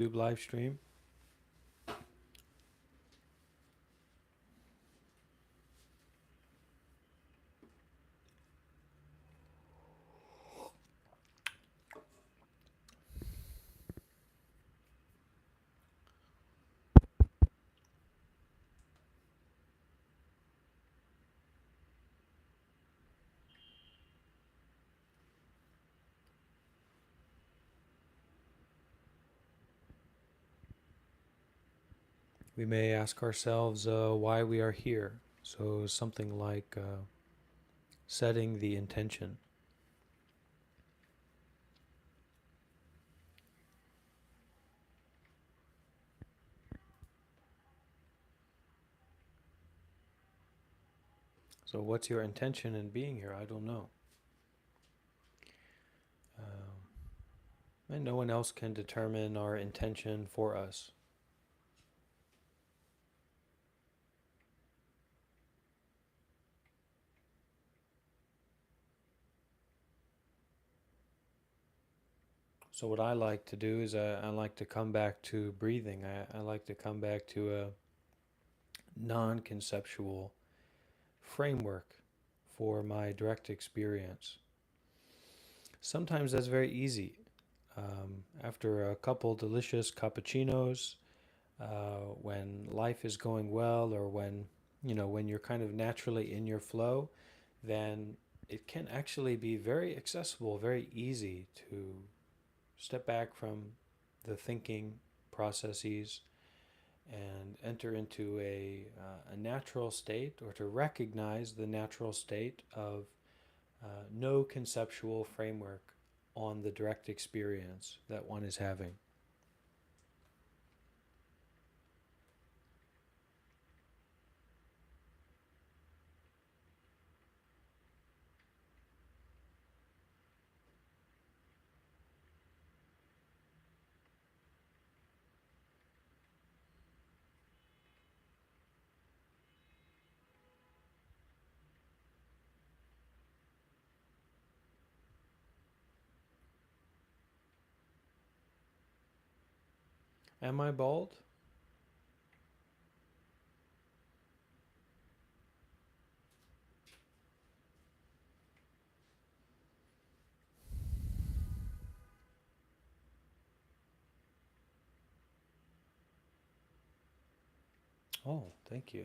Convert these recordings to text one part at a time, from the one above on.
YouTube live stream. We may ask ourselves why we are here. So, something like setting the intention. So, what's your intention in being here? I don't know. And no one else can determine our intention for us. So, what I like to do is I like to come back to breathing. I like to come back to a non conceptual framework for my direct experience. Sometimes that's very easy. After a couple delicious cappuccinos, when life is going well, or when you're kind of naturally in your flow, then it can actually be very accessible, very easy to step back from the thinking processes and enter into a natural state, or to recognize the natural state of no conceptual framework on the direct experience that one is having. Am I bald? Oh, thank you.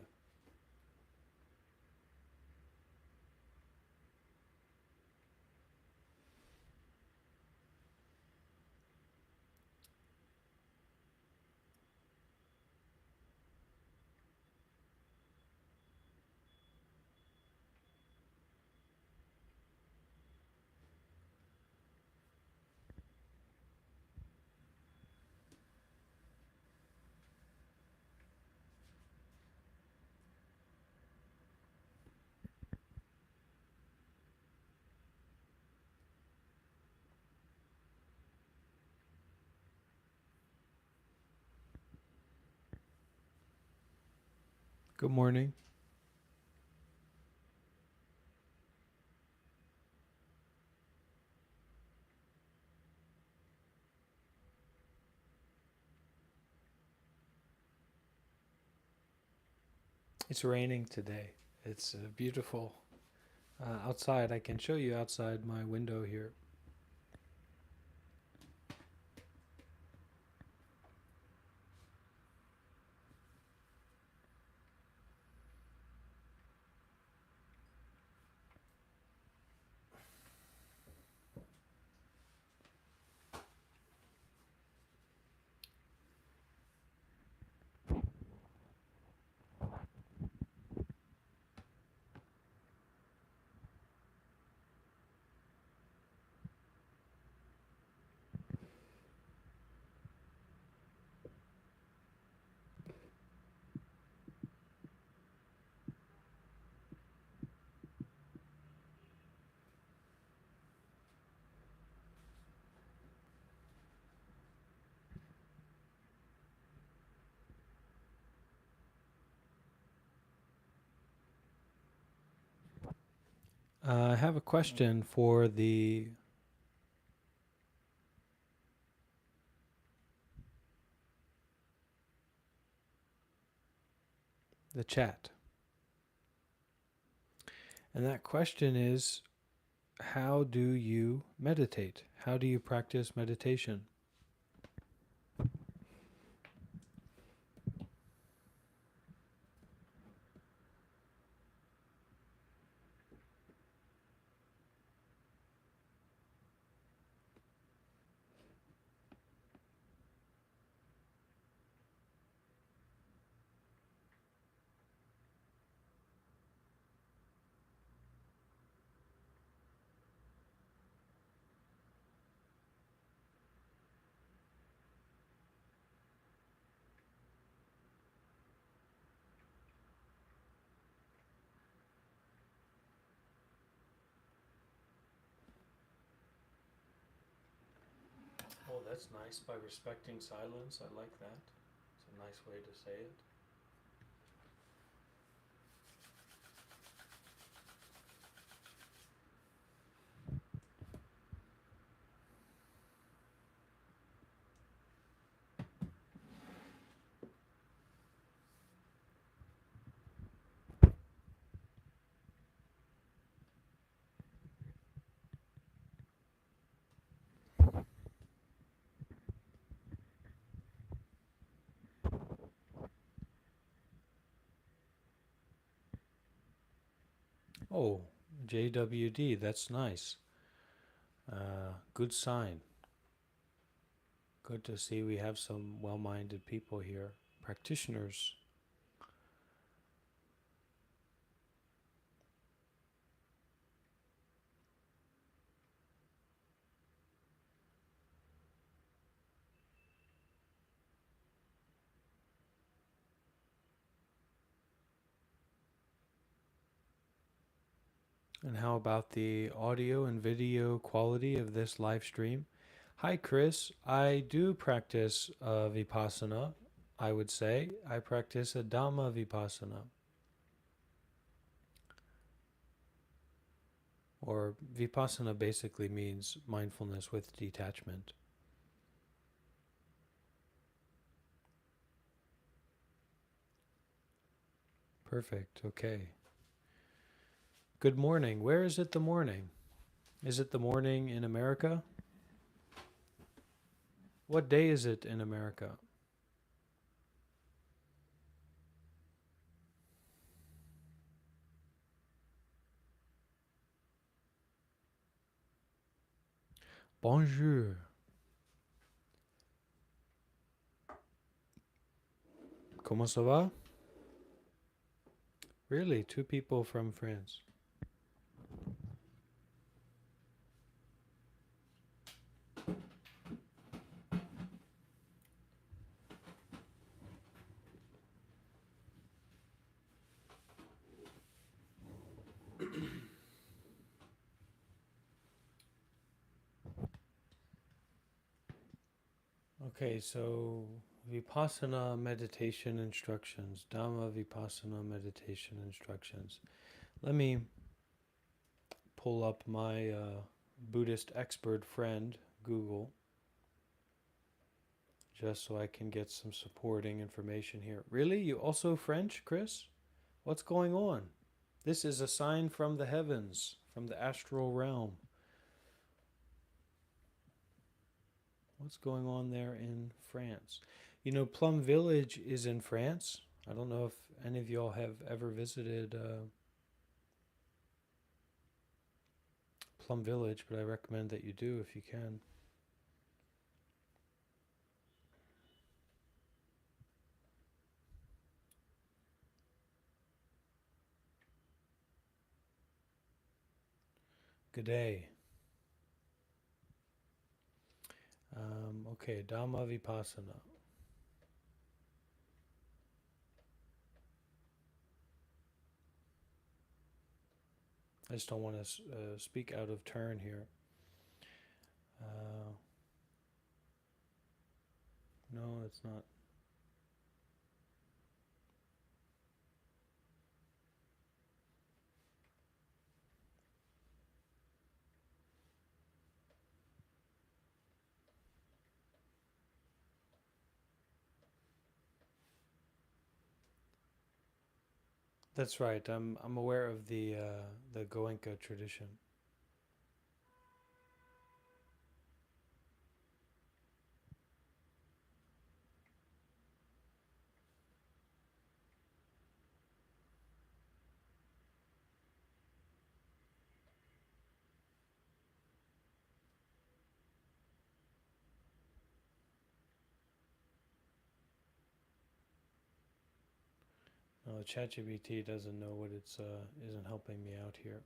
Good morning. It's raining today. It's beautiful outside. I can show you outside my window here. I have a question for the the chat. And that question is, how do you meditate? How do you practice meditation? Oh, that's nice. By respecting silence, I like that. It's a nice way to say it. Oh, JWD, that's nice. Good sign. Good to see we have some well-minded people here, practitioners. And how about the audio and video quality of this live stream? Hi, Chris. I do practice vipassana, I would say. I practice a Dhamma vipassana, or vipassana basically means mindfulness with detachment. Perfect. Okay. Good morning. Where is it the morning? Is it the morning in America? What day is it in America? Bonjour. Comment ça va? Really? Two people from France. Okay, so Vipassana meditation instructions, Dhamma Vipassana meditation instructions. Let me pull up my Buddhist expert friend, Google, just so I can get some supporting information here. Really? You also French, Chris? What's going on? This is a sign from the heavens, from the astral realm. What's going on there in France? You know, Plum Village is in France. I don't know if any of y'all have ever visited Plum Village, but I recommend that you do if you can. Good day. Okay, Dhamma Vipassana. I just don't want to speak out of turn here. No, it's not. That's right. I'm aware of the Goenka tradition. No, ChatGPT doesn't know what it's isn't helping me out here.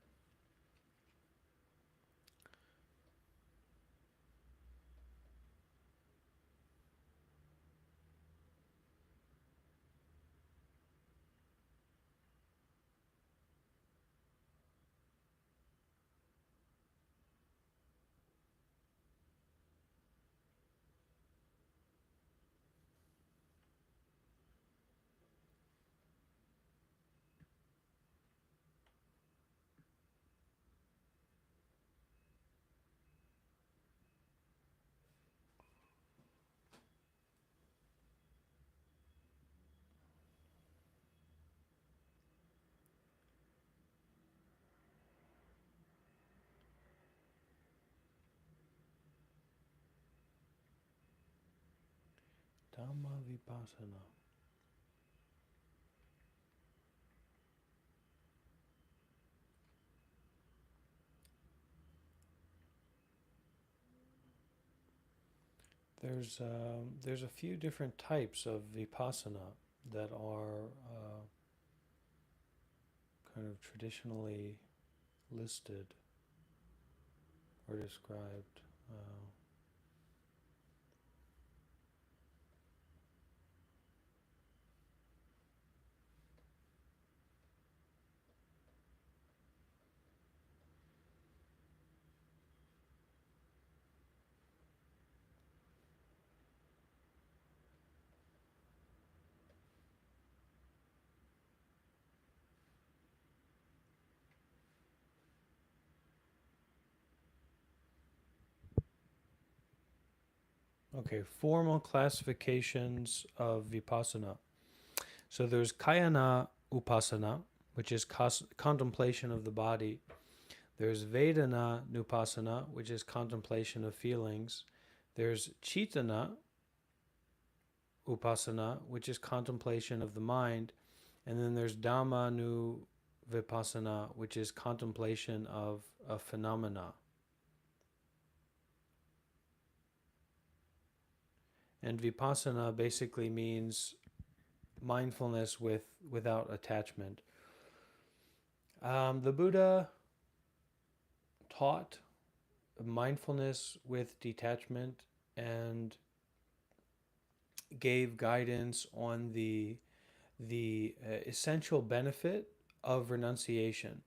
Dhamma vipasana. There's a few different types of vipassana that are kind of traditionally listed or described. Uh, okay, formal classifications of vipassana. So there's kayana upasana, which is contemplation of the body. There's vedana nupasana, which is contemplation of feelings. There's chitana upasana, which is contemplation of the mind. And then there's dhamma vipassana, which is contemplation of a phenomena. And vipassana basically means mindfulness without attachment. The Buddha taught mindfulness with detachment and gave guidance on the essential benefit of renunciation.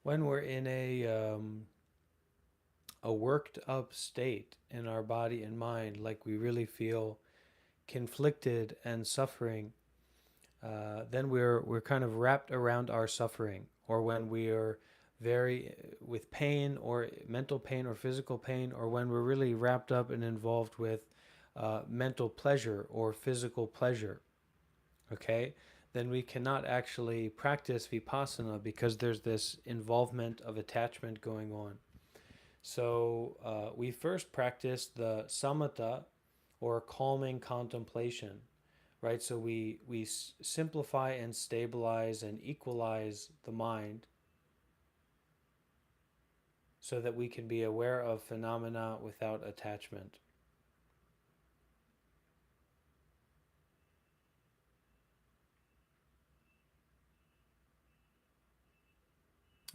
When we're in a worked up state in our body and mind, like we really feel conflicted and suffering, then we're kind of wrapped around our suffering. Or when we are very with pain, or mental pain, or physical pain, or when we're really wrapped up and involved with mental pleasure or physical pleasure, okay, then we cannot actually practice vipassana because there's this involvement of attachment going on. So we first practice the Samata, or calming contemplation, right? So we simplify and stabilize and equalize the mind so that we can be aware of phenomena without attachment.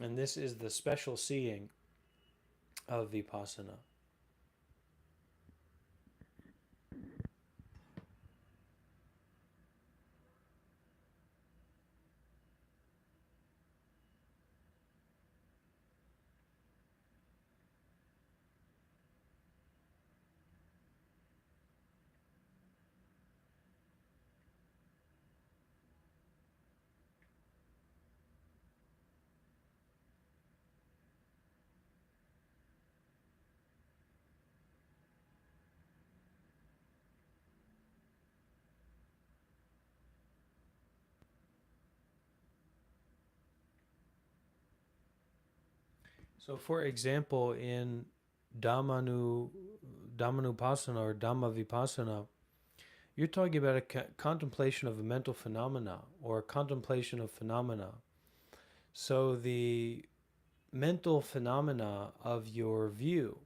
And this is the special seeing of vipassana. So, for example, in Dhammanu, Dhammanupassana or Dhamma Vipassana, you're talking about a contemplation of a mental phenomena or a contemplation of phenomena. So, the mental phenomena of your view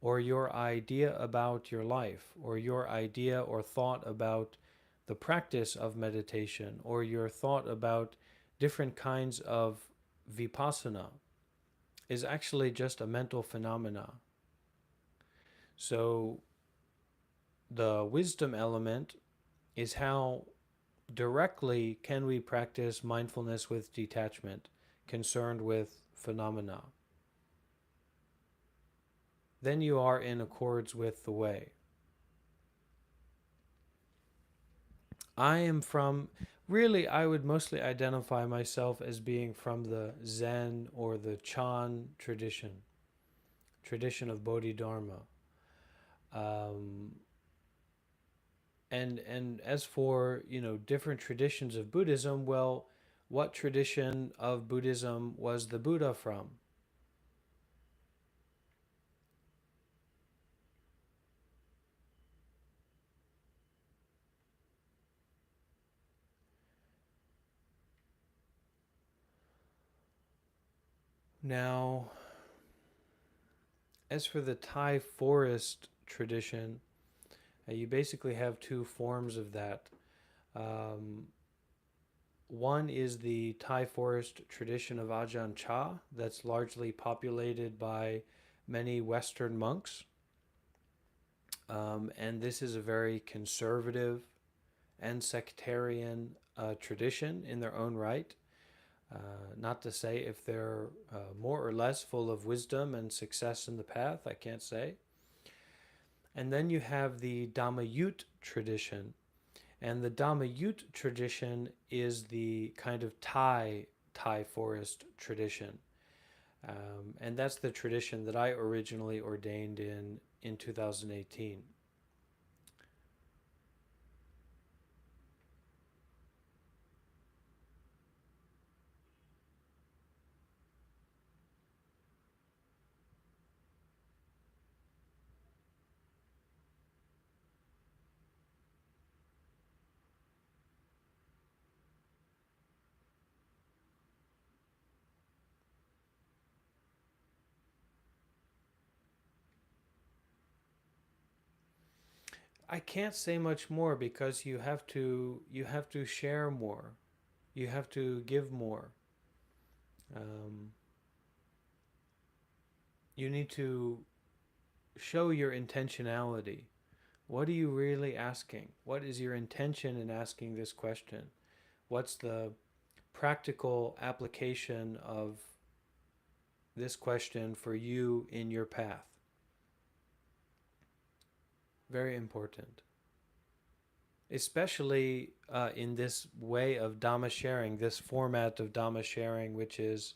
or your idea about your life or your idea or thought about the practice of meditation or your thought about different kinds of vipassana is actually just a mental phenomena. So the wisdom element is how directly can we practice mindfulness with detachment, concerned with phenomena. Then you are in accords with the way. I would mostly identify myself as being from the Zen or the Chan tradition of Bodhidharma. Um, and as for, different traditions of Buddhism, well, what tradition of Buddhism was the Buddha from? Now, as for the Thai forest tradition, you basically have two forms of that. Um, One is the Thai forest tradition of Ajahn Chah, that's largely populated by many Western monks. And this is a very conservative and sectarian tradition in their own right. Not to say if they're more or less full of wisdom and success in the path, I can't say. And then you have the Dhammayut tradition. And the Dhammayut tradition is the kind of Thai forest tradition. And that's the tradition that I originally ordained in 2018. I can't say much more because you have to share more. You have to give more. Um, you need to show your intentionality. What are you really asking? What is your intention in asking this question? What's the practical application of this question for you in your path? Very important. Especially in this way of Dhamma sharing, this format of Dhamma sharing, which is,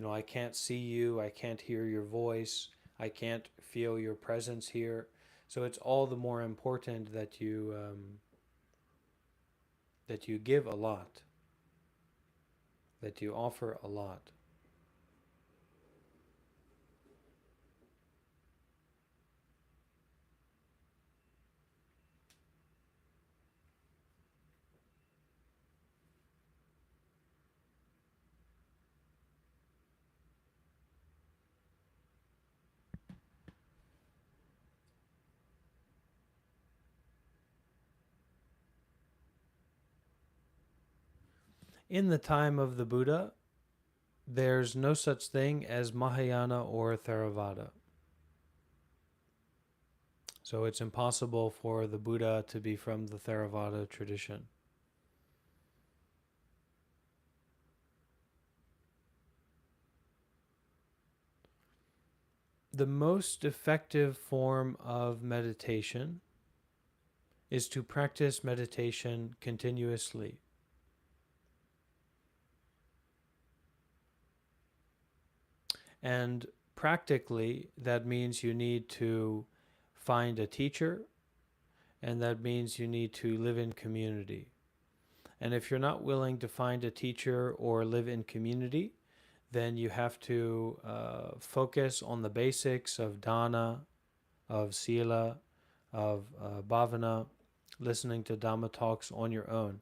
I can't see you, I can't hear your voice, I can't feel your presence here. So it's all the more important that you give a lot, that you offer a lot. In the time of the Buddha, there's no such thing as Mahayana or Theravada. So it's impossible for the Buddha to be from the Theravada tradition. The most effective form of meditation is to practice meditation continuously. And practically, that means you need to find a teacher, and that means you need to live in community. And if you're not willing to find a teacher or live in community, then you have to focus on the basics of dana, of sila, of bhavana, listening to Dhamma talks on your own.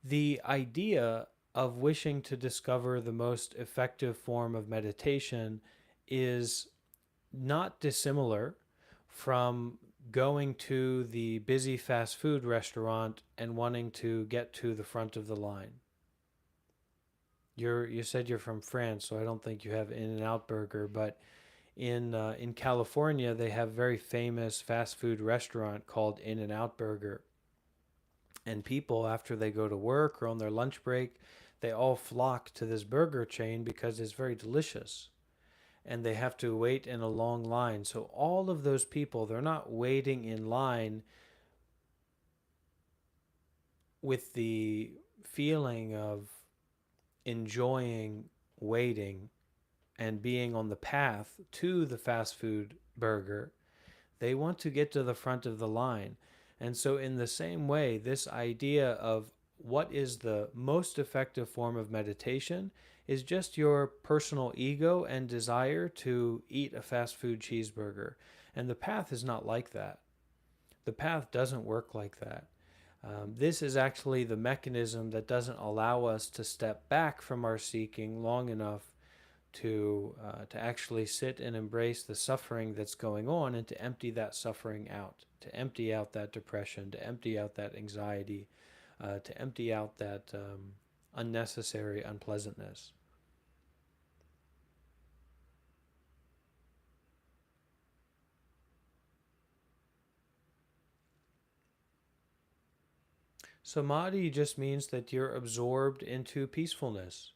The idea of wishing to discover the most effective form of meditation is not dissimilar from going to the busy fast food restaurant and wanting to get to the front of the line. You said you're from France, so I don't think you have In-N-Out Burger, but in California they have a very famous fast food restaurant called In-N-Out Burger, and people after they go to work or on their lunch break, they all flock to this burger chain because it's very delicious, and they have to wait in a long line. So all of those people, they're not waiting in line with the feeling of enjoying waiting and being on the path to the fast food burger. They want to get to the front of the line. And so, in the same way, this idea of what is the most effective form of meditation is just your personal ego and desire to eat a fast food cheeseburger. And the path is not like that. The path doesn't work like that. This is actually the mechanism that doesn't allow us to step back from our seeking long enough to actually sit and embrace the suffering that's going on and to empty that suffering out, to empty out that depression, to empty out that anxiety, to empty out that unnecessary unpleasantness. Samadhi just means that you're absorbed into peacefulness.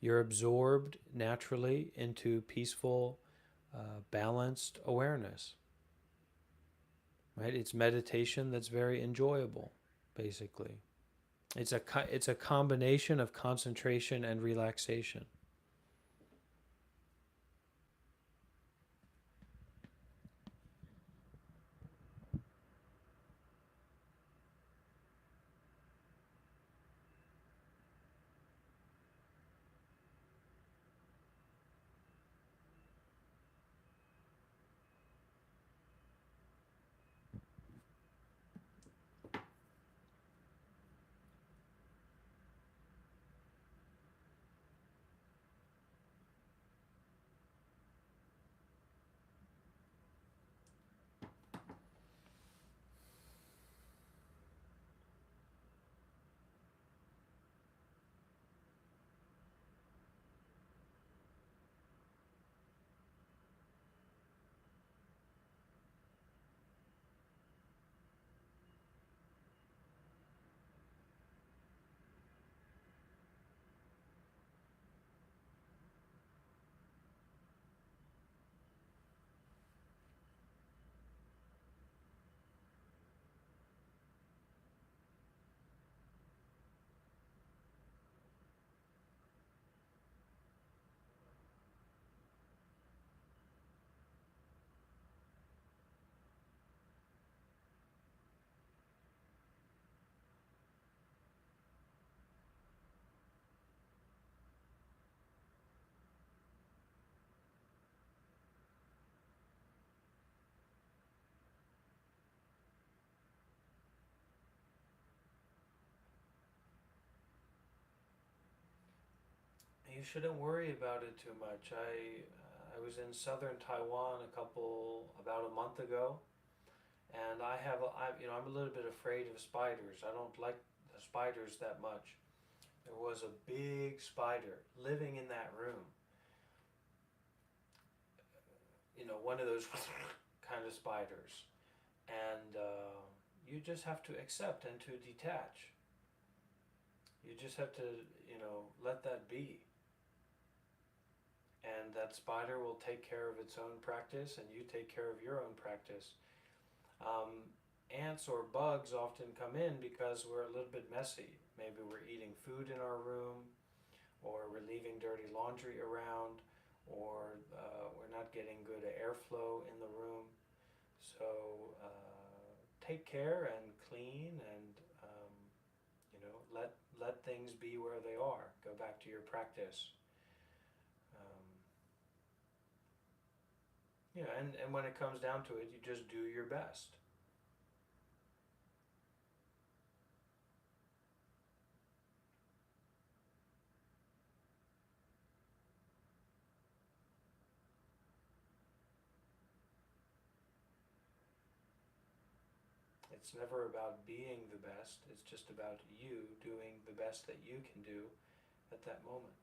You're absorbed naturally into peaceful, balanced awareness. Right? It's meditation that's very enjoyable, basically. It's a combination of concentration and relaxation. You shouldn't worry about it too much. I was in southern Taiwan about a month ago, and I'm a little bit afraid of spiders. I don't like the spiders that much. There was a big spider living in that room. One of those kind of spiders, and you just have to accept and to detach. You just have to, let that be. And that spider will take care of its own practice, and you take care of your own practice. Ants or bugs often come in because we're a little bit messy. Maybe we're eating food in our room, or we're leaving dirty laundry around, or we're not getting good airflow in the room. So take care and clean, and let things be where they are. Go back to your practice. Yeah, and when it comes down to it, you just do your best. It's never about being the best, it's just about you doing the best that you can do at that moment.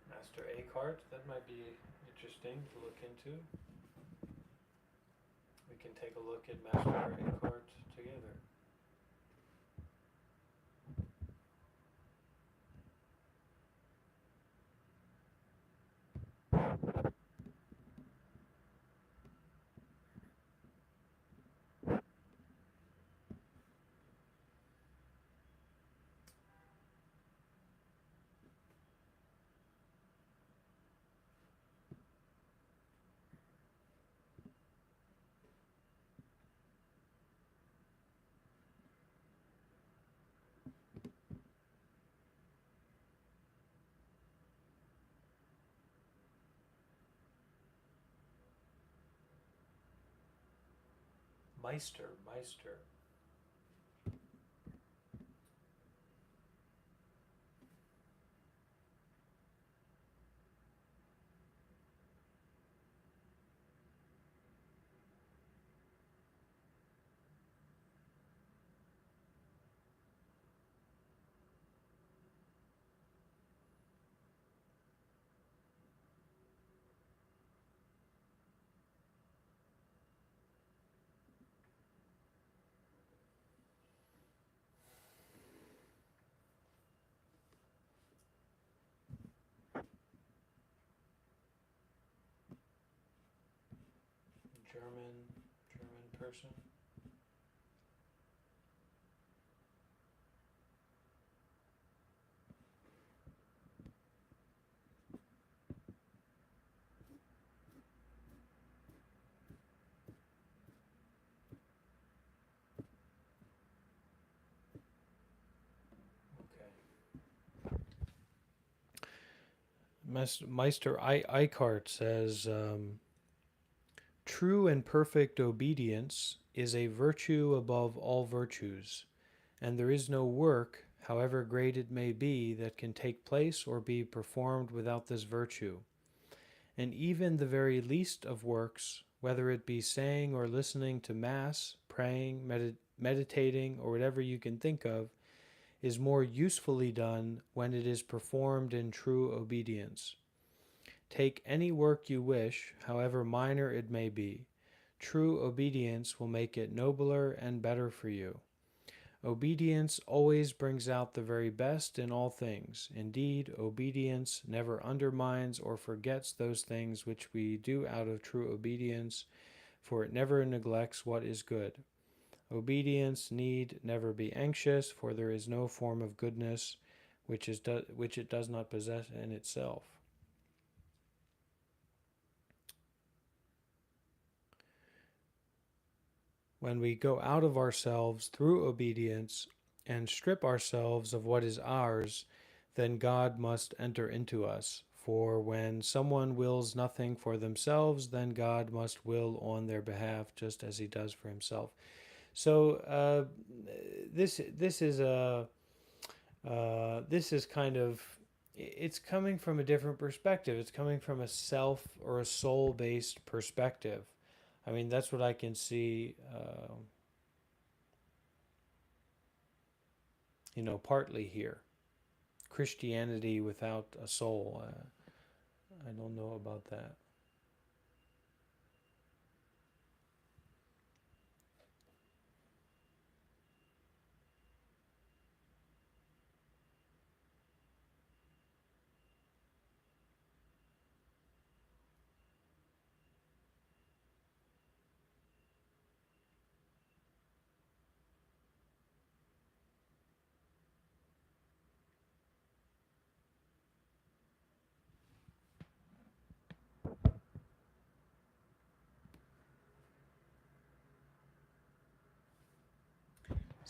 Master Eckhart, that might be interesting to look into. We can take a look at Master Eckhart together. Meister. German person. Okay. Meister Eckhart says, true and perfect obedience is a virtue above all virtues, and there is no work, however great it may be, that can take place or be performed without this virtue. And even the very least of works, whether it be saying or listening to Mass, praying, meditating, or whatever you can think of, is more usefully done when it is performed in true obedience. Take any work you wish, however minor it may be. True obedience will make it nobler and better for you. Obedience always brings out the very best in all things. Indeed, obedience never undermines or forgets those things which we do out of true obedience, for it never neglects what is good. Obedience need never be anxious, for there is no form of goodness which it does not possess in itself. When we go out of ourselves through obedience and strip ourselves of what is ours, then God must enter into us. For when someone wills nothing for themselves, then God must will on their behalf, just as he does for himself. So this is kind of, it's coming from a different perspective. It's coming from a self or a soul-based perspective. I mean, that's what I can see, partly here. Christianity without a soul. I don't know about that.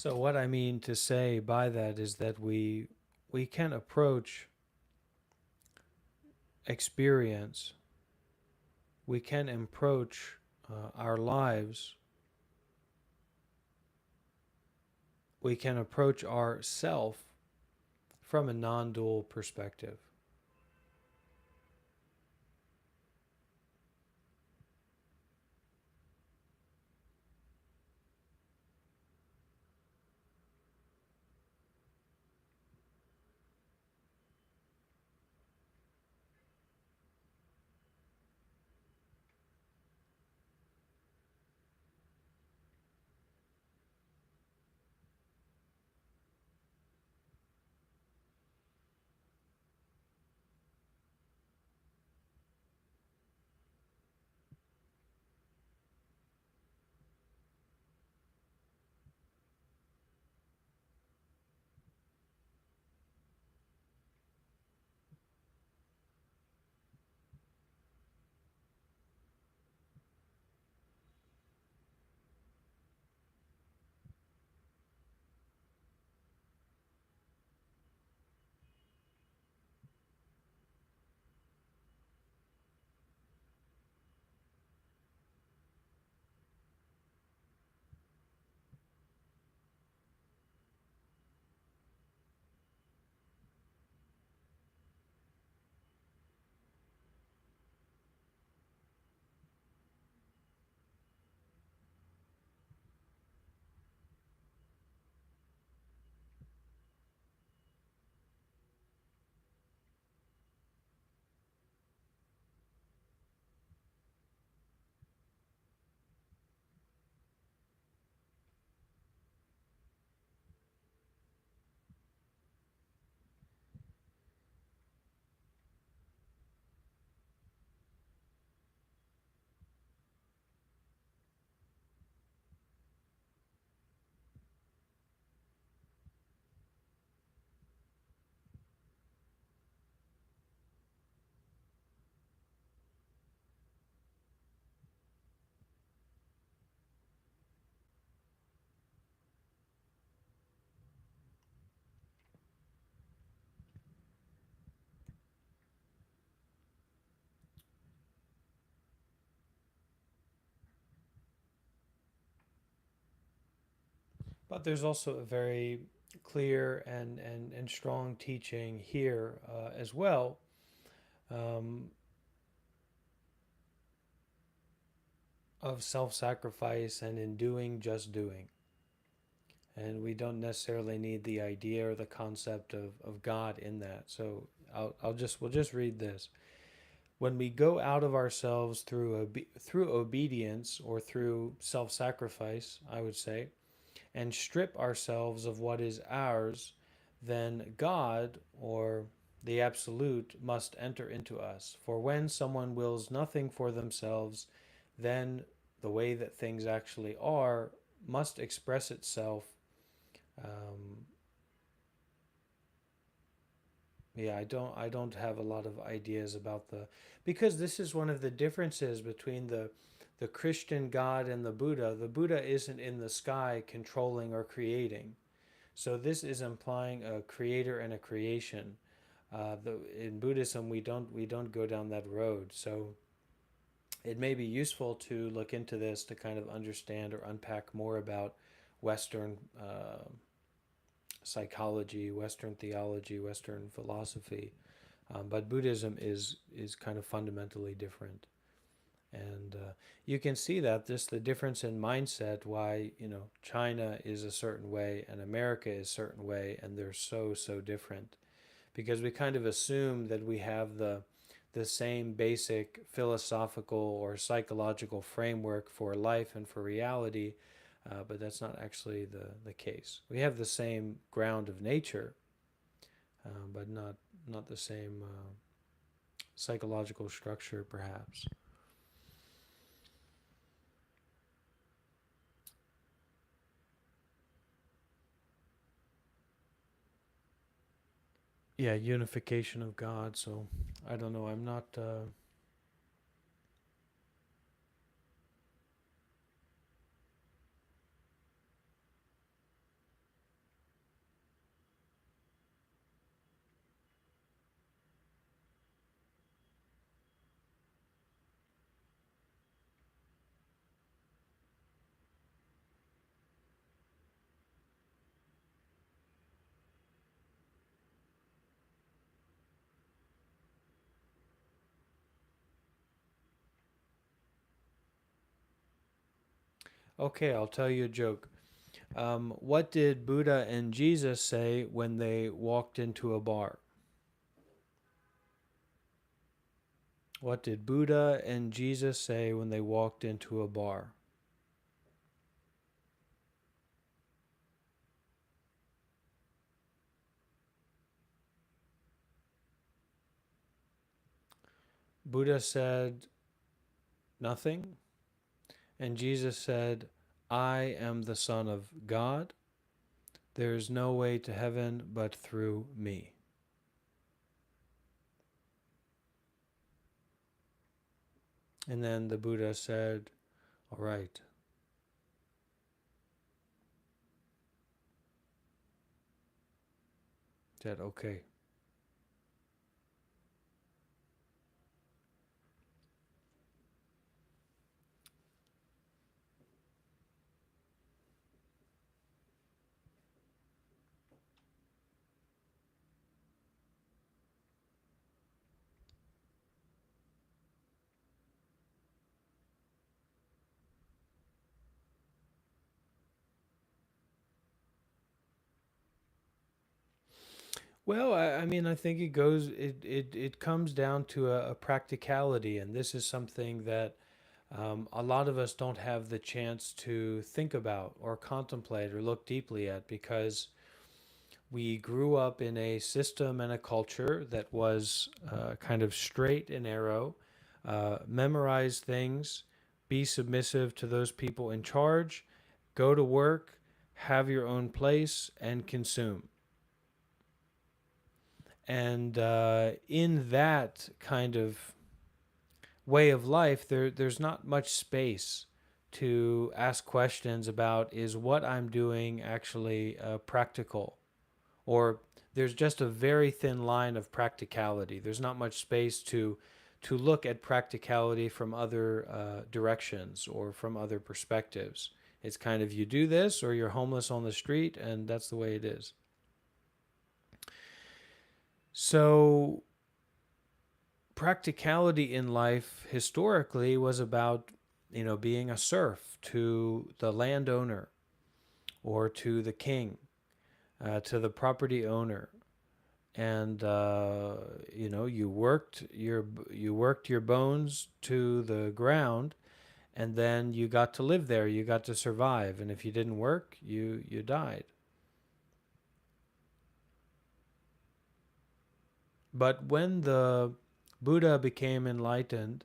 So what I mean to say by that is that we can approach experience, we can approach our lives, we can approach our self from a non-dual perspective. But there's also a very clear and strong teaching here as well, um, of self-sacrifice and in doing, just doing. And we don't necessarily need the idea or the concept of God in that. So we'll just read this. When we go out of ourselves through obedience or through self-sacrifice, I would say, and strip ourselves of what is ours, then God, or the Absolute, must enter into us. For when someone wills nothing for themselves, then the way that things actually are must express itself. Um, yeah, I don't have a lot of ideas about the, because this is one of the differences between the Christian God and the Buddha. The Buddha isn't in the sky controlling or creating. So this is implying a creator and a creation. In Buddhism, we don't go down that road. So it may be useful to look into this to kind of understand or unpack more about Western psychology, Western theology, Western philosophy. But Buddhism is kind of fundamentally different. And you can see that this the difference in mindset, why China is a certain way and America is a certain way, and they're so different, because we kind of assume that we have the same basic philosophical or psychological framework for life and for reality, but that's not actually the case. We have the same ground of nature, but not the same psychological structure, perhaps. Yeah, unification of God. So I don't know. I'm not. Okay, I'll tell you a joke. What did Buddha and Jesus say when they walked into a bar? What did Buddha and Jesus say when they walked into a bar? Buddha said nothing, and Jesus said, I am the Son of God. There is no way to heaven but through me. And then the Buddha said, all right. Said, okay. Well, I mean, I think it comes down to a practicality, and this is something that a lot of us don't have the chance to think about or contemplate or look deeply at because we grew up in a system and a culture that was kind of straight and narrow, memorize things, be submissive to those people in charge, go to work, have your own place, and consume. And in that kind of way of life, there's not much space to ask questions about is what I'm doing actually practical? Or there's just a very thin line of practicality. There's not much space to look at practicality from other directions or from other perspectives. It's kind of you do this or you're homeless on the street, and that's the way it is. So practicality in life historically was about, being a serf to the landowner or to the king, to the property owner, and you worked your bones to the ground, and then you got to live there. You got to survive, and if you didn't work, you died. But when the Buddha became enlightened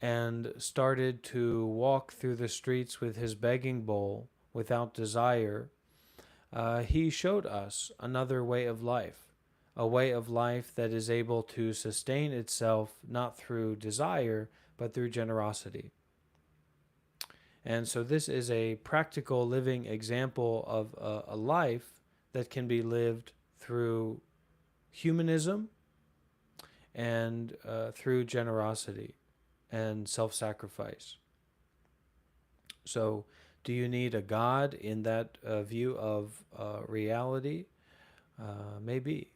and started to walk through the streets with his begging bowl without desire, he showed us another way of life, a way of life that is able to sustain itself not through desire, but through generosity. And so, this is a practical living example of a life that can be lived through humanism and through generosity and self sacrifice. So, do you need a God in that view of reality? Maybe.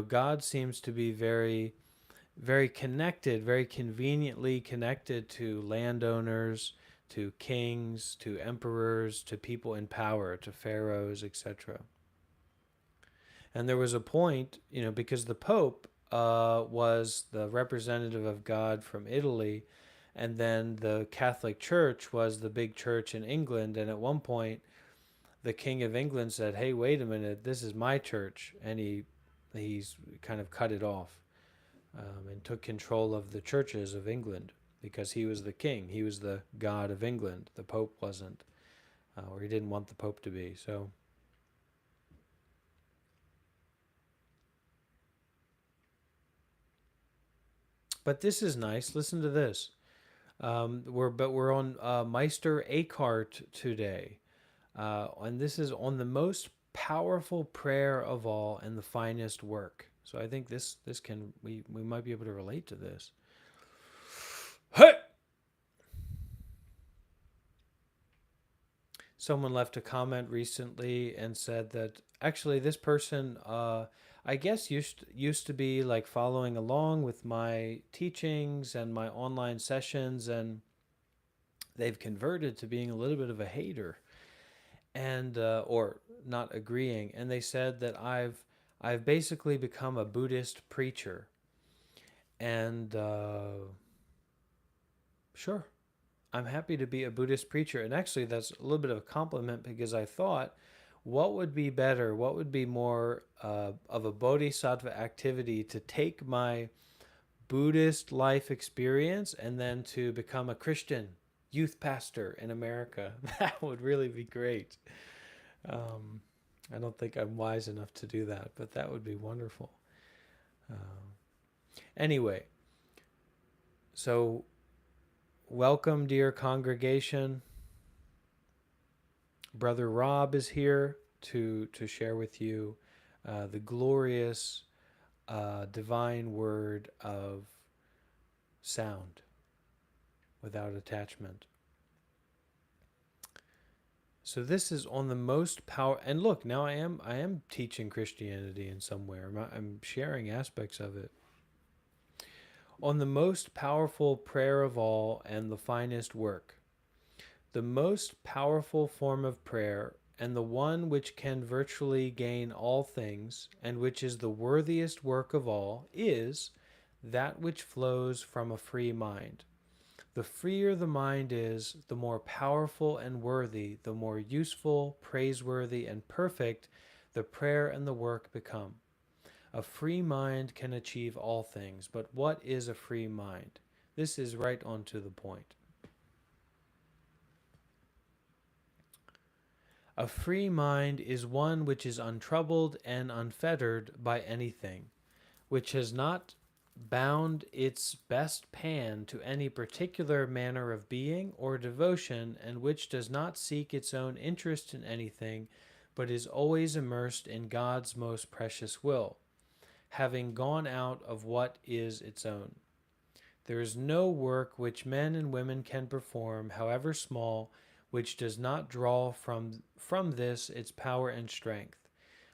God seems to be very, very connected, very conveniently connected to landowners, to kings, to emperors, to people in power, to pharaohs, etc. And there was a point, because the Pope was the representative of God from Italy, and then the Catholic Church was the big church in England. And at one point, the King of England said, "Hey, wait a minute, this is my church," and he's kind of cut it off and took control of the churches of England because he was the king, he was the God of England. The Pope wasn't, or he didn't want the Pope to be. So, but this is nice. Listen to this. We're on Meister Eckhart today, and this is on the most powerful prayer of all and the finest work. So I think this can we might be able to relate to this. Hey! Someone left a comment recently and said that actually this person, I guess, used to be like following along with my teachings and my online sessions, and they've converted to being a little bit of a hater, and or not agreeing. And they said that I've basically become a Buddhist preacher. And sure, I'm happy to be a Buddhist preacher. And actually, that's a little bit of a compliment, because I thought, what would be better? What would be more of a bodhisattva activity to take my Buddhist life experience and then to become a Christian youth pastor in America? That would really be great. Um, I don't think I'm wise enough to do that, but that would be wonderful. Anyway, so welcome, dear congregation. Brother Rob is here to share with you the glorious divine word of sound without attachment. So this is on the most power. And look, now I am teaching Christianity in some way. I'm sharing aspects of it. On the most powerful prayer of all and the finest work. The most powerful form of prayer, and the one which can virtually gain all things, and which is the worthiest work of all, is that which flows from a free mind. The freer the mind is, the more powerful and worthy, the more useful, praiseworthy, and perfect the prayer and the work become. A free mind can achieve all things, but what is a free mind? This is right on to the point. A free mind is one which is untroubled and unfettered by anything, which has not bound its best pan to any particular manner of being or devotion, and which does not seek its own interest in anything, but is always immersed in God's most precious will, having gone out of what is its own. There is no work which men and women can perform, however small, which does not draw from this its power and strength.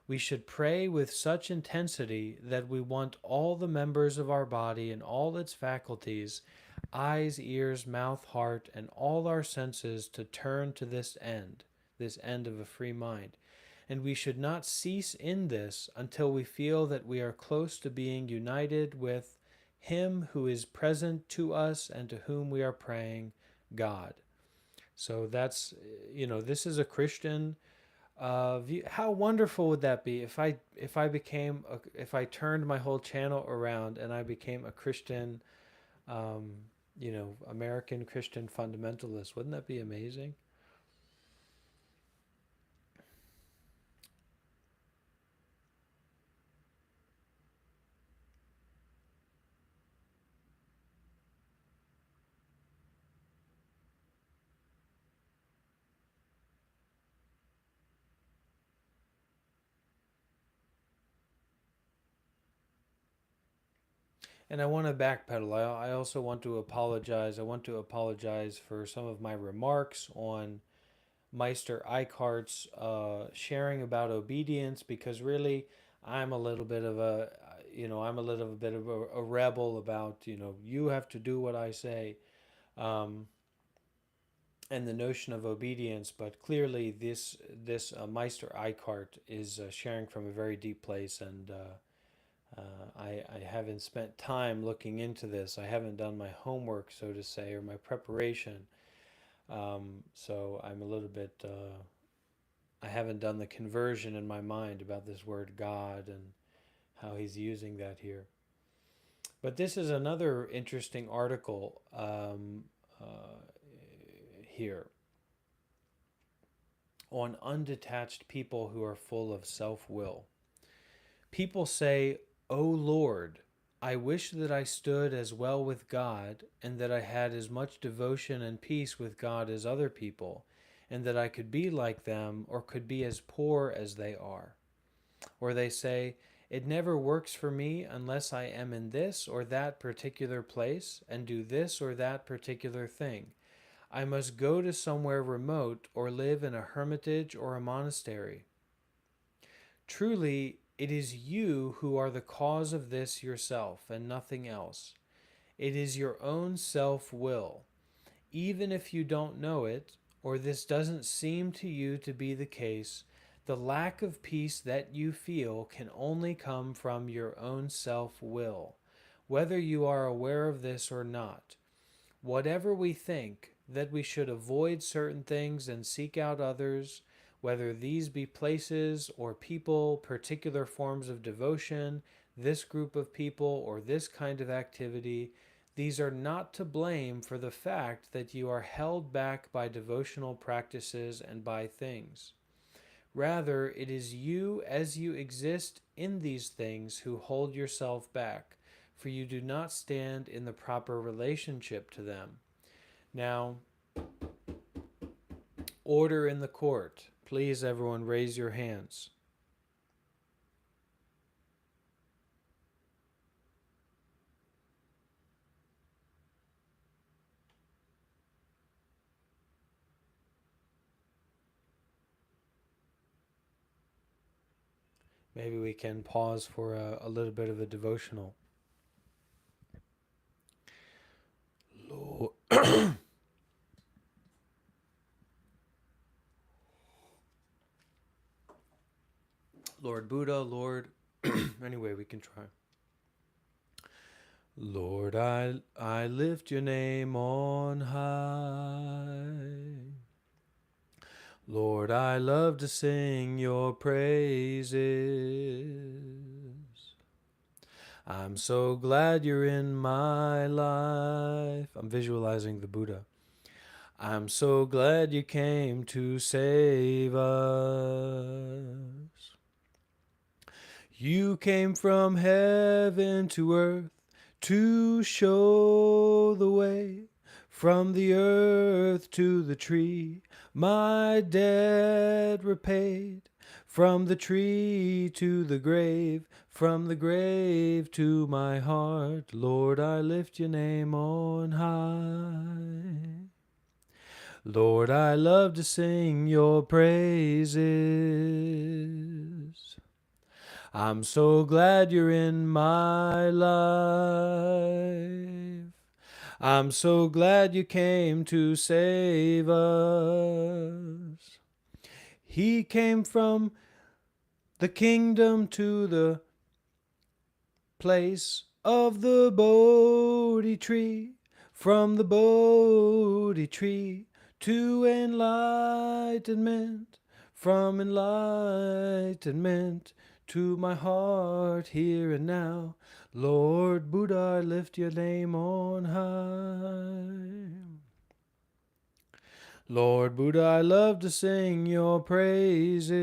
We should pray with such intensity that we want all the members of our body and all its faculties, eyes, ears, mouth, heart, and all our senses to turn to this end of a free mind. And we should not cease in this until we feel that we are close to being united with Him who is present to us and to whom we are praying, God. So that's, this is a Christian view. How wonderful would that be if I turned my whole channel around and I became a Christian, American Christian fundamentalist? Wouldn't that be amazing? And I want to backpedal. I also want to apologize. I want to apologize for some of my remarks on Meister Eckhart's sharing about obedience, because really I'm a little bit of a rebel about, you have to do what I say, um, and the notion of obedience. But clearly this Meister Eckhart is sharing from a very deep place, and I haven't spent time looking into this. I haven't done my homework, so to say, or my preparation. So I'm a little bit, I haven't done the conversion in my mind about this word God and how he's using that here. But this is another interesting article here on undetached people who are full of self-will. People say, "O Lord, I wish that I stood as well with God, and that I had as much devotion and peace with God as other people, and that I could be like them, or could be as poor as they are." Or they say, "It never works for me unless I am in this or that particular place, and do this or that particular thing. I must go to somewhere remote, or live in a hermitage or a monastery." Truly, it is you who are the cause of this yourself, and nothing else. It is your own self-will. even if you don't know it, or this doesn't seem to you to be the case, the lack of peace that you feel can only come from your own self-will, whether you are aware of this or not. Whatever we think, that we should avoid certain things and seek out others, whether these be places or people, particular forms of devotion, this group of people, or this kind of activity, these are not to blame for the fact that you are held back by devotional practices and by things. Rather, it is you as you exist in these things who hold yourself back, for you do not stand in the proper relationship to them. Now, order in the court. Please, everyone, raise your hands. Maybe we can pause for a little bit of a devotional. Lord, Lord Buddha, Lord. Anyway, we can try. Lord, I lift your name on high. Lord, I love to sing your praises. I'm so glad you're in my life. I'm visualizing the Buddha. I'm so glad you came to save us. You came from heaven to earth to show the way, from the earth to the tree, my debt repaid. From the tree to the grave, from the grave to my heart, Lord, I lift your name on high. Lord, I love to sing your praises. I'm so glad you're in my life. I'm so glad you came to save us. He came from the kingdom to the place of the Bodhi tree, from the Bodhi tree to enlightenment, from enlightenment to my heart here and now. Lord Buddha, I lift your name on high. Lord Buddha, I love to sing your praises.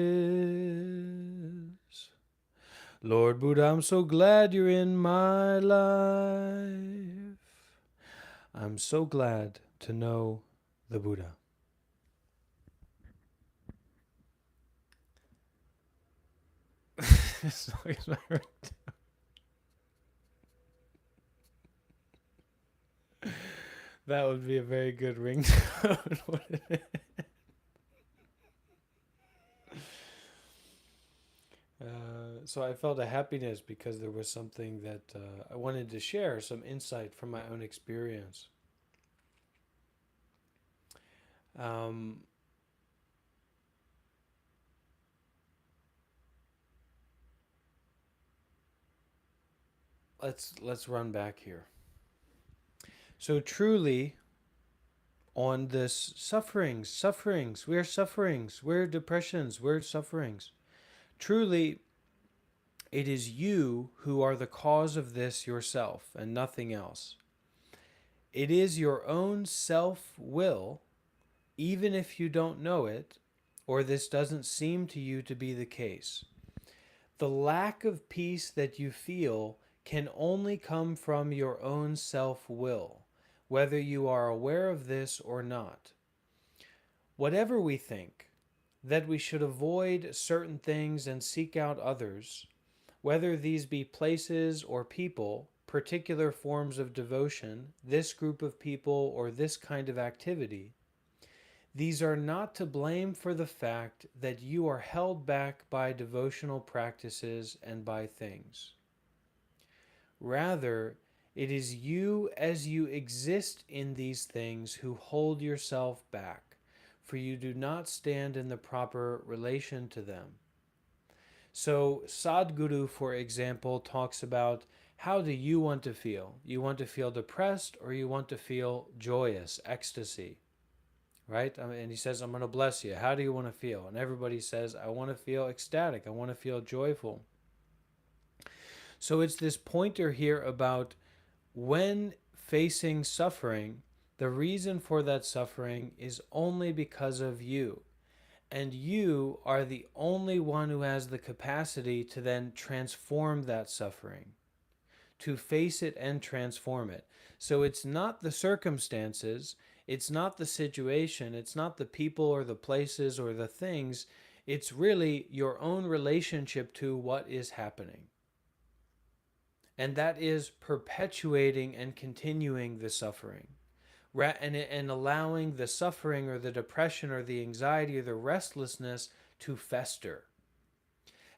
Lord Buddha, I'm so glad you're in my life. I'm so glad to know the Buddha. That would be a very good ringtone, wouldn't it? So I felt a happiness because there was something that I wanted to share, some insight from my own experience. Um, let's run back here. So truly, on this sufferings, we're depressions, we're sufferings. Truly, it is you who are the cause of this yourself and nothing else. It is your own self-will, even if you don't know it, or this doesn't seem to you to be the case. The lack of peace that you feel can only come from your own self-will, whether you are aware of this or not. Whatever we think, that we should avoid certain things and seek out others, whether these be places or people, particular forms of devotion, this group of people, or this kind of activity, these are not to blame for the fact that you are held back by devotional practices and by things. Rather, It is you as you exist in these things who hold yourself back, for you do not stand in the proper relation to them. So, Sadhguru, for example, talks about how do you want to feel? You want to feel depressed or you want to feel joyous, ecstasy, right? And he says, I'm going to bless you. How do you want to feel? And everybody says, I want to feel ecstatic. I want to feel joyful. So, it's this pointer here about when facing suffering, the reason for that suffering is only because of you. And you are the only one who has the capacity to then transform that suffering, to face it and transform it. So it's not the circumstances, it's not the situation, it's not the people or the places or the things. It's really your own relationship to what is happening. And that is perpetuating and continuing the suffering. And allowing the suffering or the depression or the anxiety or the restlessness to fester.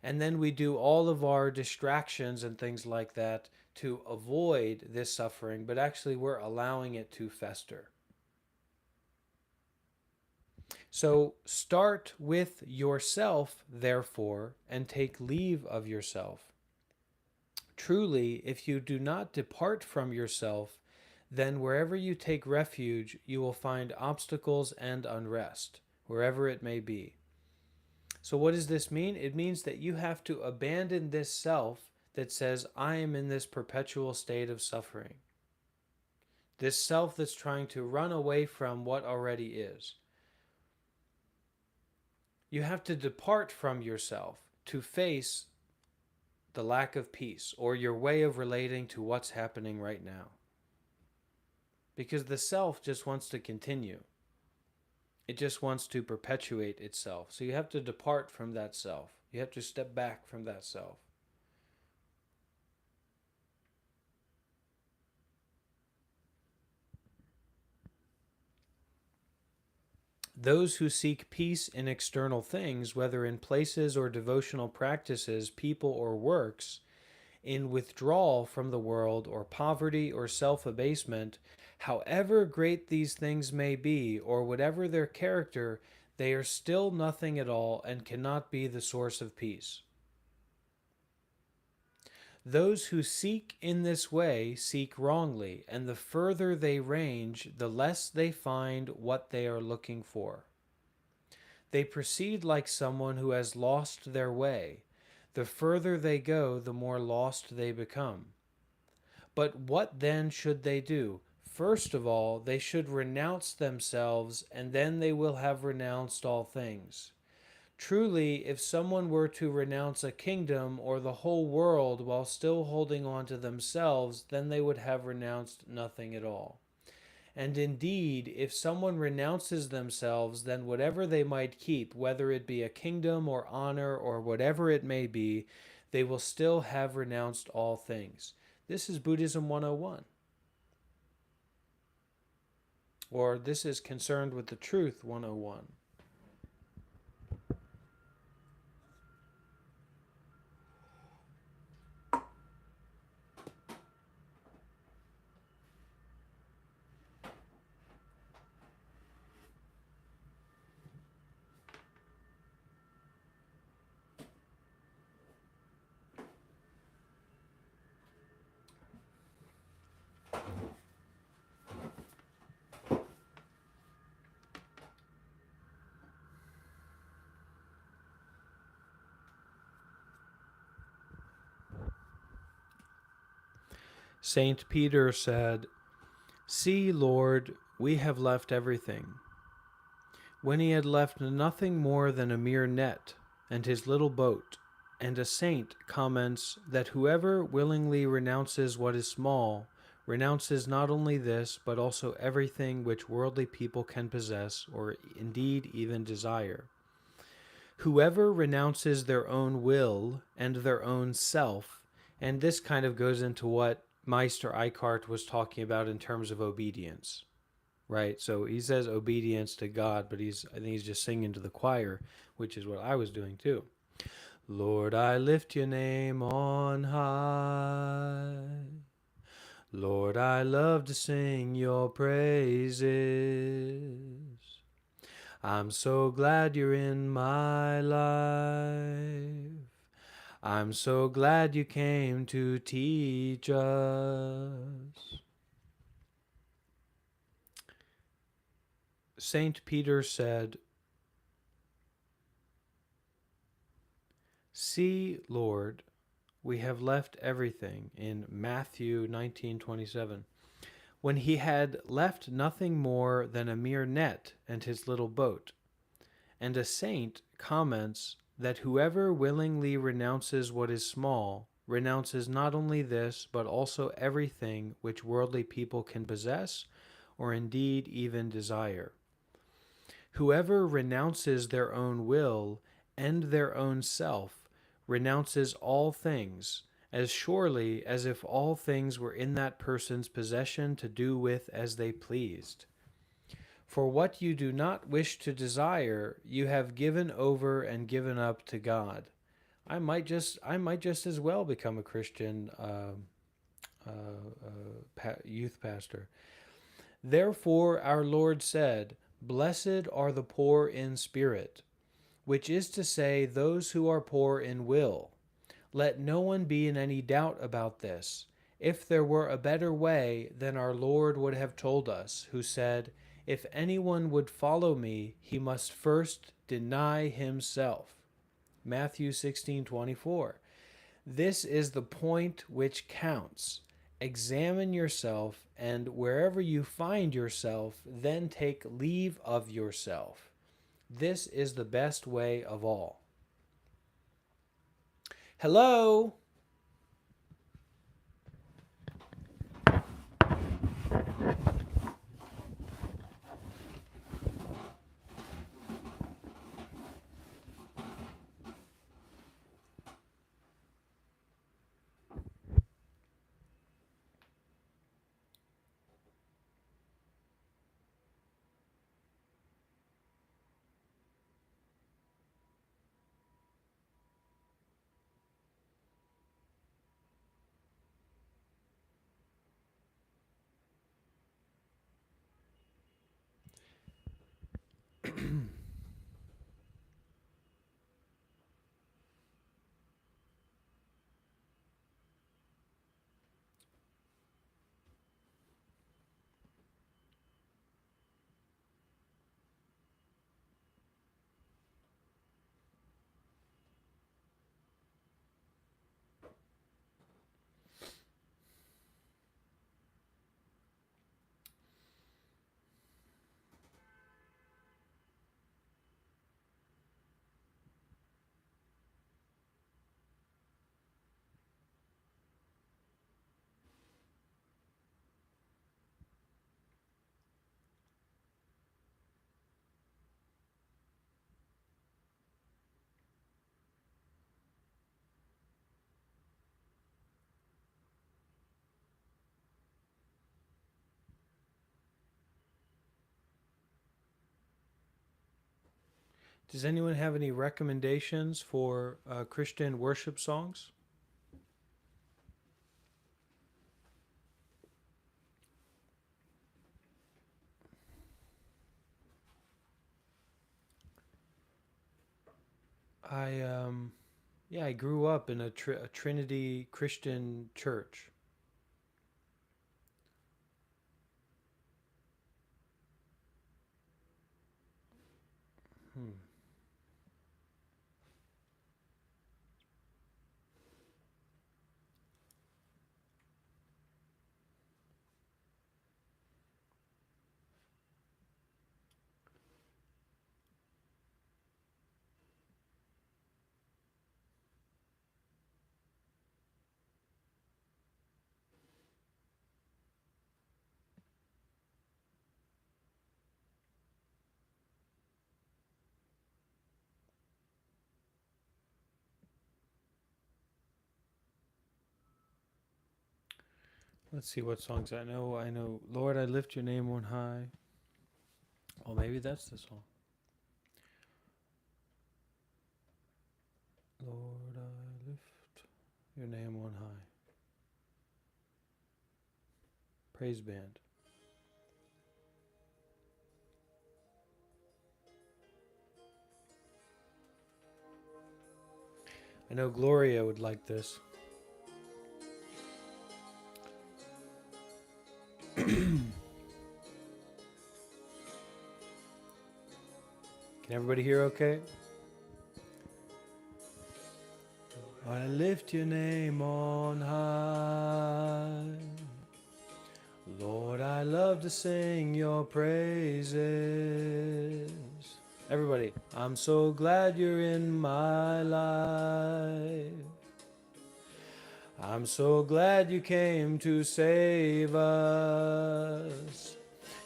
And then we do all of our distractions and things like that to avoid this suffering, but actually we're allowing it to fester. So start with yourself, therefore, and take leave of yourself. Truly, if you do not depart from yourself, then wherever you take refuge, you will find obstacles and unrest, wherever it may be. So what does this mean? It means that you have to abandon this self that says, I am in this perpetual state of suffering. This self that's trying to run away from what already is. You have to depart from yourself to face the lack of peace or your way of relating to what's happening right now. Because the self just wants to continue. It just wants to perpetuate itself. So you have to depart from that self. You have to step back from that self. Those who seek peace in external things, whether in places or devotional practices, people or works, in withdrawal from the world or poverty or self-abasement, however great these things may be or whatever their character, they are still nothing at all and cannot be the source of peace. Those who seek in this way seek wrongly, and the further they range, the less they find what they are looking for. They proceed like someone who has lost their way. The further they go, the more lost they become. But what then should they do? First of all, they should renounce themselves, and then they will have renounced all things. Truly, if someone were to renounce a kingdom or the whole world while still holding on to themselves, then they would have renounced nothing at all. And indeed, if someone renounces themselves, then whatever they might keep, whether it be a kingdom or honor or whatever it may be, they will still have renounced all things. This is Buddhism 101. Or this is Concerned with the Truth 101. Saint Peter said, See, Lord, we have left everything. When he had left nothing more than a mere net and his little boat, and a saint comments that whoever willingly renounces what is small renounces not only this, but also everything which worldly people can possess or indeed even desire. Whoever renounces their own will and their own self, and this kind of goes into what Meister Eckhart was talking about in terms of obedience, right? So he says obedience to God, but I think he's just singing to the choir, which is what I was doing too. Lord, I lift your name on high. Lord, I love to sing your praises. I'm so glad you're in my life. I'm so glad you came to teach us. Saint Peter said, "See, Lord, we have left everything," in Matthew 19:27. When he had left nothing more than a mere net and his little boat. And a saint comments that whoever willingly renounces what is small renounces not only this, but also everything which worldly people can possess, or indeed even desire. Whoever renounces their own will and their own self renounces all things, as surely as if all things were in that person's possession to do with as they pleased. For what you do not wish to desire, you have given over and given up to God. I might just as well become a Christian youth pastor. Therefore, our Lord said, "Blessed are the poor in spirit," which is to say, those who are poor in will. Let no one be in any doubt about this. If there were a better way, then our Lord would have told us, who said, "If anyone would follow me, he must first deny himself." Matthew 16:24. This is the point which counts. Examine yourself, and wherever you find yourself, then take leave of yourself. This is the best way of all. Hello? Does anyone have any recommendations for Christian worship songs? I yeah, I grew up in a Trinity Christian church. Hmm. Let's see what songs I know. I know, Lord, I lift your name on high. Oh, maybe that's the song. Lord, I lift your name on high. praise band. I know Gloria would like this. Can everybody hear okay? I lift your name on high. Lord, I love to sing your praises. Everybody, I'm so glad you're in my life. I'm so glad you came to save us.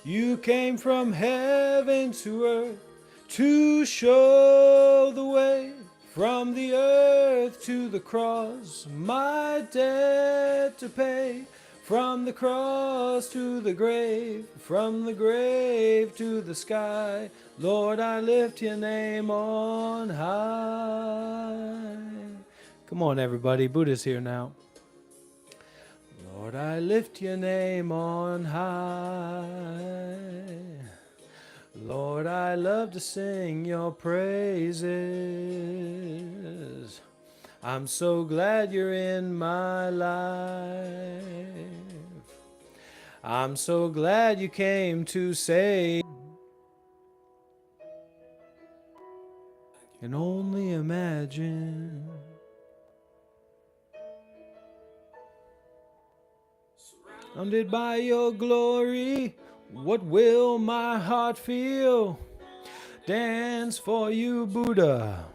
You came from heaven to earth to show the way. From the earth to the cross, my debt to pay. From the cross to the grave, from the grave to the sky, Lord, I lift your name on high. Come on, everybody, Buddha's here now. Lord, I lift your name on high. Lord, I love to sing your praises. I'm so glad you're in my life. I'm so glad you came to save. And only imagine. Surrounded by your glory, what will my heart feel? Dance for you, Buddha.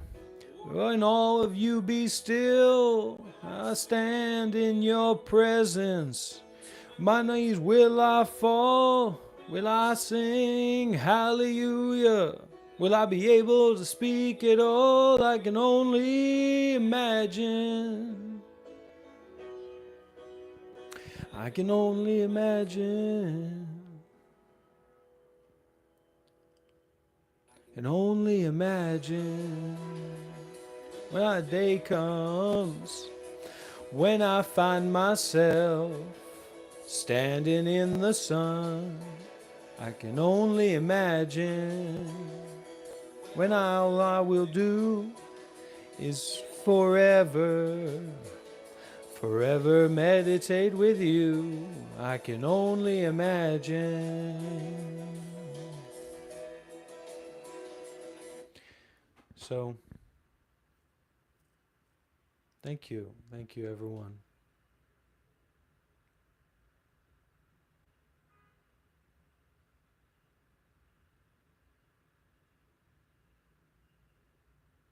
And all of you be still. I stand in your presence. My knees will I fall? Will I sing hallelujah? Will I be able to speak at all? I can only imagine. I can only imagine. And only imagine when that day comes, when I find myself standing in the sun. I can only imagine when all I will do is forever meditate with you. I can only imagine. So, thank you everyone.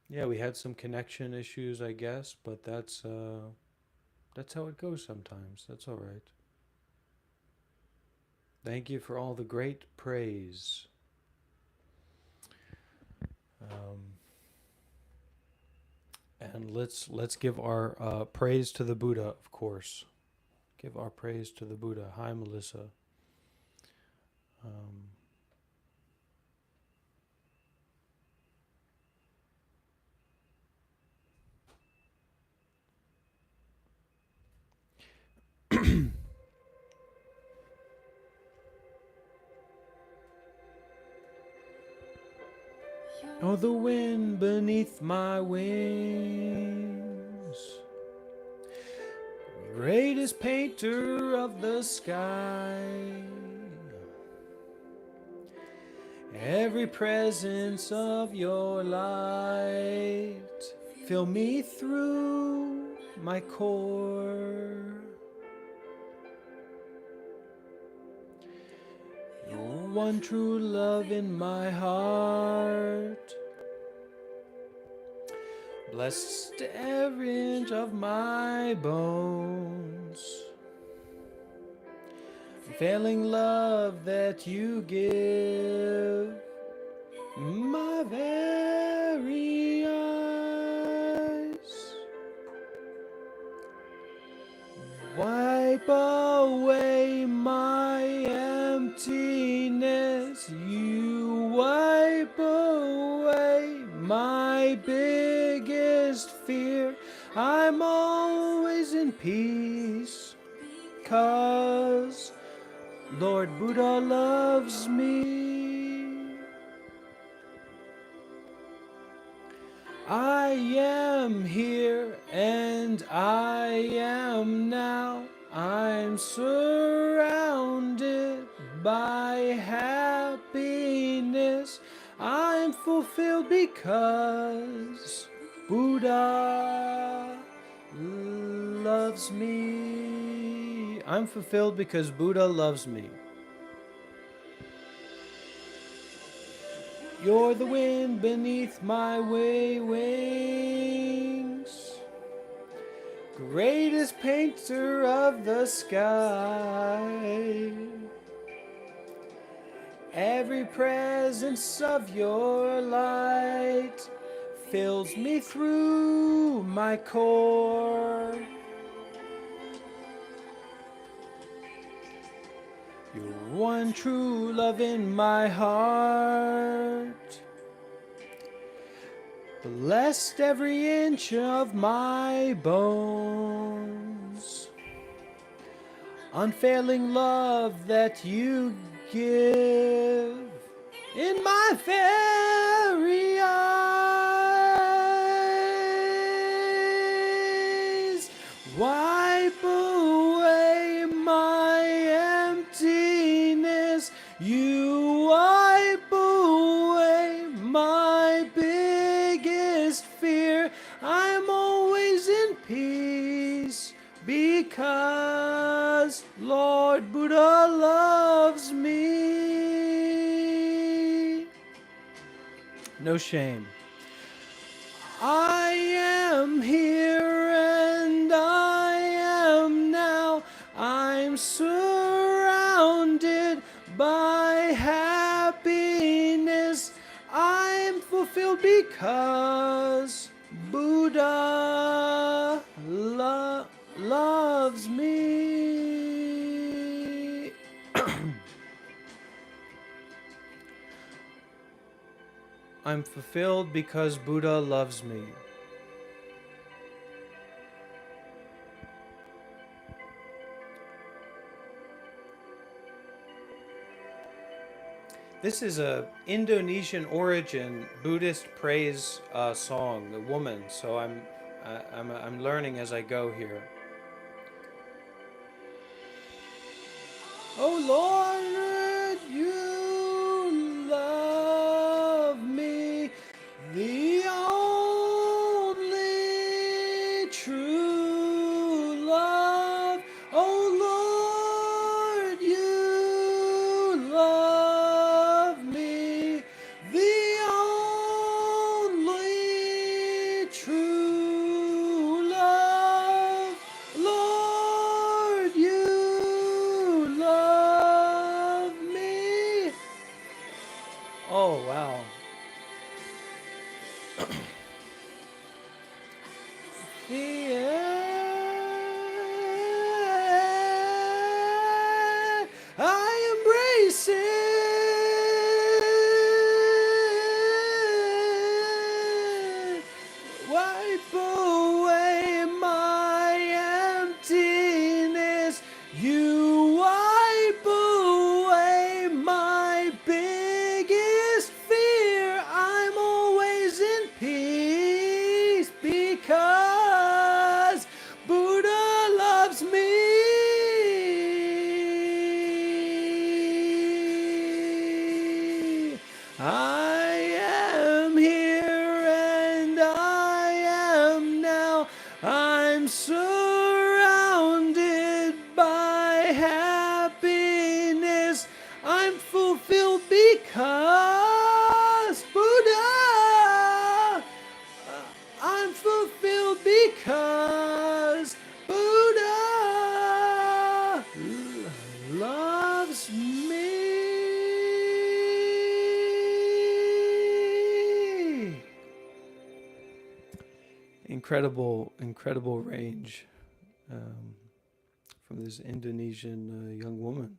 Yeah, we had some connection issues, I guess, but that's how it goes sometimes. That's all right. Thank you for all the great praise. And let's give our praise to the Buddha, of course. Give our praise to the Buddha. Hi, Melissa. Oh, the wind beneath my wings, greatest painter of the sky. Every presence of your light, fill me through my core. Your one true love in my heart, blessed every inch of my bones. Failing love that you give, my very eyes. Wipe away my emptiness. You wipe away my biggest fear. I'm always in peace, 'cause Lord Buddha loves me. I am here and I am now. I'm surrounded by happiness. I'm fulfilled because Buddha loves me. I'm fulfilled because Buddha loves me. You're the wind beneath my wings, greatest painter of the sky. Every presence of your light fills me through my core. You're one true love in my heart. Blessed every inch of my bones. Unfailing love that you give in my very eyes. Wipe away my emptiness. You wipe away my biggest fear. I'm always in peace because Lord Buddha loves me. No shame. I am here and I am now. I'm surrounded by happiness. I'm fulfilled because Buddha loves me. I'm fulfilled because Buddha loves me. This is a Indonesian origin Buddhist praise song, The Woman. So I'm learning as I go here. Oh Lord, you love me, the only true love. Oh Lord, you love me, the only true love. Lord, you love me. Oh, wow. Yeah, I embrace it. Wipe away my emptiness. You wipe away my biggest fear. I'm always in peace because Buddha loves me. I am here and I am now. I'm surrounded by happiness. I'm fulfilled because Buddha. I'm fulfilled because Buddha loves me. Incredible range from this Indonesian young woman.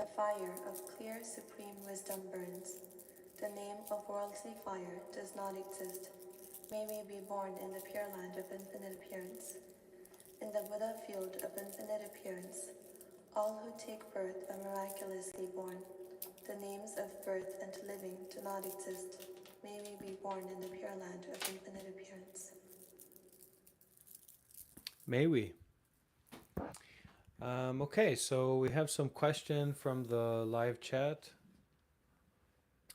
the fire of clear supreme wisdom burns. The name of worldly fire does not exist. May we be born in the pure land of infinite appearance. In the Buddha field of infinite appearance, all who take birth are miraculously born. The names of birth and living do not exist. May we be born in the pure land of infinite appearance. May we. Okay, so we have some question from the live chat,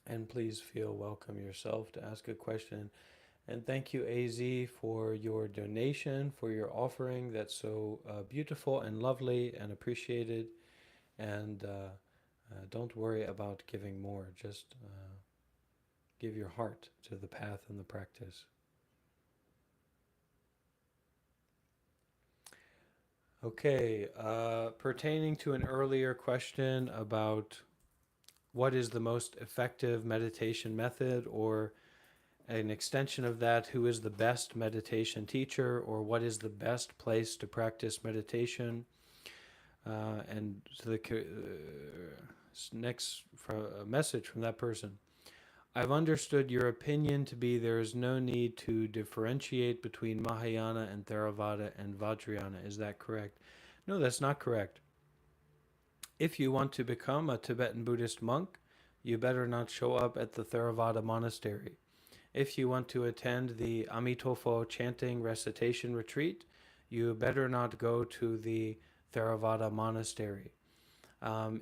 and please feel welcome yourself to ask a question. And thank you, AZ, for your donation, for your offering. That's so beautiful and lovely and appreciated. And don't worry about giving more. Just give your heart to the path and the practice. Okay, pertaining to an earlier question about what is the most effective meditation method, or an extension of that, who is the best meditation teacher, or what is the best place to practice meditation, and to the next message from that person. I've understood your opinion to be there is no need to differentiate between Mahayana and Theravada and Vajrayana. Is that correct? No, that's not correct. If you want to become a Tibetan Buddhist monk, you better not show up at the Theravada monastery. If you want to attend the Amitofo chanting recitation retreat, you better not go to the Theravada monastery.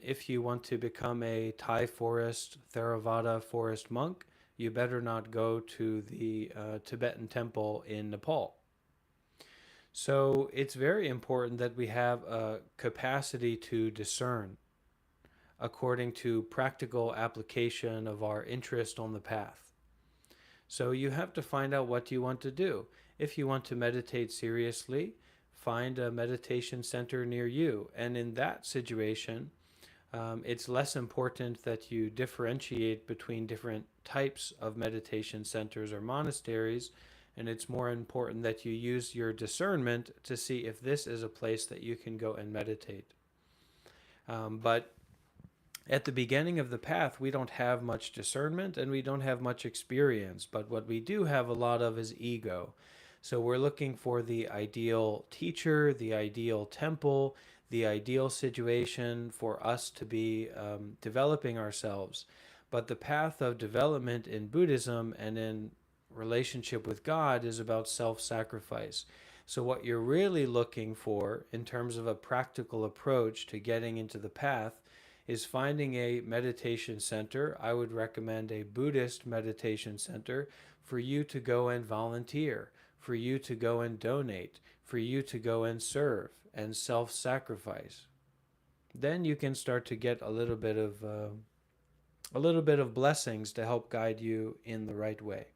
If you want to become a Thai forest, Theravada forest monk, you better not go to the Tibetan temple in Nepal. So it's very important that we have a capacity to discern according to practical application of our interest on the path. So you have to find out what you want to do. If you want to meditate seriously, find a meditation center near you. And in that situation, it's less important that you differentiate between different types of meditation centers or monasteries, and it's more important that you use your discernment to see if this is a place that you can go and meditate. But at the beginning of the path, we don't have much discernment and we don't have much experience, but what we do have a lot of is ego. So we're looking for the ideal teacher, the ideal temple, the ideal situation for us to be developing ourselves. But the path of development in Buddhism and in relationship with God is about self-sacrifice. So what you're really looking for in terms of a practical approach to getting into the path is finding a meditation center. I would recommend a Buddhist meditation center for you to go and volunteer, for you to go and donate, for you to go and serve and self-sacrifice. Then you can start to get a little bit of blessings to help guide you in the right way.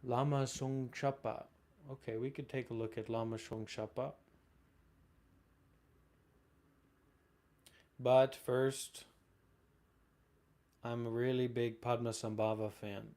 Lama Songchapa. Okay, we could take a look at Lama Songchapa. But first, I'm a really big Padma Sambhava fan.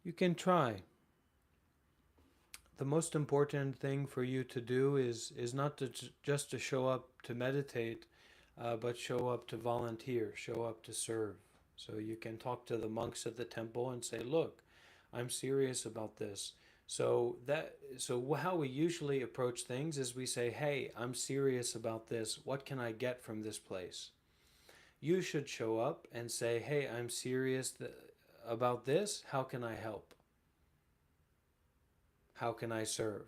You can try. The most important thing for you to do is not to just to show up to meditate, but show up to volunteer, show up to serve. So you can talk to the monks at the temple and say, "Look, I'm serious about this." So how we usually approach things is we say, "Hey, I'm serious about this. What can I get from this place?" You should show up and say, "Hey, I'm serious about this. How can I help? How can I serve?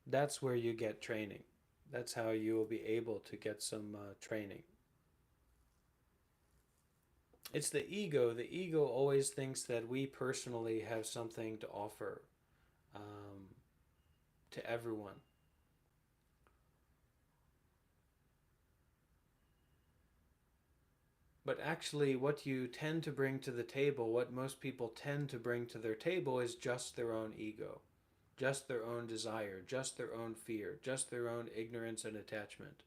That's where you get training. That's how you will be able to get some training. It's the ego. The ego always thinks that we personally have something to offer um, to everyone. But actually, what you tend to bring to the table, what most people tend to bring to their table, is just their own ego, just their own desire, just their own fear, just their own ignorance and attachment.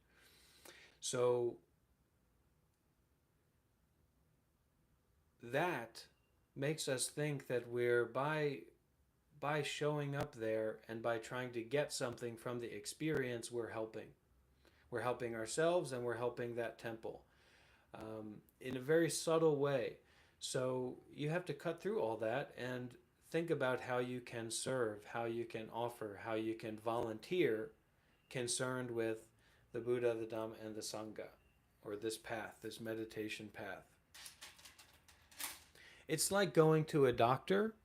So that makes us think that we're by showing up there and by trying to get something from the experience, we're helping. We're helping ourselves and we're helping that temple in a very subtle way. So you have to cut through all that and think about how you can serve, how you can offer, how you can volunteer concerned with the Buddha, the Dhamma, and the Sangha, or this path, this meditation path. It's like going to a doctor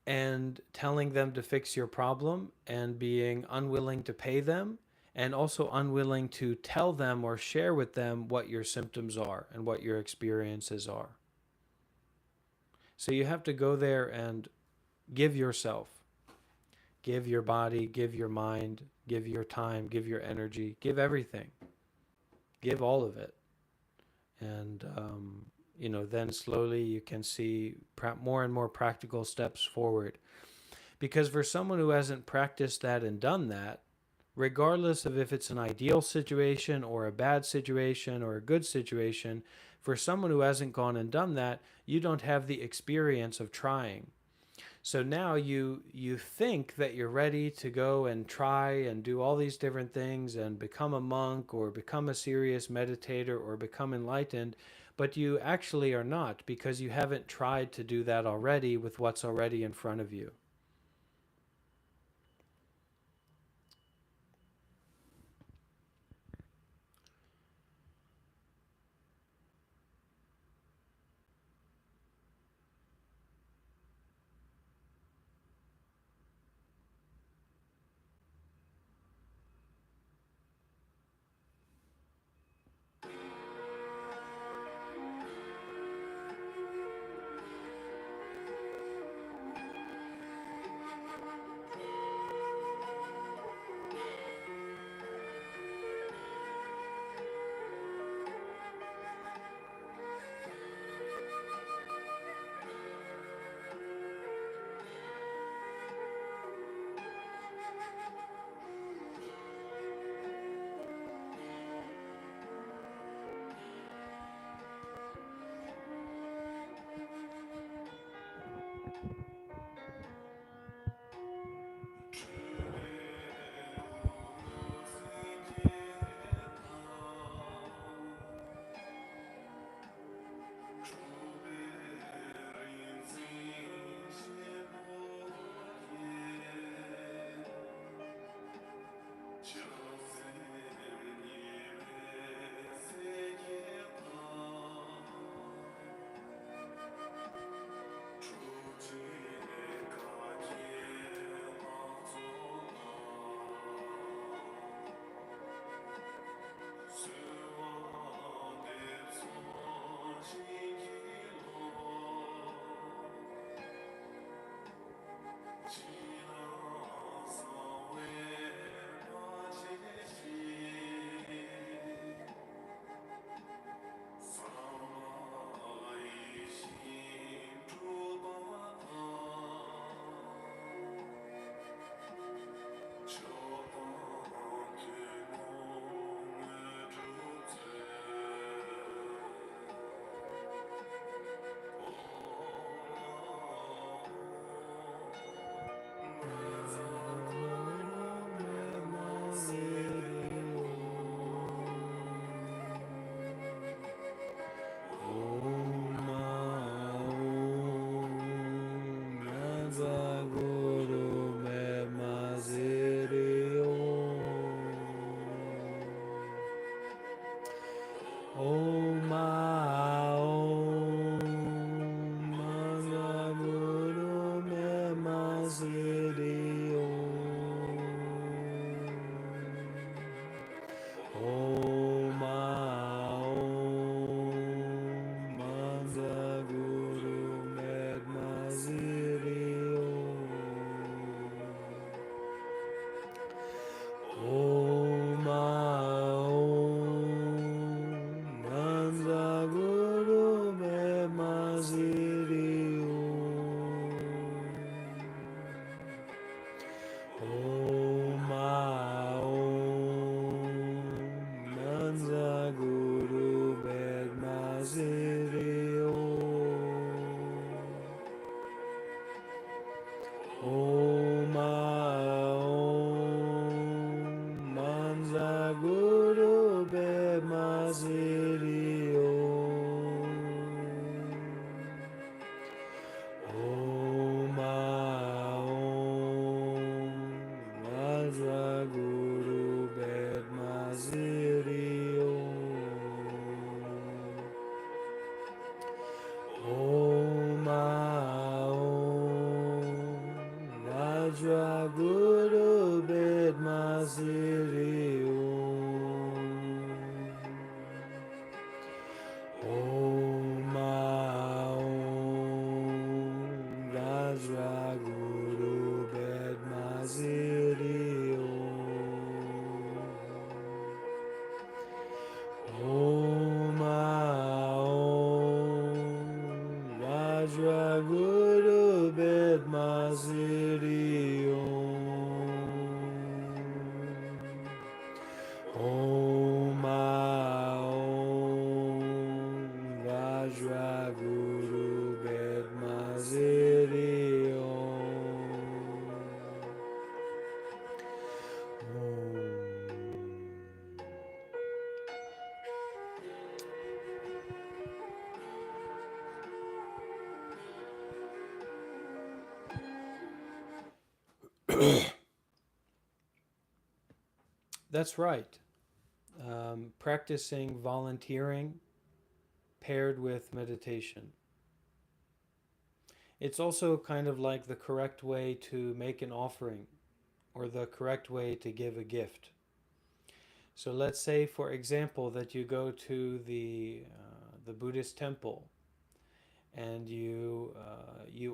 and telling them to fix your problem and being unwilling to pay them and also unwilling to tell them or share with them what your symptoms are and what your experiences are. So you have to go there and give yourself, give your body, give your mind, give your time, give your energy, give everything, give all of it. And, then slowly you can see more and more practical steps forward. Because for someone who hasn't practiced that and done that, regardless of if it's an ideal situation or a bad situation or a good situation, for someone who hasn't gone and done that, you don't have the experience of trying. So now you think that you're ready to go and try and do all these different things and become a monk or become a serious meditator or become enlightened, but you actually are not, because you haven't tried to do that already with what's already in front of you. Om Manza Guru Bedma Siddhi Om Manza Guru Bedma Siddhi Om Vajra Guru Bedma Siddhi Om Vajra Guru Bedma Siddhi Om Vajra Guru Bedma Siddhi Om Vajra Guru Bedma Siddhi Om Vajra Guru Bedma Siddhi That's right. Practicing volunteering paired with meditation. It's also kind of like the correct way to make an offering or the correct way to give a gift. So let's say, for example, that you go to the Buddhist temple and you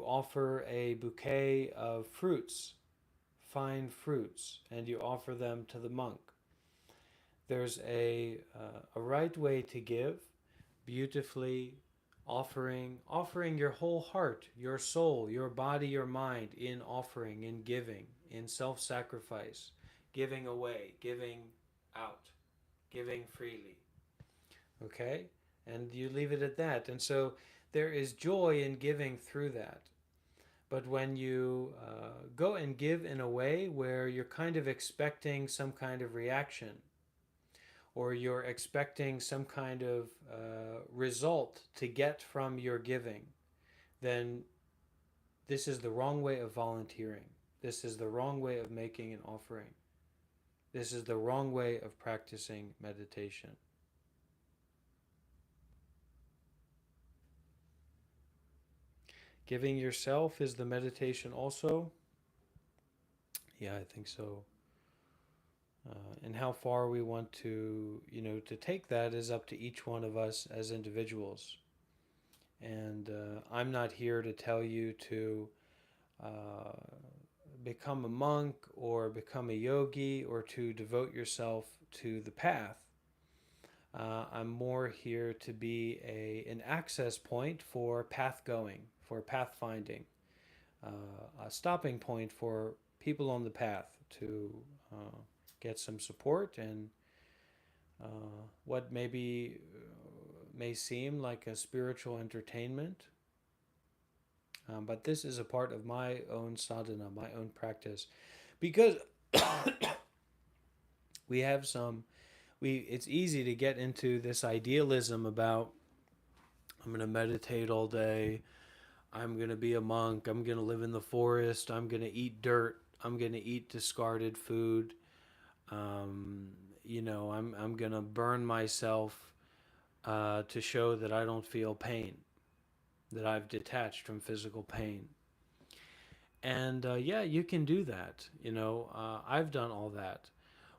offer a bouquet of fruits, fine fruits, and you offer them to the monk. There's a right way to give, beautifully offering your whole heart, your soul, your body, your mind in offering, in giving, in self-sacrifice, giving away, giving out, giving freely. Okay? And you leave it at that. And so there is joy in giving through that. But when you go and give in a way where you're kind of expecting some kind of reaction, or you're expecting some kind of result to get from your giving, then this is the wrong way of volunteering. This is the wrong way of making an offering. This is the wrong way of practicing meditation. Giving yourself is the meditation also? Yeah, I think so. And how far we want to, to take that is up to each one of us as individuals. And I'm not here to tell you to become a monk or become a yogi or to devote yourself to the path. I'm more here to be an access point for path going, for path finding, a stopping point for people on the path to get some support and what maybe may seem like a spiritual entertainment. But this is a part of my own sadhana, my own practice, because we have it's easy to get into this idealism about I'm going to meditate all day, I'm going to be a monk, I'm going to live in the forest, I'm going to eat dirt, I'm going to eat discarded food, I'm going to burn myself to show that I don't feel pain, that I've detached from physical pain. And yeah, you can do that. I've done all that.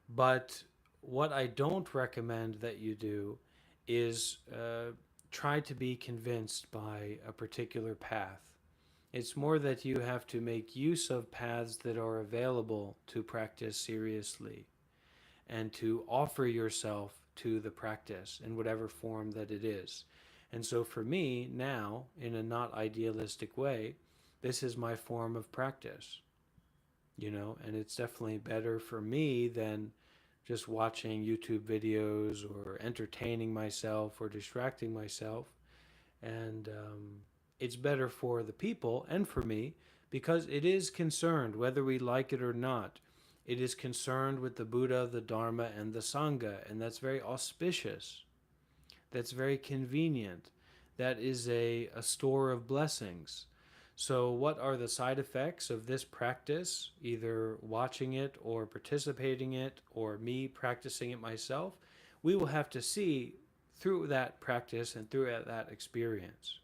But what I don't recommend that you do is try to be convinced by a particular path. It's more that you have to make use of paths that are available to practice seriously and to offer yourself to the practice in whatever form that it is. And so for me now, in a not idealistic way, this is my form of practice. and it's definitely better for me than just watching YouTube videos or entertaining myself or distracting myself. And it's better for the people and for me because it is concerned, whether we like it or not, it is concerned with the Buddha, the Dharma, and the Sangha. And that's very auspicious. That's very convenient. That is a store of blessings. So, what are the side effects of this practice, either watching it or participating in it, or me practicing it myself? We will have to see through that practice and through that experience.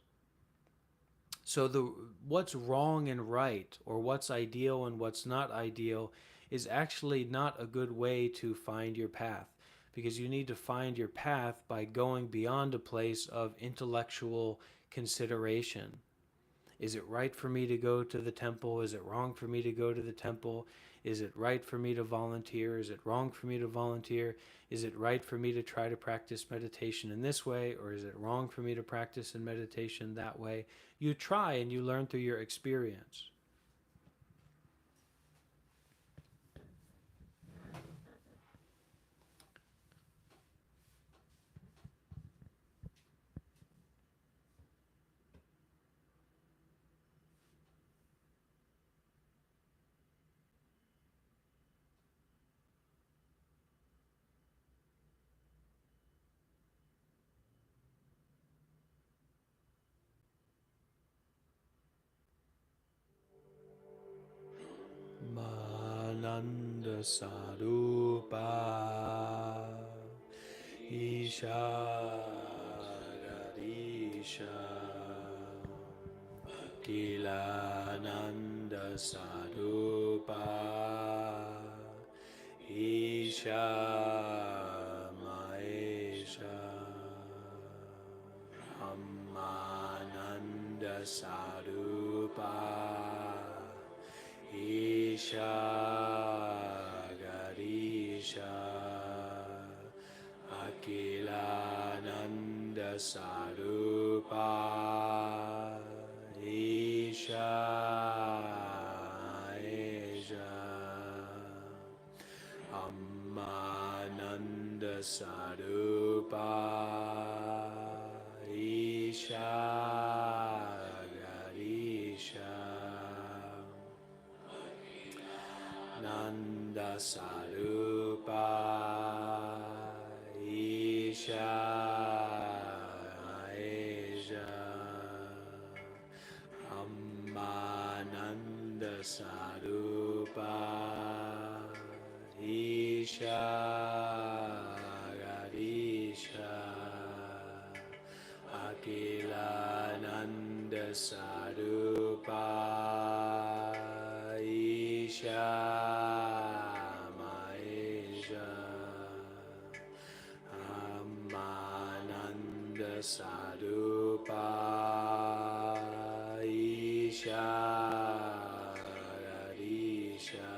So, what's wrong and right, or what's ideal and what's not ideal, is actually not a good way to find your path, because you need to find your path by going beyond a place of intellectual consideration. Is it right for me to go to the temple? Is it wrong for me to go to the temple? Is it right for me to volunteer? Is it wrong for me to volunteer? Is it right for me to try to practice meditation in this way? Or is it wrong for me to practice in meditation that way? You try and you learn through your experience. Mananda Sarupa Isha Garisha Kilananda Sarupa Isha Maesha Ramananda Sarupa Isha Garisha Akilananda Sarupa Isha Asia Ammananda Sarupa Isha Garisha Nanda Sarupa Isha Asia Ammananda Sarupa Isha Garisha Akilananda Sarupa Isha Maesha Amananda Sarupa Isha Garisha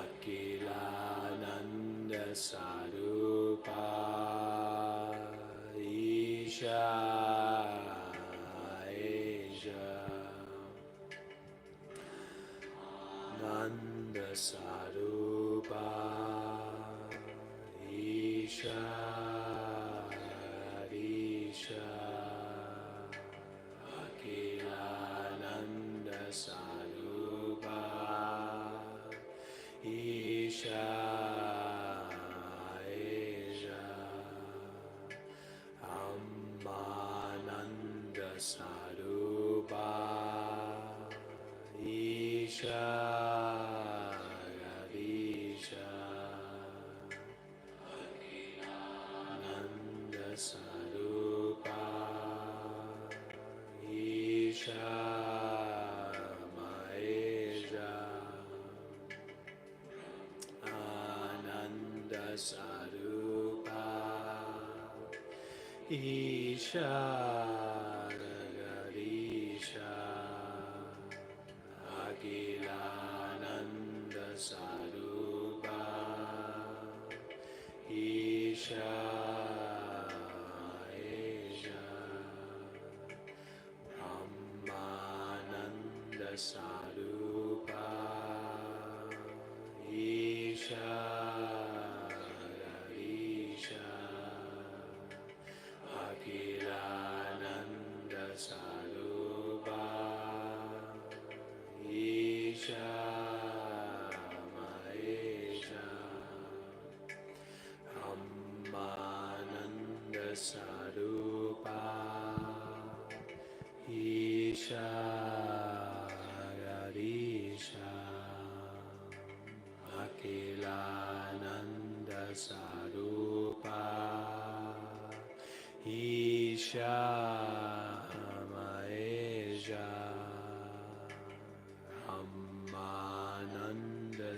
Akilananda Sarupa Isha Asia Nanda Sarupa Isha Arisha Akilananda Sarupa Isha Asia Ammananda Sarupa Isha Garisha Nanda Sarupa Isha Maesha Ananda Sarupa Isha Garisha Akilananda Sarupa Isha Asia Brahmananda Sarupa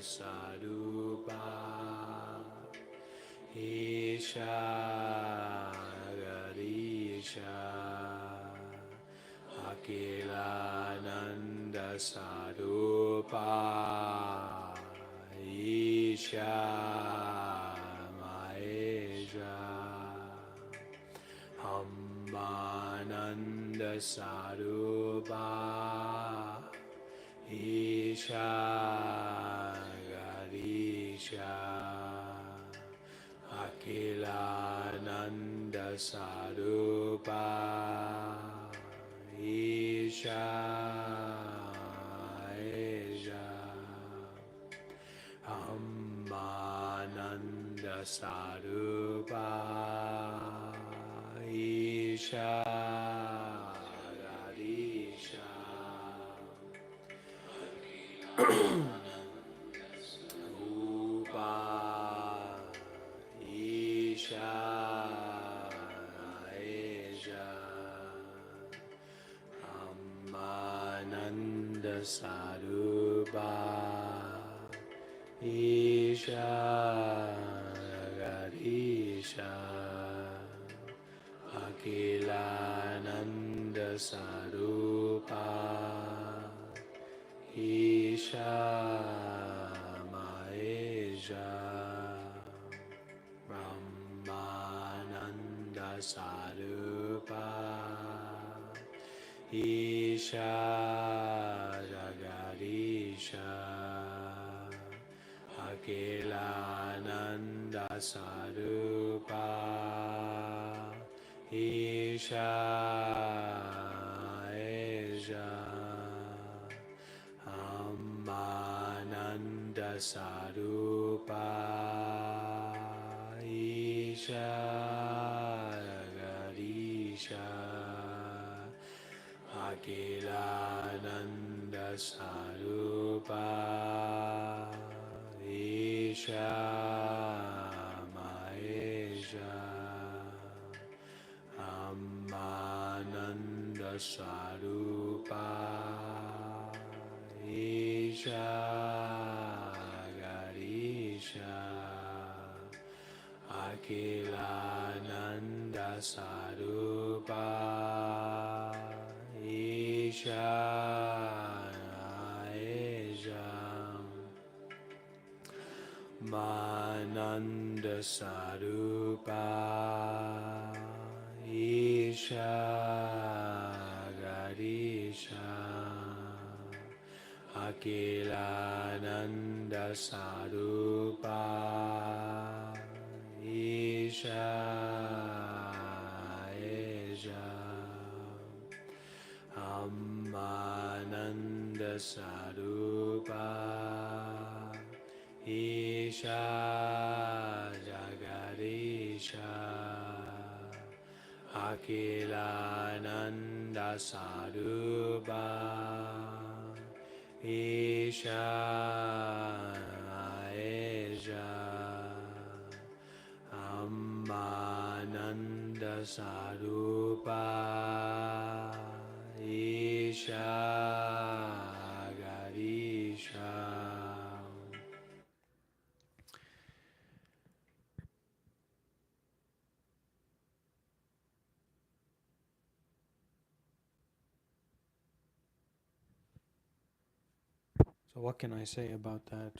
sarupa Isha Garisha Akilananda Sarupa Isha Maheja Hambananda Sarupa Isha Garisha Akilananda Sarupa Isha Eja Ambananda Sarupa Isha Garisha Upa Isha Eja Amananda Sarupa Isha Garisha Akilananda Sarupa Isha Maheja Brahmananda Sarupa Isha Jagarisha Akilananda Sarupa Isha Eja Ammananda Sarupa Isha Garisha Akilananda Sarupa Isha Maheja Ammananda Sarupa Isha Garisha Akilananda Sarupa Isha Eja Mananda Sarupa Isha Garisha Akilananda Sarupa Isha Eja Ammananda Sarupa Isha Jagarisha Akilananda Sarupa Isha Eja Ammananda Sarupa Isha Garisha. So what can I say about that?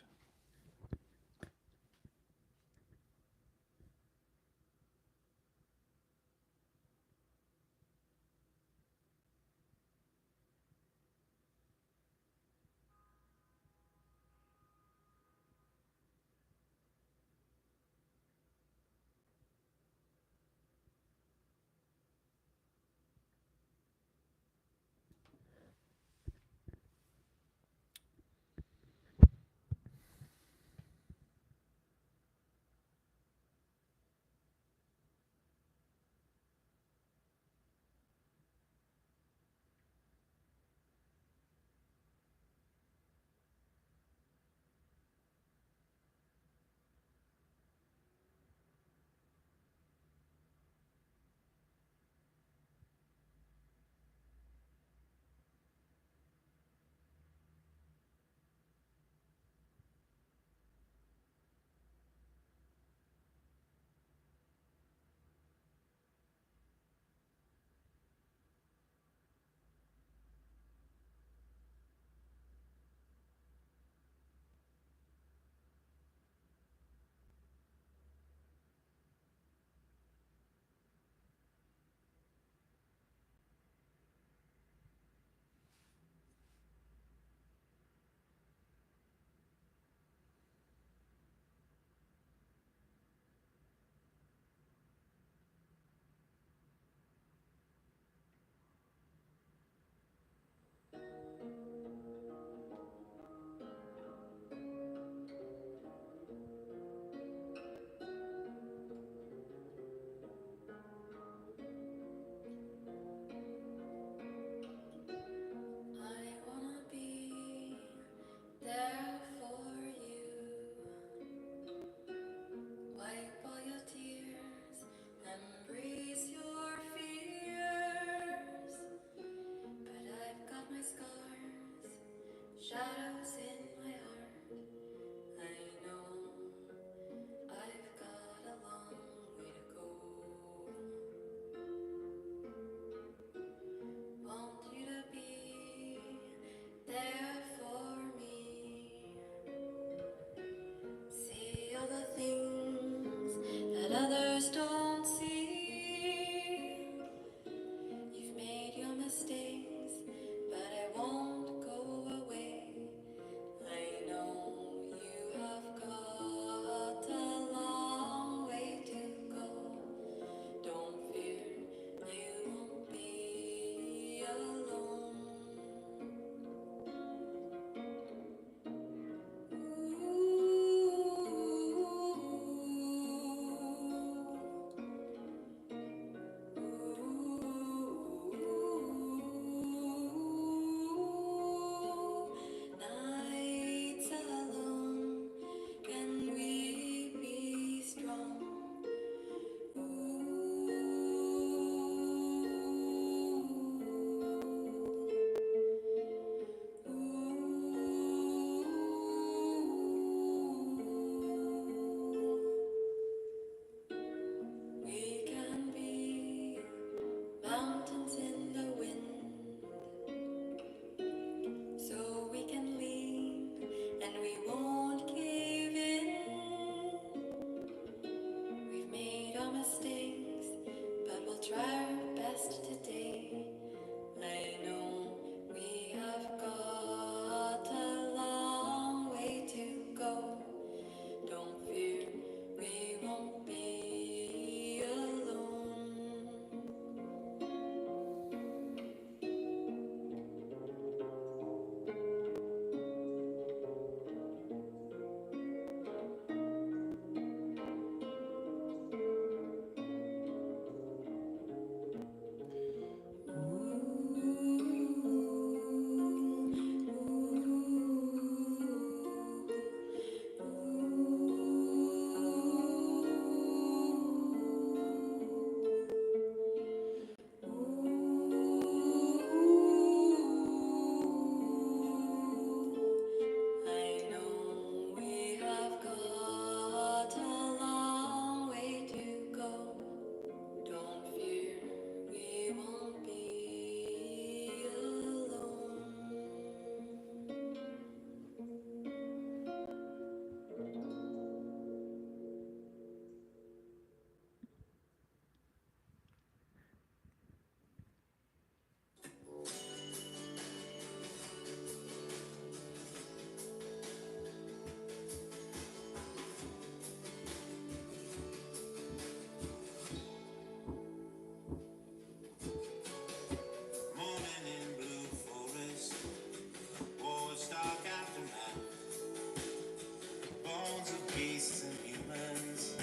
bones of beasts and humans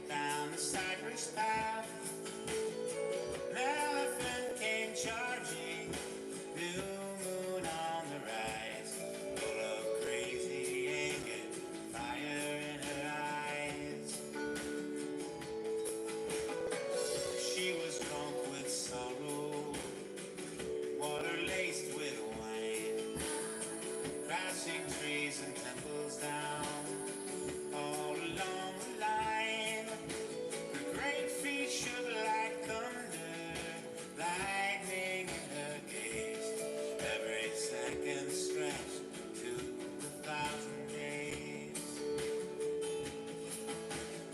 down the cypress path. An elephant came charging, new moon on the rise, full of crazy anger, fire in her eyes. She was drunk with sorrow, water laced with wine, crashing trees and temples down all along the line. Her great feet shook like thunder, lightning in her gaze. Every second stretched to 1,000 days.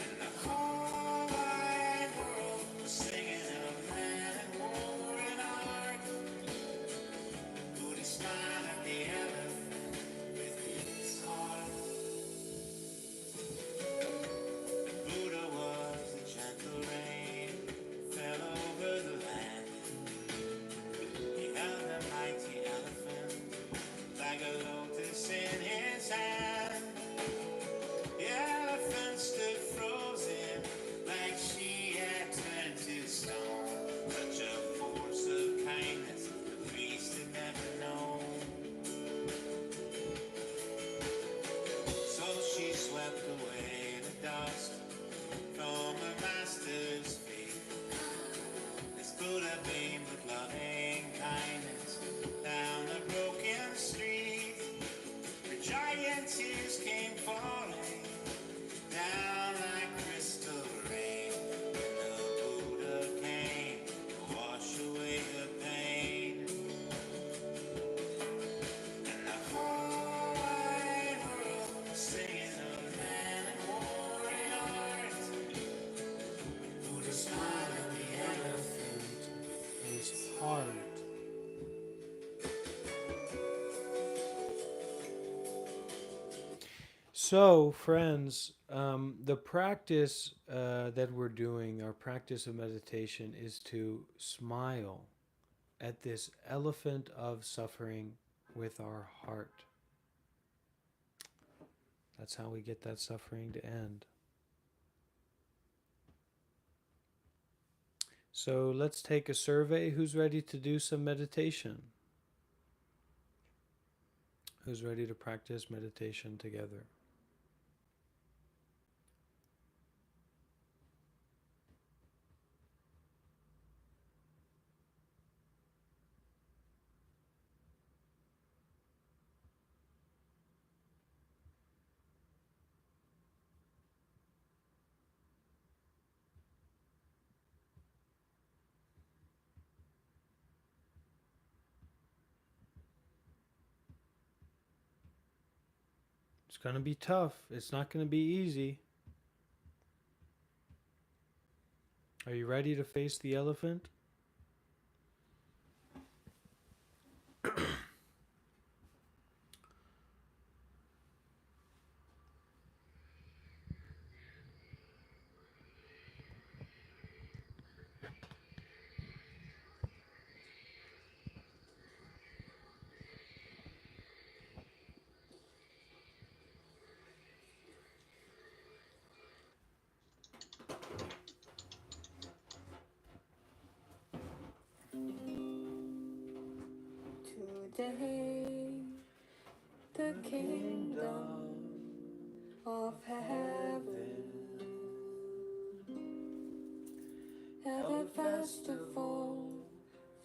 And the whole wide world was singing of man and war and art. Buddha smiled at the elephant with his heart. Buddha was the gentle rain, fell over the land. He held a mighty elephant like a lotus in his hand. The elephant stood frozen like she had turned to stone. Such a force of kindness the beast had never known. So she swept away the dust from her master's feet. This Buddha beamed with loving kindness down the broken street. Her giant tears came falling down like crystal rain when the Buddha came to wash away her pain. And the whole wide world was singing of man and war and art. Buddha smiled at the elephant. His heart. So, friends, the practice that we're doing, our practice of meditation, is to smile at this elephant of suffering with our heart. That's how we get that suffering to end. So let's take a survey. Who's ready to do some meditation? Who's ready to practice meditation together? It's going to be tough. It's not going to be easy. Are you ready to face the elephant? Today, the kingdom of heaven had a festival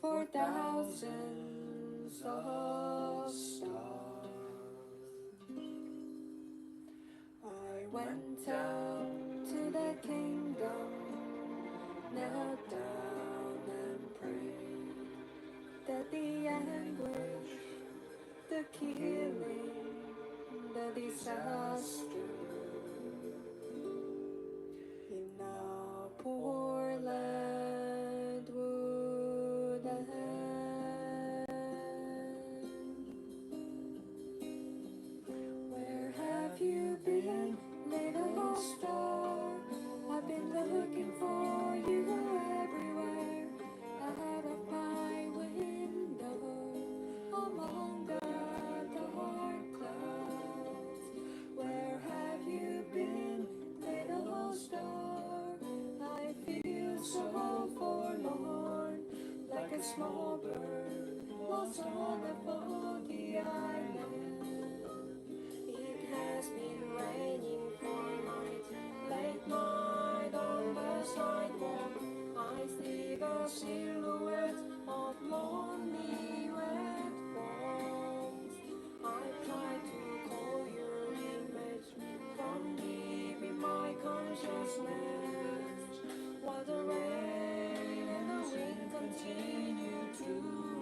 for thousands of stars. I went down to the kingdom, knelt down and prayed that the anguish, the killing, the disaster in our poor land would end. Where have you been, little star? I've been looking for you everywhere, out of my window, among the dark clouds. Where have small bird lost on a foggy island. It has been raining for night, late night on the sidewalk. I see the silhouette of lonely red walls. I try to call your image from deep in my consciousness, while the rain and the wind continue to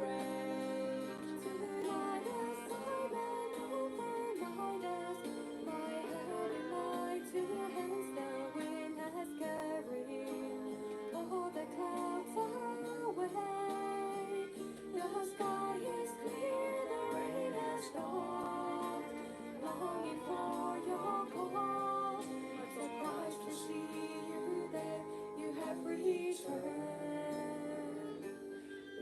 rage. Tonight is silent over my desk, my heavy light to hands the wind has carried. All the clouds are away, the sky is clear, the rain has stopped. Longing for your call, I'm surprised to see you there. You have returned,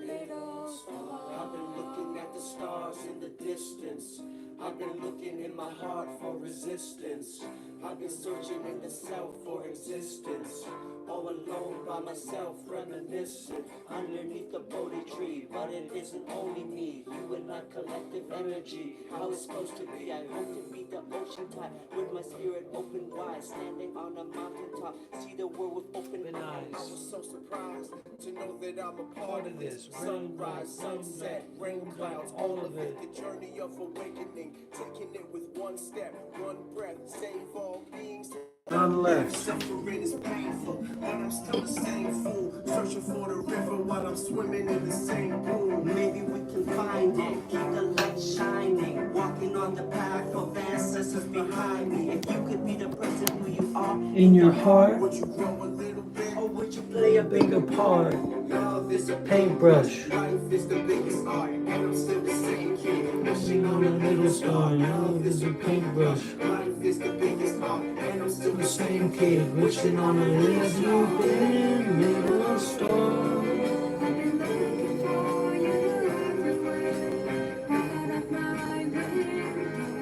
little star. I've been looking at the stars in the distance. I've been looking in my heart for resistance. I've been searching in the self for existence. All alone by myself, reminiscing underneath the Bodhi tree. But it isn't only me, you and I, collective energy. How it's supposed to be, I hope to be the ocean tide with my spirit open wide, standing on a mountaintop, see the world with open eyes. I was so surprised to know that I'm a part of this. Sunrise, sunset, rain clouds, all of it. The journey of awakening, taking it with one step, one breath, save all beings. On left. Suffering is painful, but I'm still the same fool, searching for the river while I'm swimming in the same pool. Maybe we can find it, keep the light shining, walking on the path of ancestors behind me. If you could be the person who you are In your heart, would you grow a little bit, or would you play a bigger bigger part. Love is a Paintbrush. life is the biggest art, and I'm still the same kid, wishing on a Little star, love is a paintbrush. life is the biggest art, and I'm still The same kid, wishing on a little bit, little star. I've been looking for you everywhere, out of my window.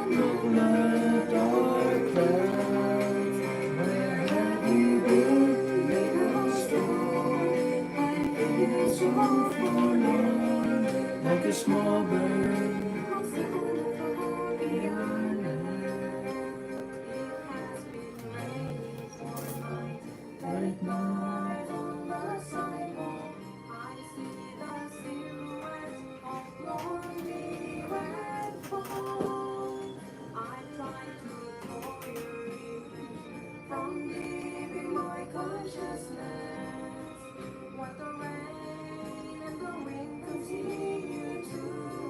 Look like dark clouds, where have you been, little star? I feel so forlorn, Like a small bird. lost on a foggy island. It has been raining for night, late night on the sidewalk. I see the silhouette of lonely red fall. I try to call your image from deep in my consciousness, while the rain and the wind continue to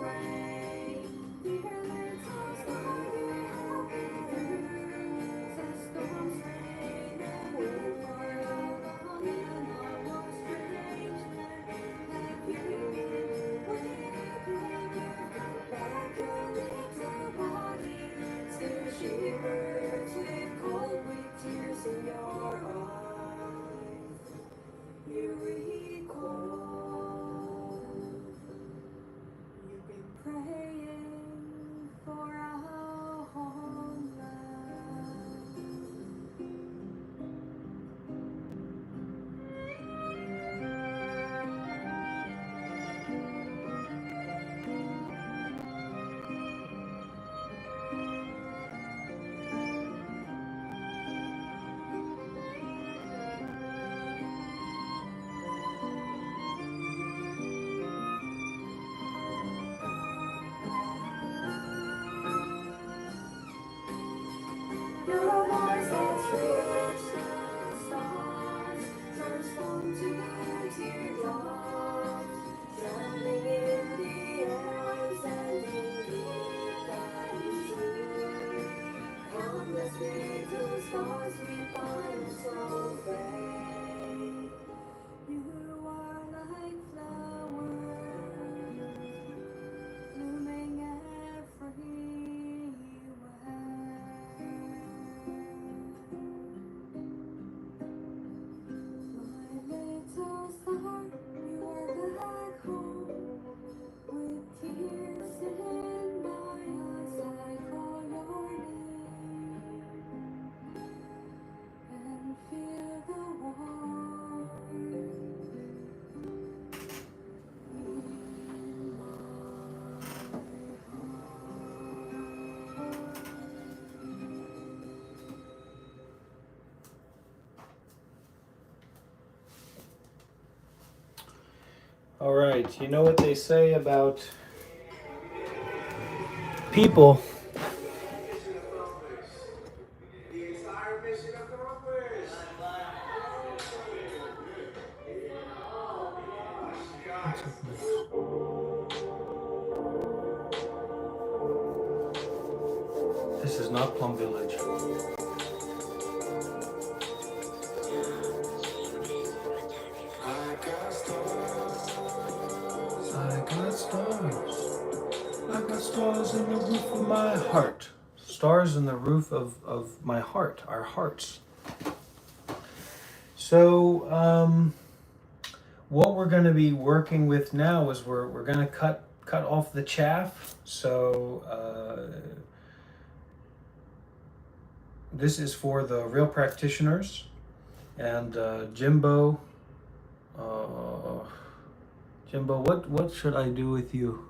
rain. Dear little star, you have been through the storms, rain and wind for all the men I was strange. Have you been waiting? You've come back, your little body still shivers with cold, with tears in your eyes. You recall you've been praying for a homeland. Your voice has reached the stars, transformed to teardrops, drowning in the air and sending deep and true. Countless little stars we find so faint. You are like flowers, blooming everywhere. My little star, you are back home. With tears in my eyes, I call your name and feel the warmth. All right, you know what they say about people. This is not Plum Village. I got stars. I got stars in the roof of my heart. Stars in the roof of my heart, our hearts. So, what we're going to be working with now is we're going to cut off the chaff. So, this is for the real practitioners. And Jimbo, what should I do with you?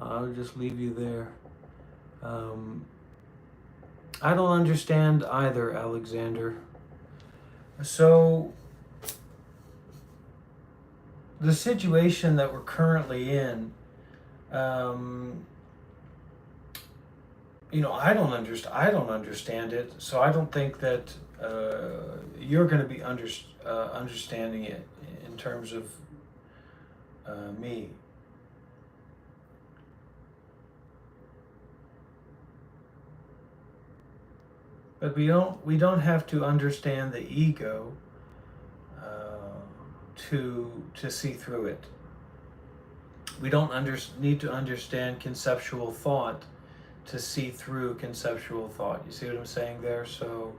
I'll just leave you there. I don't understand either, Alexander. So, the situation that we're currently in, I don't understand it. So I don't think that you're going to be understanding it in terms of me. But we don't have to understand the ego to see through it. We don't need to understand conceptual thought to see through conceptual thought. You see what I'm saying there? So,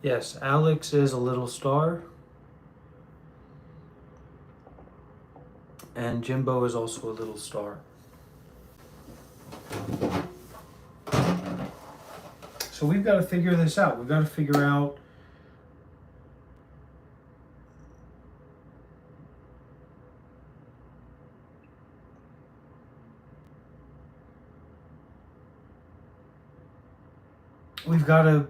yes, Alex is a little star. And Jimbo is also a little star. So we've got to figure this out. We've got to figure out we've got to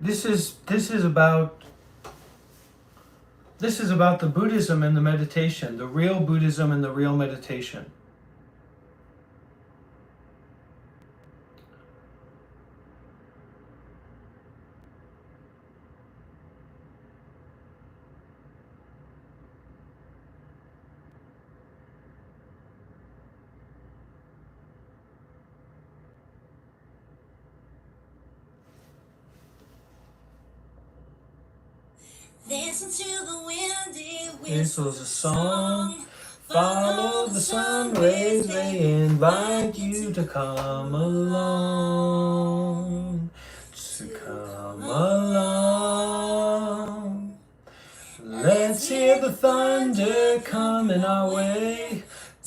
this is about the Buddhism and the meditation, the real Buddhism and the real meditation. Listen to the wind, it Whistles a song, follow the sun rays, they invite you to come along, to come along. Let's hear the thunder coming our way.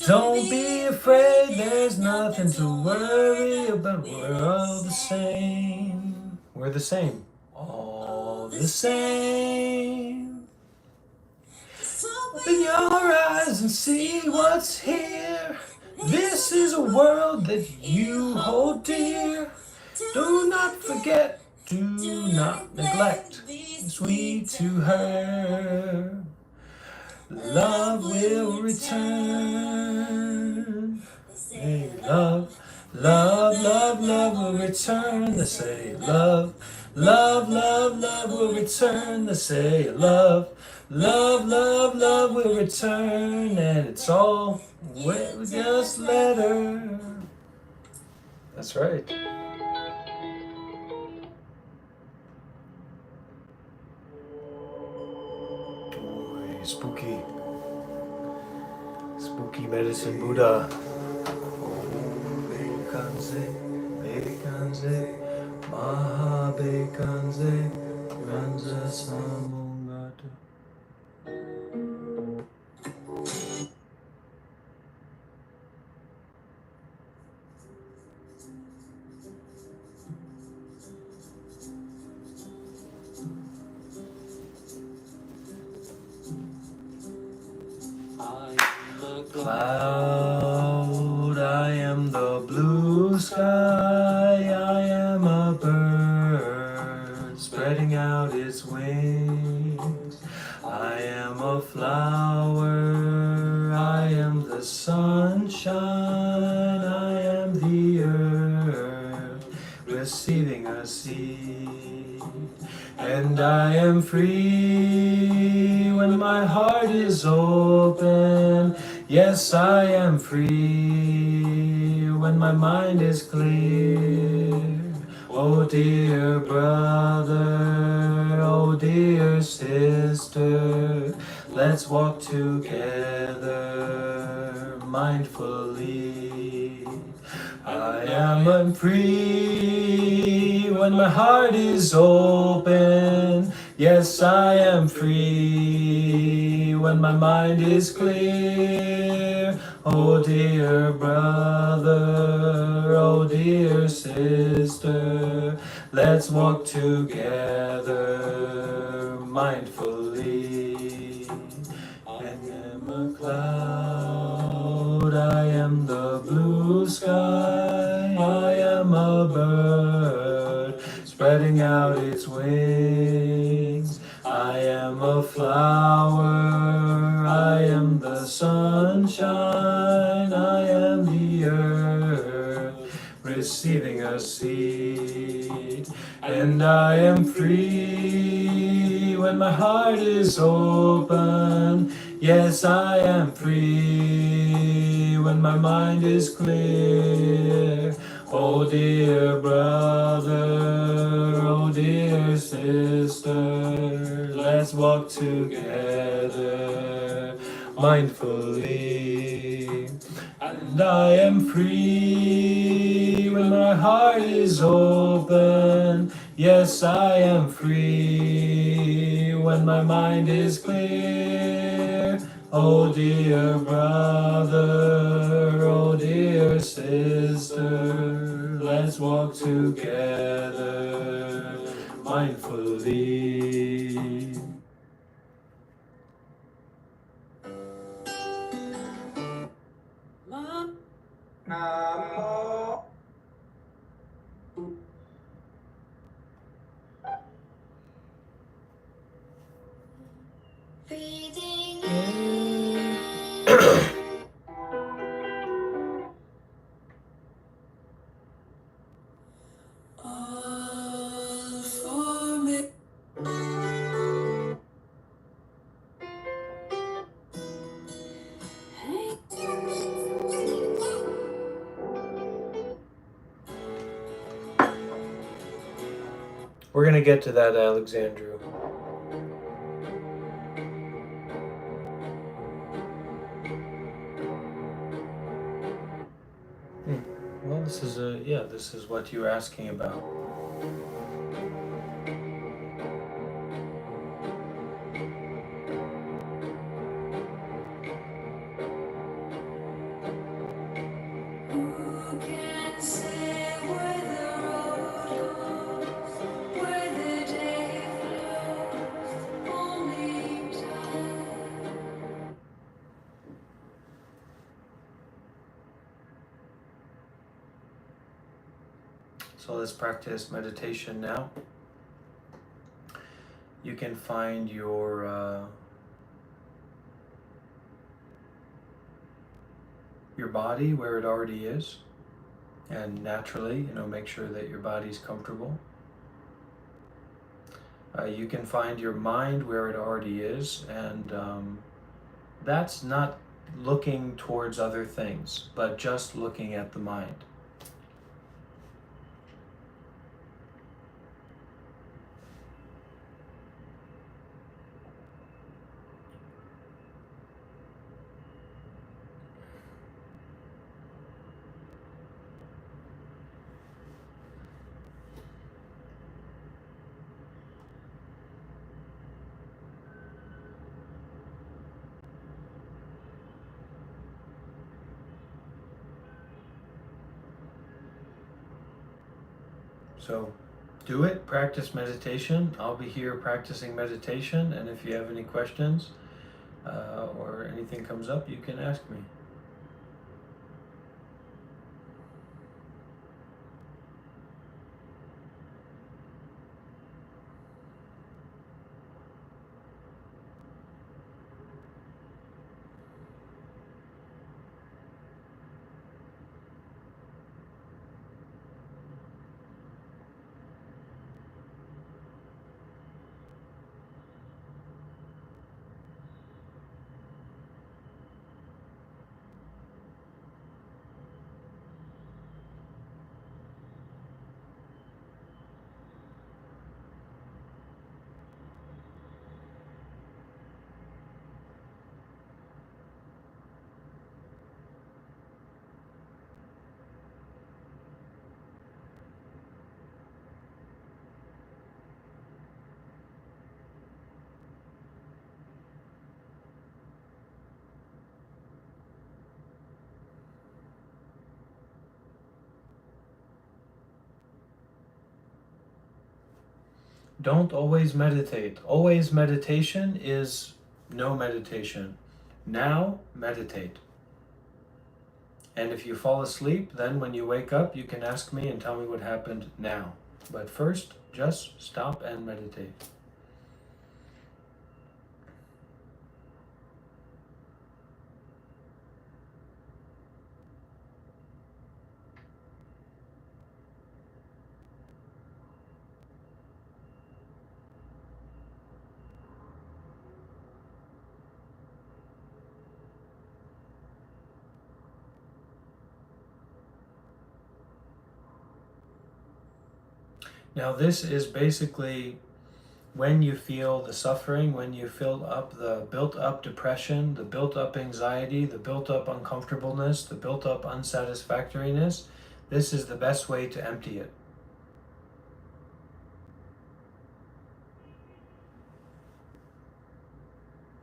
Don't be afraid, there's nothing to worry about, we're all the same. We're the same. All the same. Open your eyes and see what's here. This is a world that you hold dear. Do not forget, do not neglect, sweet to her. Love will return. Say love, love, love, love will return. They say love, love, love, love will return. They say love, love, love, love will return. And it's all, just let her. That's right. Ooh, spooky. Spooky medicine Buddha. Bekanze, Bekanze, Maha Bekanze, Ranza Samungata. Cloud, I am the blue sky, I am a bird spreading out its wings. I am a flower, I am the sunshine, I am the earth receiving a seed. And I am free when my heart is open. Yes, I am free when my mind is clear. Oh dear brother, oh dear sister, let's walk together mindfully. I am free when my heart is open. Yes, I am free when my mind is clear. Oh dear brother, oh dear sister, let's walk together mindfully. I am a cloud, I am the blue sky, I am a bird spreading out its wings. I am a flower, I am the sunshine, I am the earth receiving a seed. And I am free when my heart is open. Yes, I am free when my mind is clear. Oh dear brother, oh dear sister, let's walk together mindfully. And I am free when my heart is open. Yes, I am free when my mind is clear. Oh dear brother, oh dear sister, let's walk together mindfully. Breathing all for me. We're going to get to that, Alexandru. Well, this is what you were asking about. Who can say where the road goes, where the day flows? Only time. So let's practice meditation now. You can find your body where it already is, and naturally, make sure that your body's comfortable. You can find your mind where it already is, and that's not looking towards other things, but just looking at the mind. So do it, practice meditation. I'll be here practicing meditation, and if you have any questions or anything comes up, you can ask me. Don't always meditate. Always meditation is no meditation. Now meditate. And if you fall asleep, then when you wake up, you can ask me and tell me what happened now. But first, just stop and meditate. Now, this is basically when you feel the suffering, when you fill up the built up depression, the built up anxiety, the built up uncomfortableness, the built up unsatisfactoriness. This is the best way to empty it.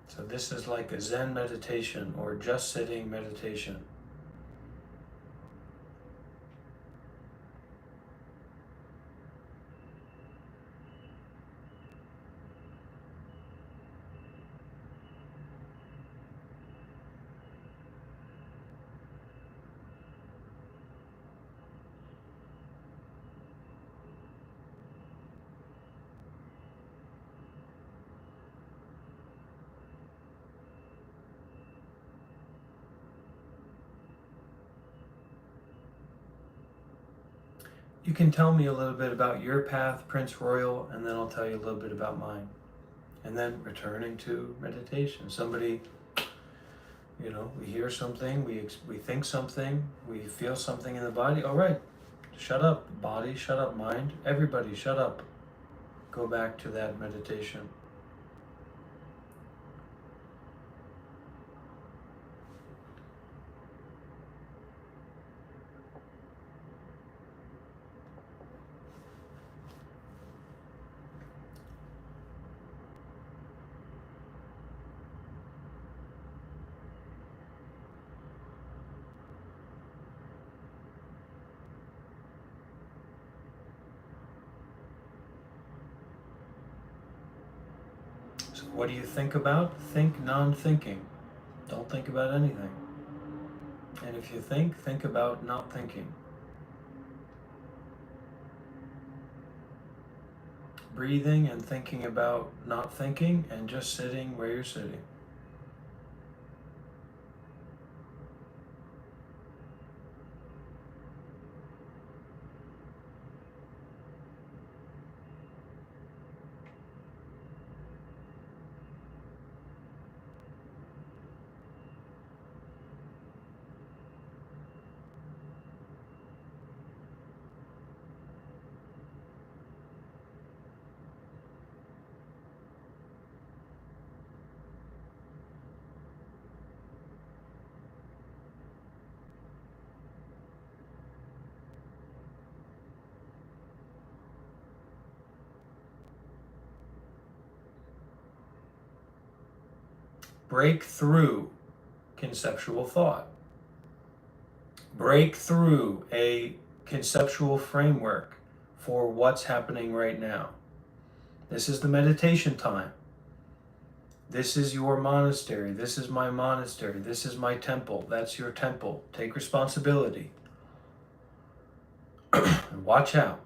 So this is like a Zen meditation or just sitting meditation. You can tell me a little bit about your path, Prince Royal, and then I'll tell you a little bit about mine. And then returning to meditation. Somebody, we hear something, we think something, we feel something in the body. All right, shut up, body, shut up, mind. Everybody, shut up. Go back to that meditation. So what do you think about? Think non-thinking. Don't think about anything. And if you think about not thinking. Breathing and thinking about not thinking and just sitting where you're sitting. Break through conceptual thought. Break through a conceptual framework for what's happening right now. This is the meditation time. This is your monastery. This is my monastery. This is my temple. That's your temple. Take responsibility. And watch out.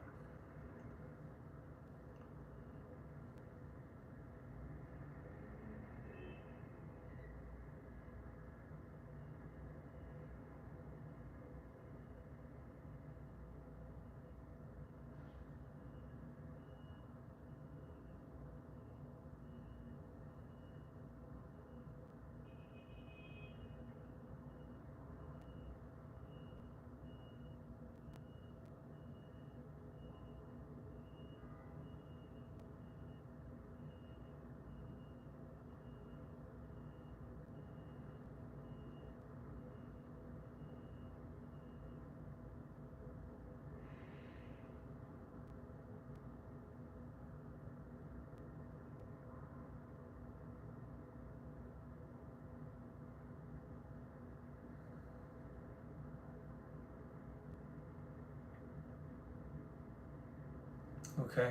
Okay.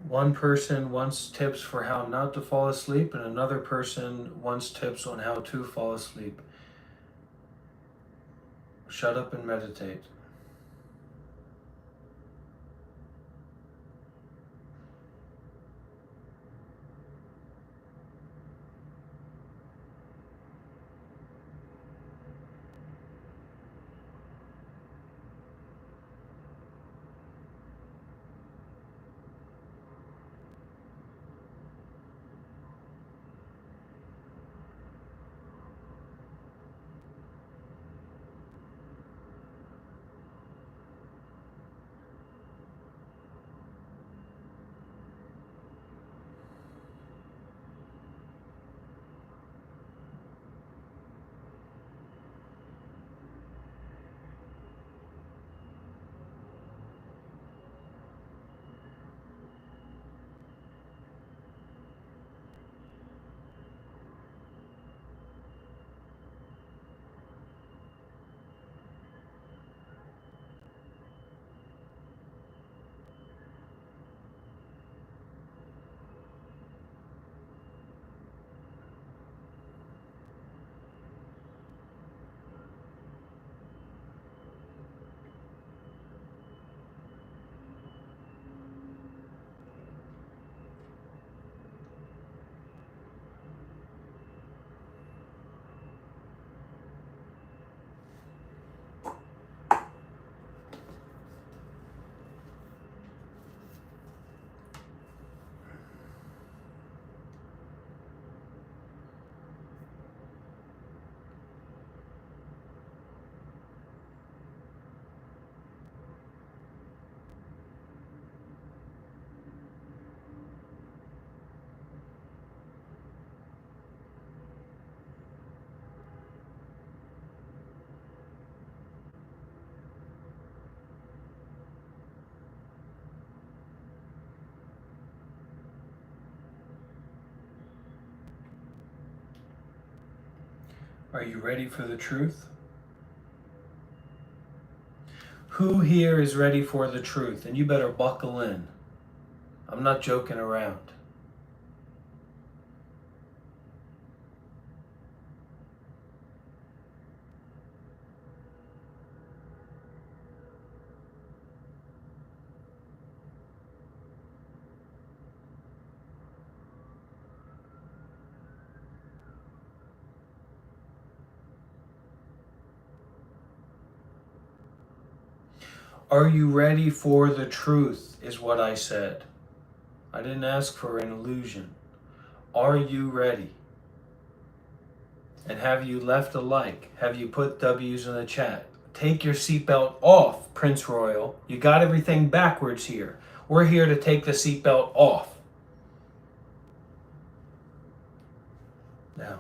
One person wants tips for how not to fall asleep, and another person wants tips on how to fall asleep. Shut up and meditate. Are you ready for the truth? Who here is ready for the truth? And you better buckle in. I'm not joking around. Are you ready for the truth, is what I said. I didn't ask for an illusion. Are you ready? And have you left a like? Have you put W's in the chat? take your seatbelt off, Prince Royal. You got everything backwards here. We're here to take the seatbelt off. Now,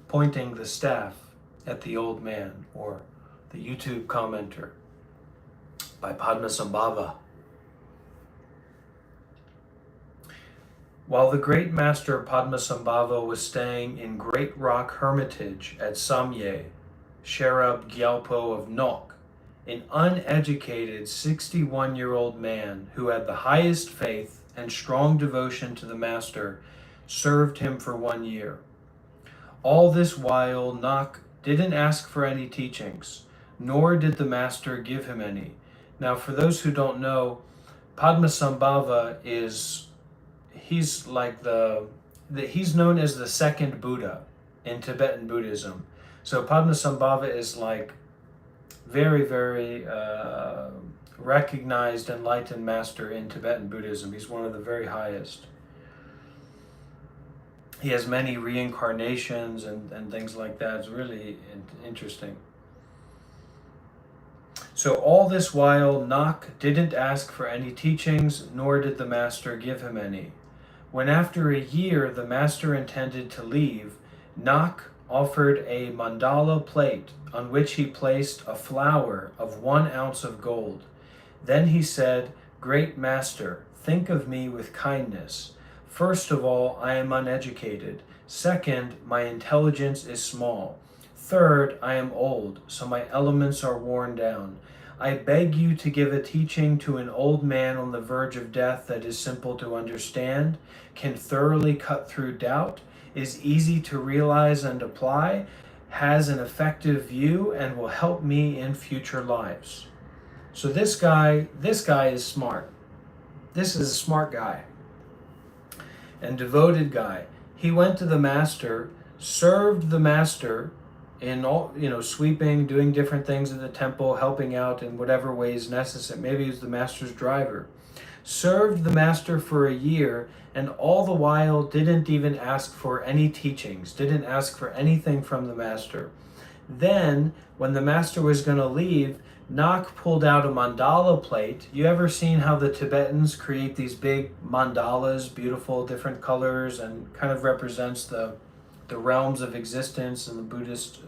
pointing the staff at the old man, or the YouTube commenter by Padma Sambhava. While the great master Padma Sambhava was staying in Great Rock Hermitage at Samye, Sherab Gyalpo of Nok, an uneducated 61-year-old man who had the highest faith and strong devotion to the master, served him for 1 year. All this while, Nak didn't ask for any teachings, nor did the master give him any. Now, for those who don't know, Padma Sambhava he's like he's known as the second Buddha in Tibetan Buddhism. So Padma Sambhava is like very, very recognized enlightened master in Tibetan Buddhism. He's one of the very highest. He has many reincarnations and things like that. It's really interesting. So all this while, Nak didn't ask for any teachings, nor did the master give him any. When after a year the master intended to leave, Nak offered a mandala plate on which he placed a flower of 1 ounce of gold. Then he said, "Great master, think of me with kindness. First of all, I am uneducated. Second, my intelligence is small. Third, I am old, so my elements are worn down. I beg you to give a teaching to an old man on the verge of death that is simple to understand, can thoroughly cut through doubt, is easy to realize and apply, has an effective view, and will help me in future lives." So this guy is smart. This is a smart guy and devoted guy. He went to the master, served the master in all, sweeping, doing different things in the temple, helping out in whatever ways necessary. Maybe he was the master's driver. Served the master for a year, and all the while didn't even ask for any teachings, didn't ask for anything from the master. Then, when the master was going to leave, Nak pulled out a mandala plate. You ever seen how the Tibetans create these big mandalas, beautiful, different colors, and kind of represents the realms of existence in the Buddhist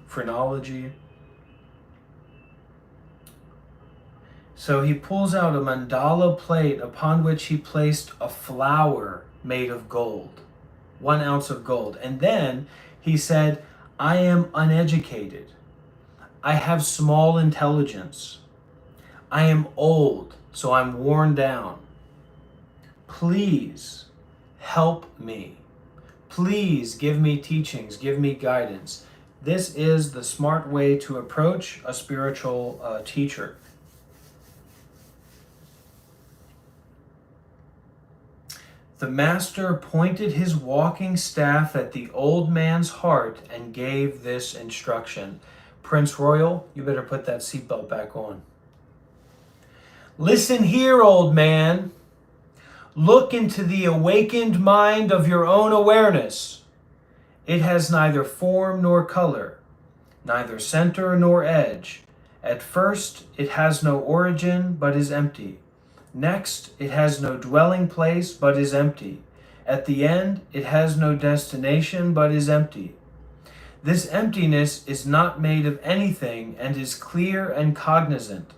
phrenology? So he pulls out a mandala plate upon which he placed a flower made of gold, 1 ounce of gold. And then he said, "I am uneducated. I have small intelligence. I am old, so I'm worn down. Please help me. Please give me teachings, give me guidance." This is the smart way to approach a spiritual teacher. The master pointed his walking staff at the old man's heart and gave this instruction. Prince Royal, you better put that seatbelt back on. "Listen here, old man. Look into the awakened mind of your own awareness. It has neither form nor color, neither center nor edge. At first, it has no origin, but is empty. Next, it has no dwelling place, but is empty. At the end, it has no destination, but is empty. This emptiness is not made of anything and is clear and cognizant.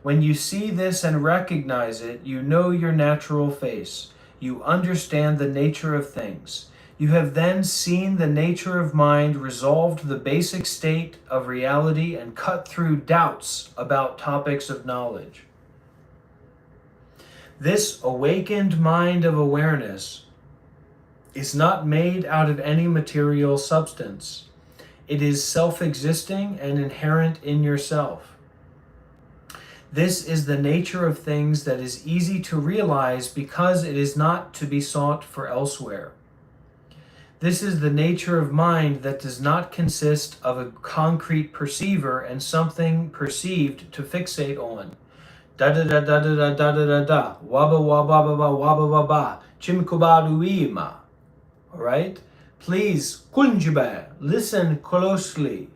When you see this and recognize it, you know your natural face. You understand the nature of things. You have then seen the nature of mind, resolved the basic state of reality, and cut through doubts about topics of knowledge. This awakened mind of awareness is not made out of any material substance. It is self-existing and inherent in yourself. This is the nature of things that is easy to realize because it is not to be sought for elsewhere. This is the nature of mind that does not consist of a concrete perceiver and something perceived to fixate on. Da da da da da da da da da da, waba waba waba waba waba, chimkubaruima. All right? Please, kunjiba, listen closely.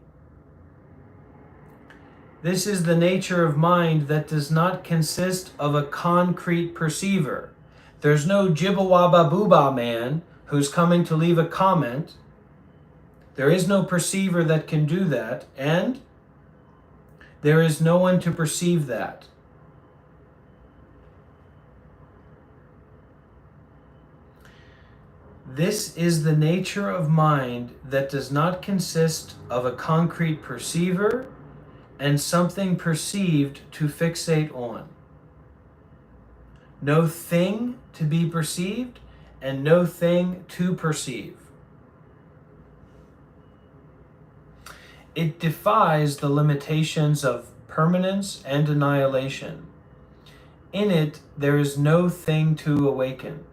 This is the nature of mind that does not consist of a concrete perceiver. There's no Jibbawaba Booba man who's coming to leave a comment. There is no perceiver that can do that, and there is no one to perceive that. This is the nature of mind that does not consist of a concrete perceiver and something perceived to fixate on. No thing to be perceived and no thing to perceive. It defies the limitations of permanence and annihilation. In it, there is no thing to awaken.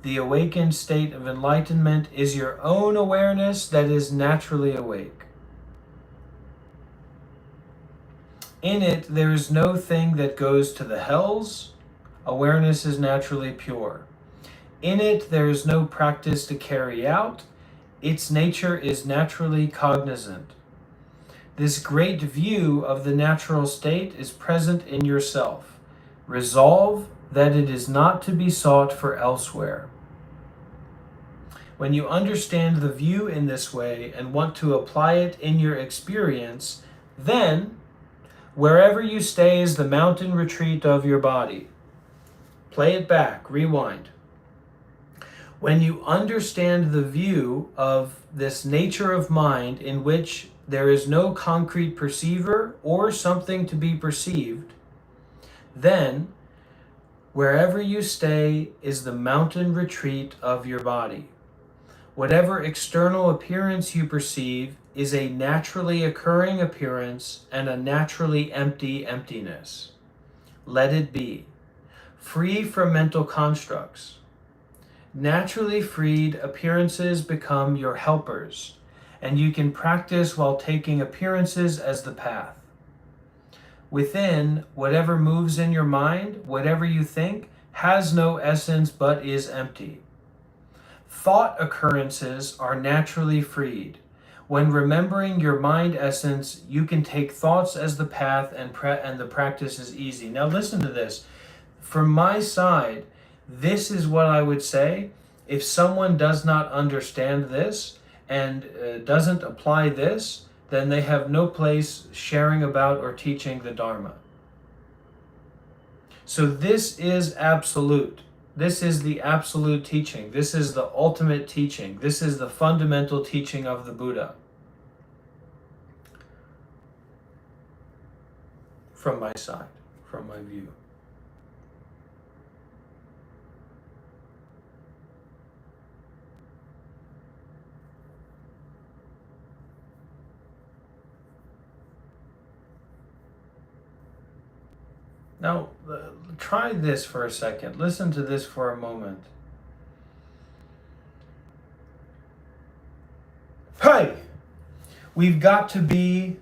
The awakened state of enlightenment is your own awareness that is naturally awake. In it, there is no thing that goes to the hells. Awareness is naturally pure. In it, there is no practice to carry out. Its nature is naturally cognizant. This great view of the natural state is present in yourself. Resolve that it is not to be sought for elsewhere. When you understand the view in this way and want to apply it in your experience, then wherever you stay is the mountain retreat of your body. Play it back, rewind. When you understand the view of this nature of mind in which there is no concrete perceiver or something to be perceived, then wherever you stay is the mountain retreat of your body. Whatever external appearance you perceive is a naturally occurring appearance and a naturally empty emptiness. Let it be. Free from mental constructs. Naturally freed appearances become your helpers, and you can practice while taking appearances as the path. Within, whatever moves in your mind, whatever you think, has no essence but is empty. Thought occurrences are naturally freed. When remembering your mind essence, you can take thoughts as the path and the practice is easy. Now listen to this. From my side, this is what I would say. If someone does not understand this and doesn't apply this, then they have no place sharing about or teaching the Dharma. So this is absolute. This is the absolute teaching. This is the ultimate teaching. This is the fundamental teaching of the Buddha. From my side, from my view. Now, try this for a second. Listen to this for a moment. Hey! We've got to be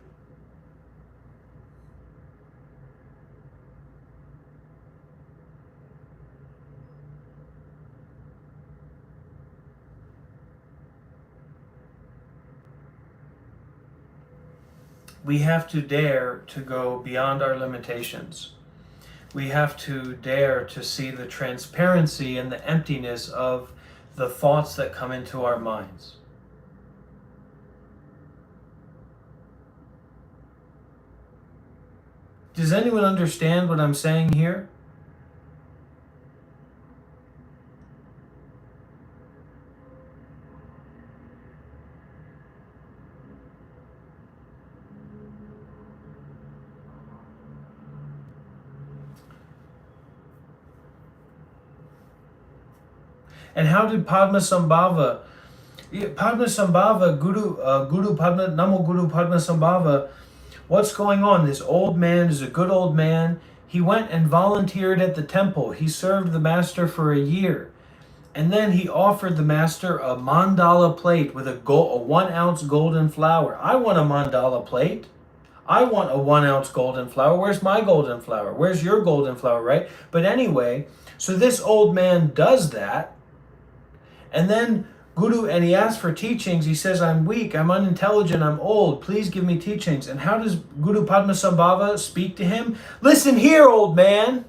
we have to dare to go beyond our limitations. We have to dare to see the transparency and the emptiness of the thoughts that come into our minds. Does anyone understand what I'm saying here? And how did Padma Sambhava, Guru Padma, Namo Guru Padma Sambhava, what's going on? This old man is a good old man. He went and volunteered at the temple. He served the master for a year. And then he offered the master a mandala plate with a 1 ounce golden flower. I want a mandala plate. I want a 1 ounce golden flower. Where's my golden flower? Where's your golden flower, right? But anyway, so this old man does that. And then Guru, and he asks for teachings. He says, I'm weak, I'm unintelligent, I'm old. Please give me teachings. And how does Guru Padma Sambhava speak to him? Listen here, old man.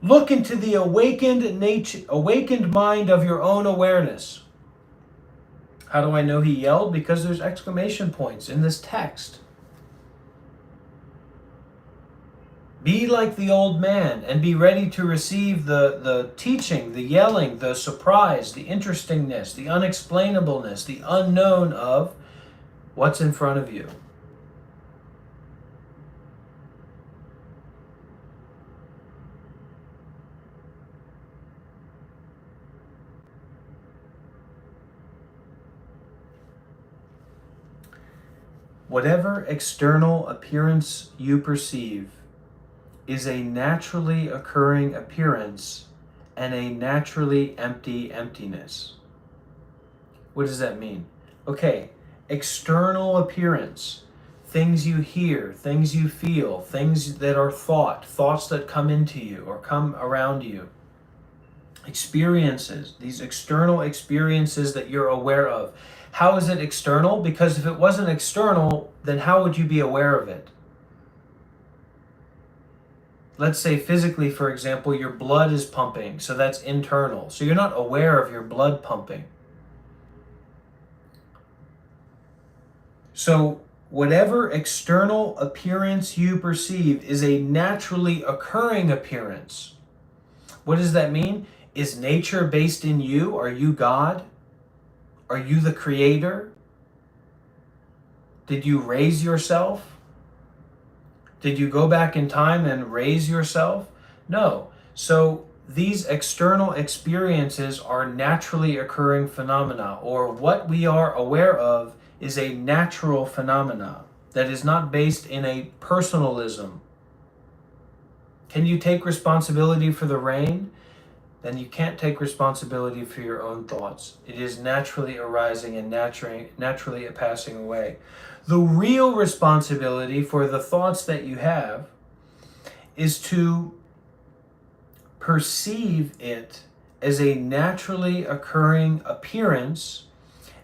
Look into the awakened mind of your own awareness. How do I know he yelled? Because there's exclamation points in this text. Be like the old man and be ready to receive the teaching, the yelling, the surprise, the interestingness, the unexplainableness, the unknown of what's in front of you. Whatever external appearance you perceive is a naturally occurring appearance and a naturally empty emptiness. What does that mean? Okay, external appearance, things you hear, things you feel, things that are thoughts that come into you or come around you. Experiences, these external experiences that you're aware of. How is it external? Because if it wasn't external, then how would you be aware of it? Let's say physically, for example, your blood is pumping, so that's internal. So you're not aware of your blood pumping. So whatever external appearance you perceive is a naturally occurring appearance. What does that mean? Is nature based in you? Are you God? Are you the creator? Did you raise yourself? Did you go back in time and raise yourself? No. So these external experiences are naturally occurring phenomena, or what we are aware of is a natural phenomena that is not based in a personalism. Can you take responsibility for the rain? Then you can't take responsibility for your own thoughts. It is naturally arising and naturally passing away. The real responsibility for the thoughts that you have is to perceive it as a naturally occurring appearance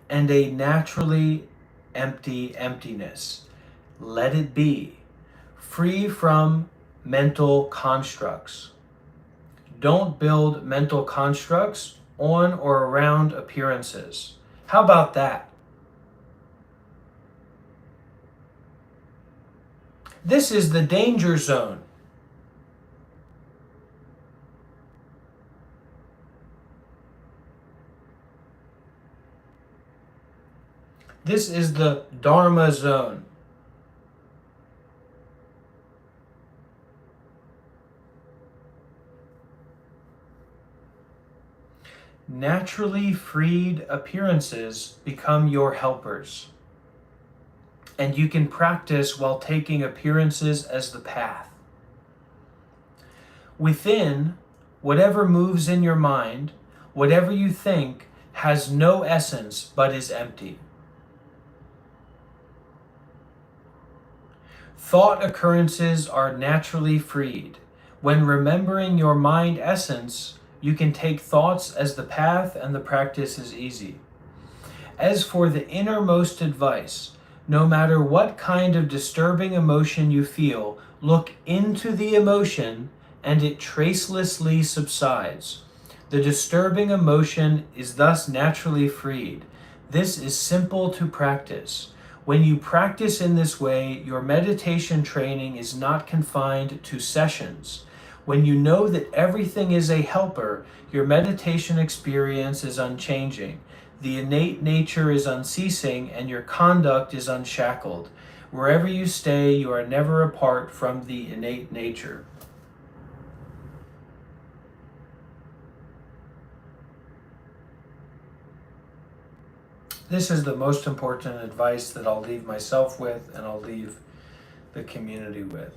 and a naturally empty emptiness. Let it be. Free from mental constructs. Don't build mental constructs on or around appearances. How about that? This is the danger zone. This is the Dharma zone. Naturally freed appearances become your helpers. And you can practice while taking appearances as the path. Within, whatever moves in your mind, whatever you think, has no essence but is empty. Thought occurrences are naturally freed. When remembering your mind essence, you can take thoughts as the path and the practice is easy. As for the innermost advice, no matter what kind of disturbing emotion you feel, look into the emotion and it tracelessly subsides. The disturbing emotion is thus naturally freed. This is simple to practice. When you practice in this way, your meditation training is not confined to sessions. When you know that everything is a helper, your meditation experience is unchanging. The innate nature is unceasing and your conduct is unshackled. Wherever you stay, you are never apart from the innate nature. This is the most important advice that I'll leave myself with and I'll leave the community with.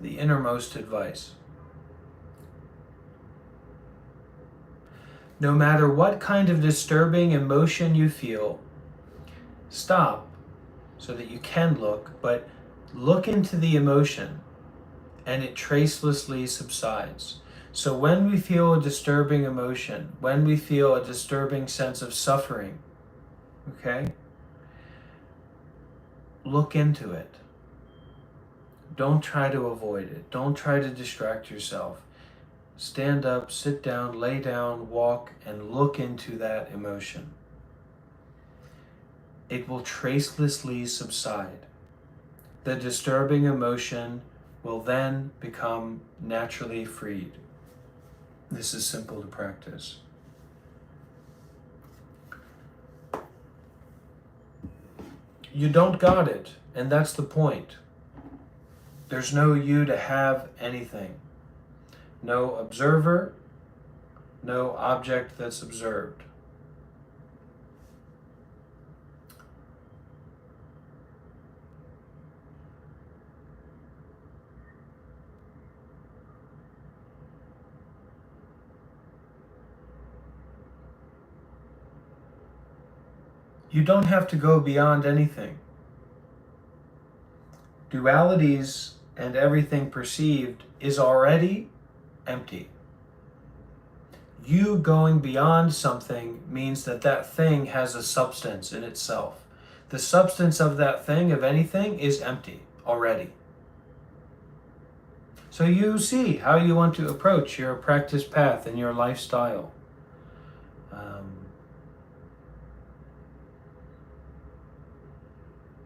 The innermost advice. No matter what kind of disturbing emotion you feel, stop so that you can look, but look into the emotion and it tracelessly subsides. So when we feel a disturbing emotion, when we feel a disturbing sense of suffering, okay, look into it. Don't try to avoid it. Don't try to distract yourself. Stand up, sit down, lay down, walk, and look into that emotion. It will tracelessly subside. The disturbing emotion will then become naturally freed. This is simple to practice. You don't got it, and that's the point. There's no you to have anything. No observer, no object that's observed. You don't have to go beyond anything. Dualities and everything perceived is already empty. You going beyond something means that that thing has a substance in itself. The substance of that thing, of anything, is empty already. So you see how you want to approach your practice path and your lifestyle.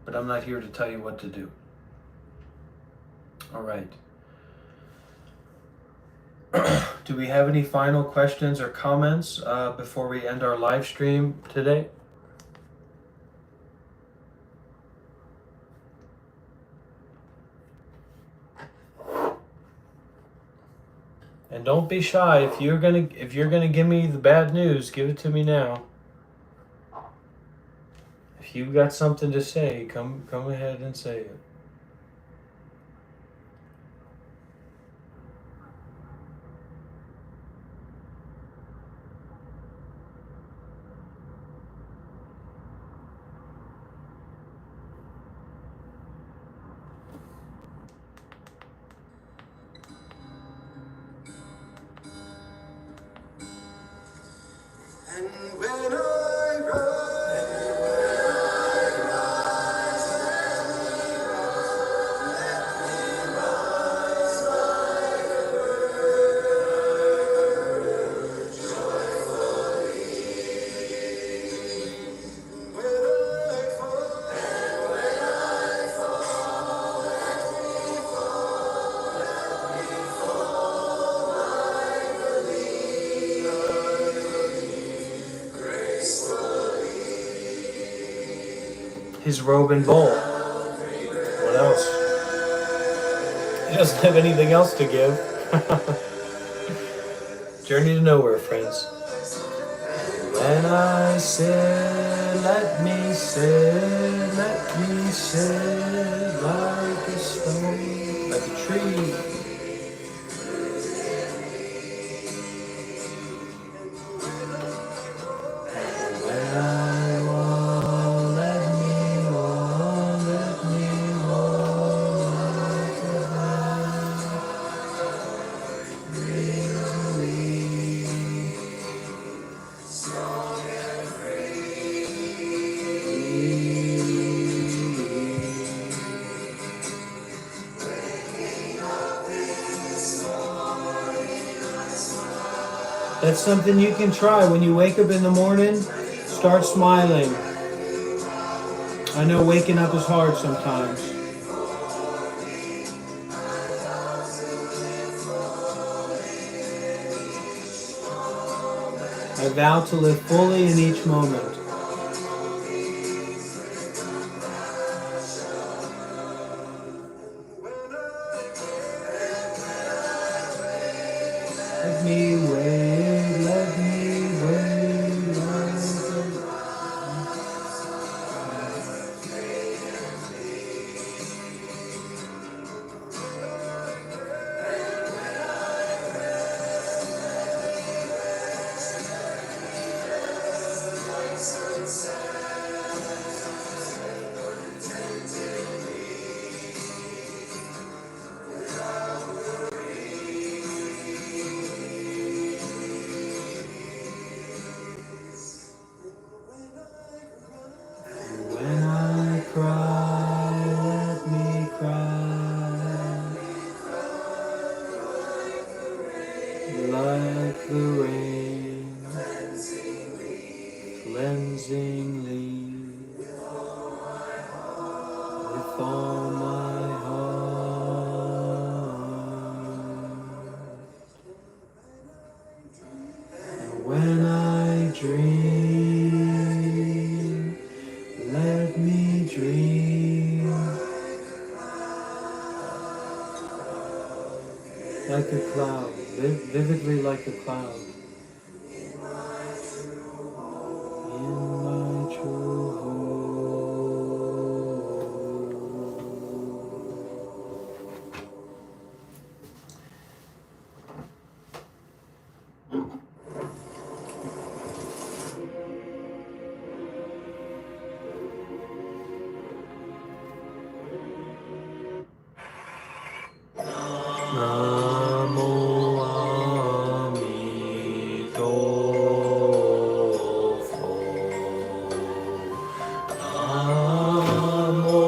But I'm not here to tell you what to do. All right. Do we have any final questions or comments before we end our live stream today? And don't be shy. If you're gonna give me the bad news, give it to me now. If you've got something to say, come ahead and say it. And when I His robe and bowl. What else? He doesn't have anything else to give. Journey to nowhere, friends. When I sit, let me sit like a stone, like a tree. When I walk, let me walk like a bird. Breezily. That's something you can try when you wake up in the morning. Start smiling. I know waking up is hard sometimes. I vow to live fully in each moment. Let me wait, let me wait. like the rain, cleansingly, with all my heart. And when I dream, let me dream like a cloud, vividly like a cloud, in my true Namo Amito-fo. Namo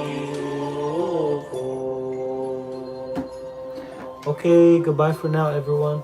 Amito-fo. Okay, goodbye for now, everyone.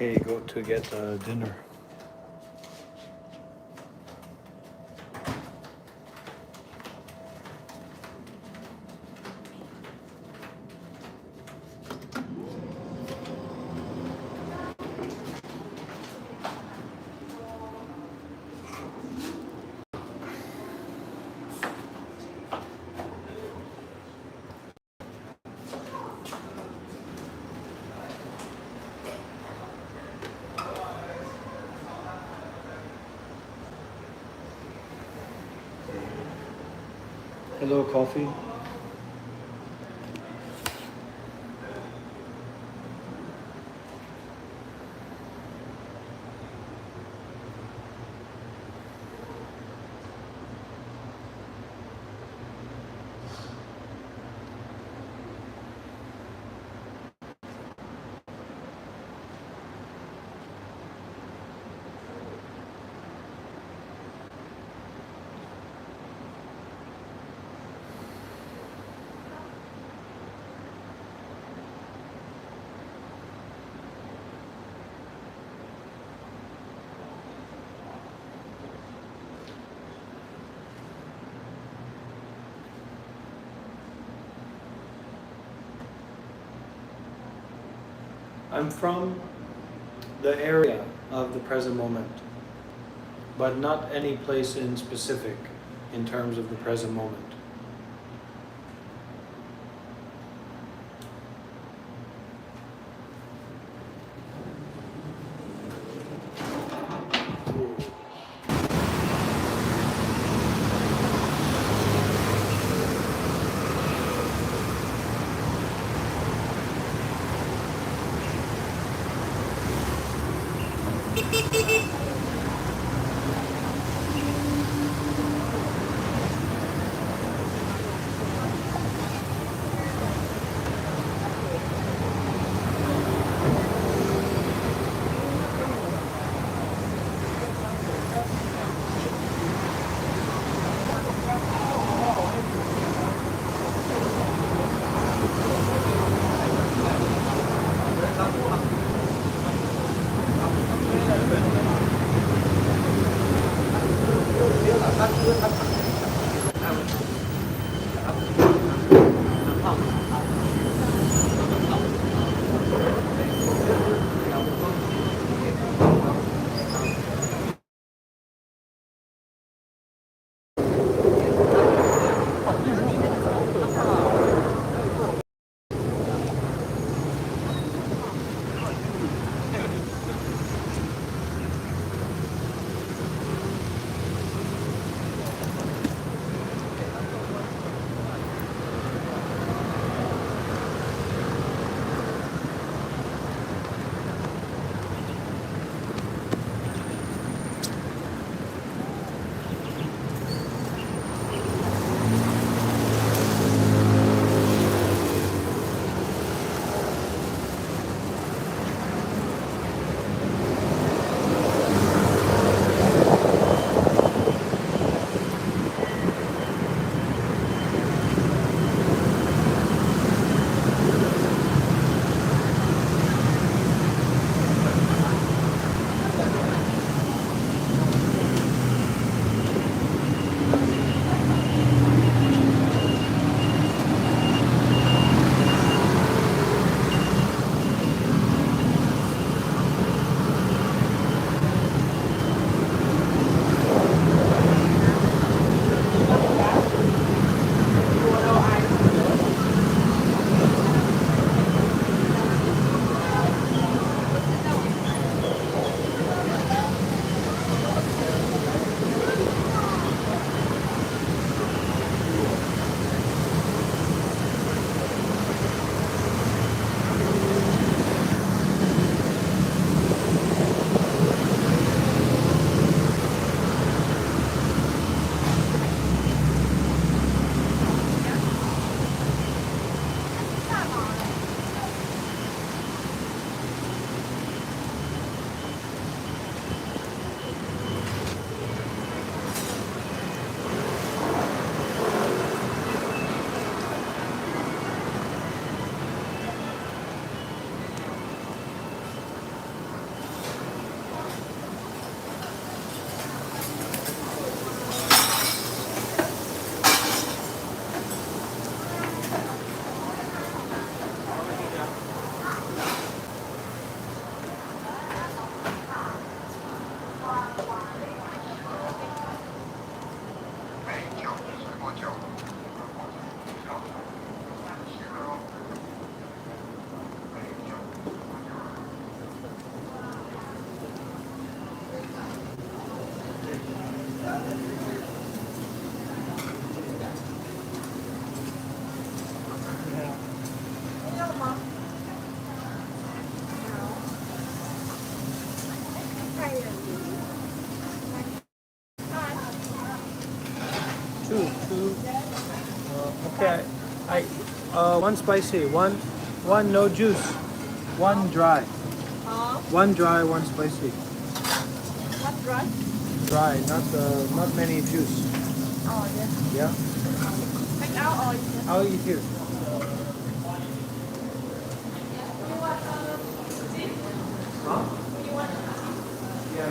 Okay, go to get dinner. Hello, coffee. I'm from the area of the present moment, but not any place in specific in terms of the present moment. I one spicy, one no juice, one dry. One dry, one spicy. What dry? Dry, not many juice. Oh, yeah. Yeah. Take out or I'll eat here. Huh? Yeah.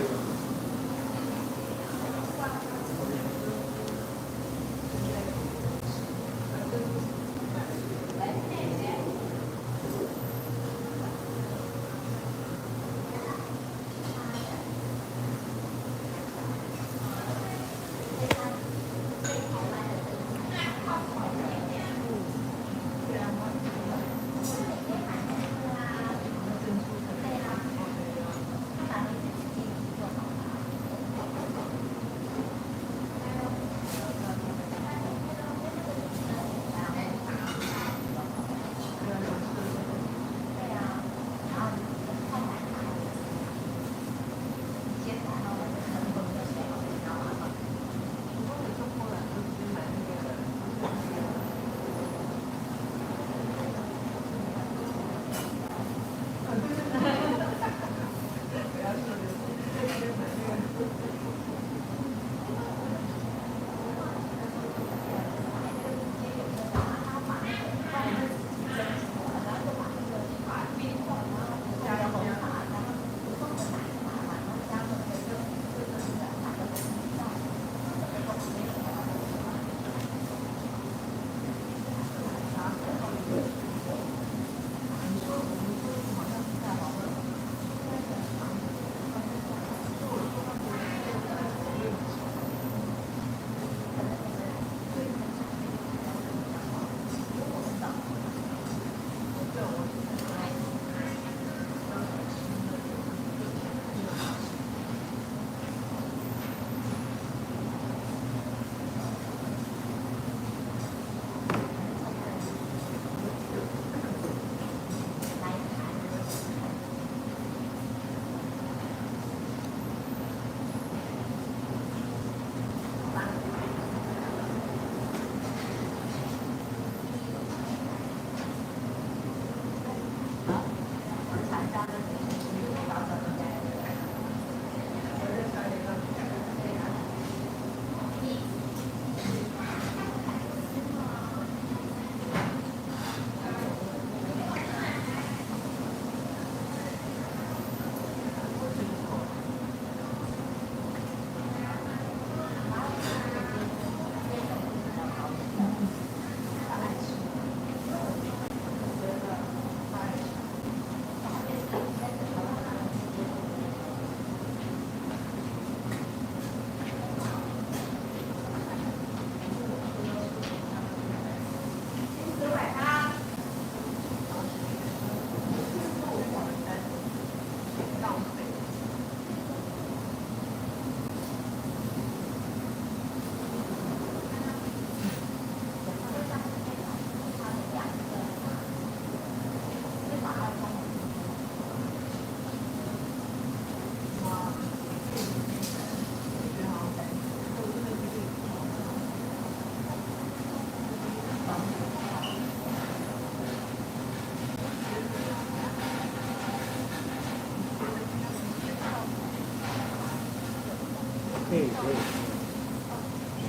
Okay, great.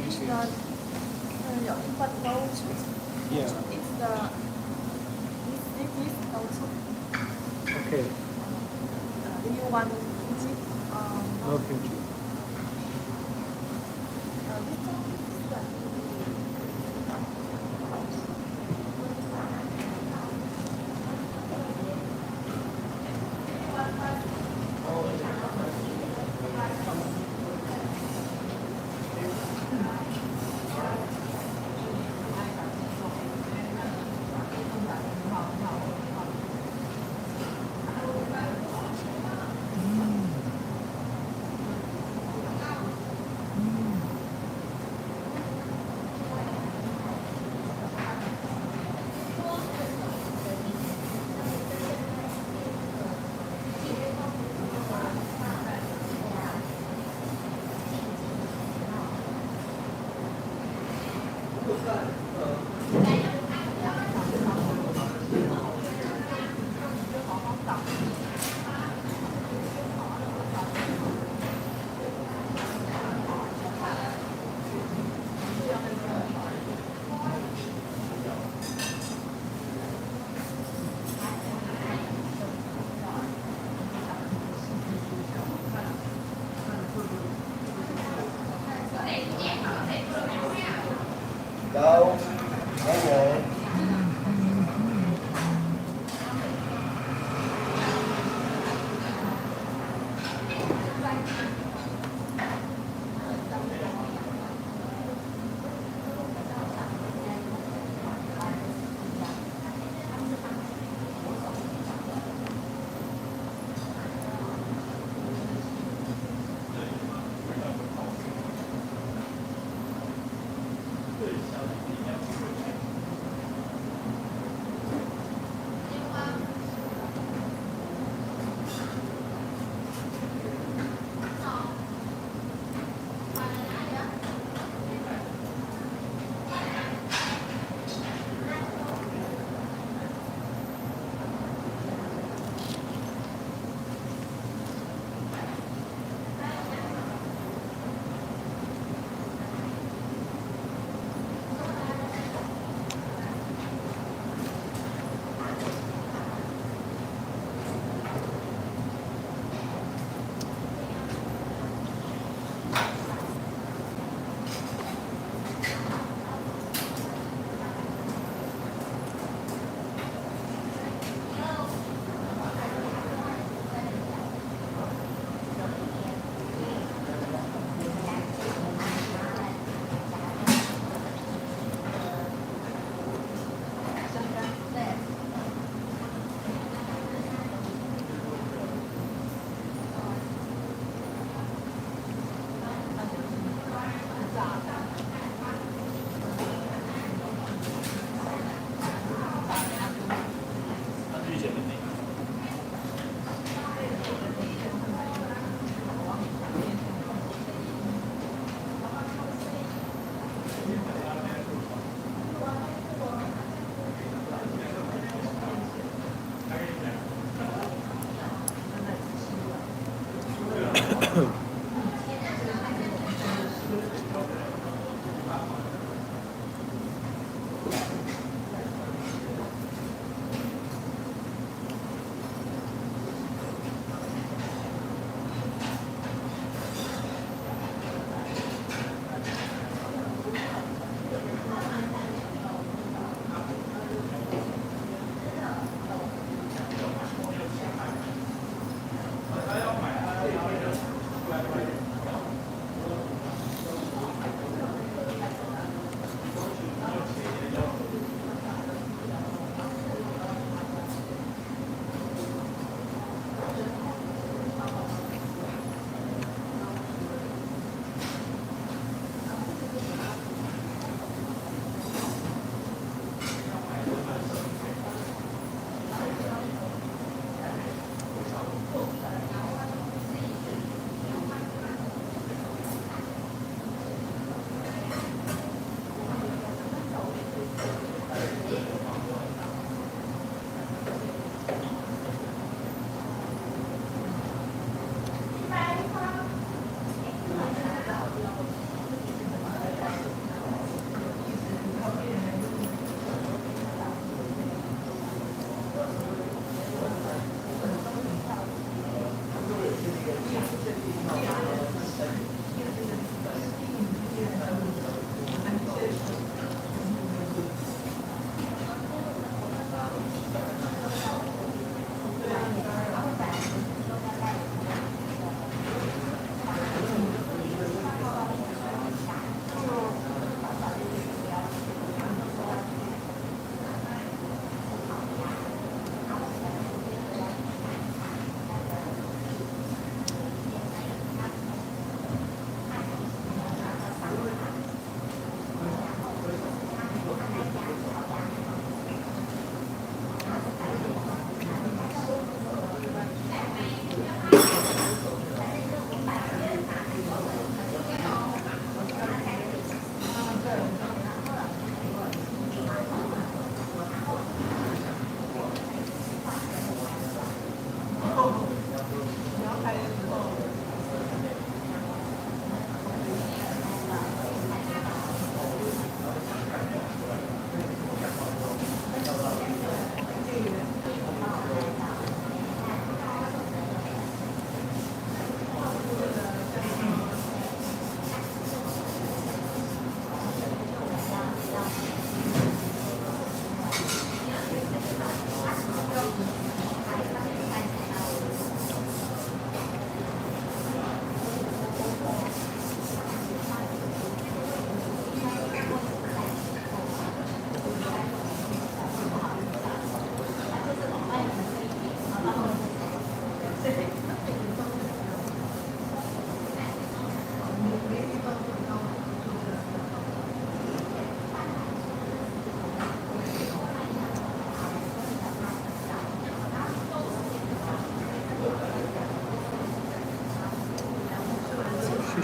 it's the what goes Yeah. it's the this also. Okay. Do you want kimchi? No kimchi. This one is the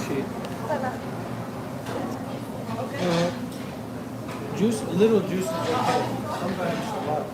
appreciate. Sana. Juice, a little juice is okay. Sometimes a lot.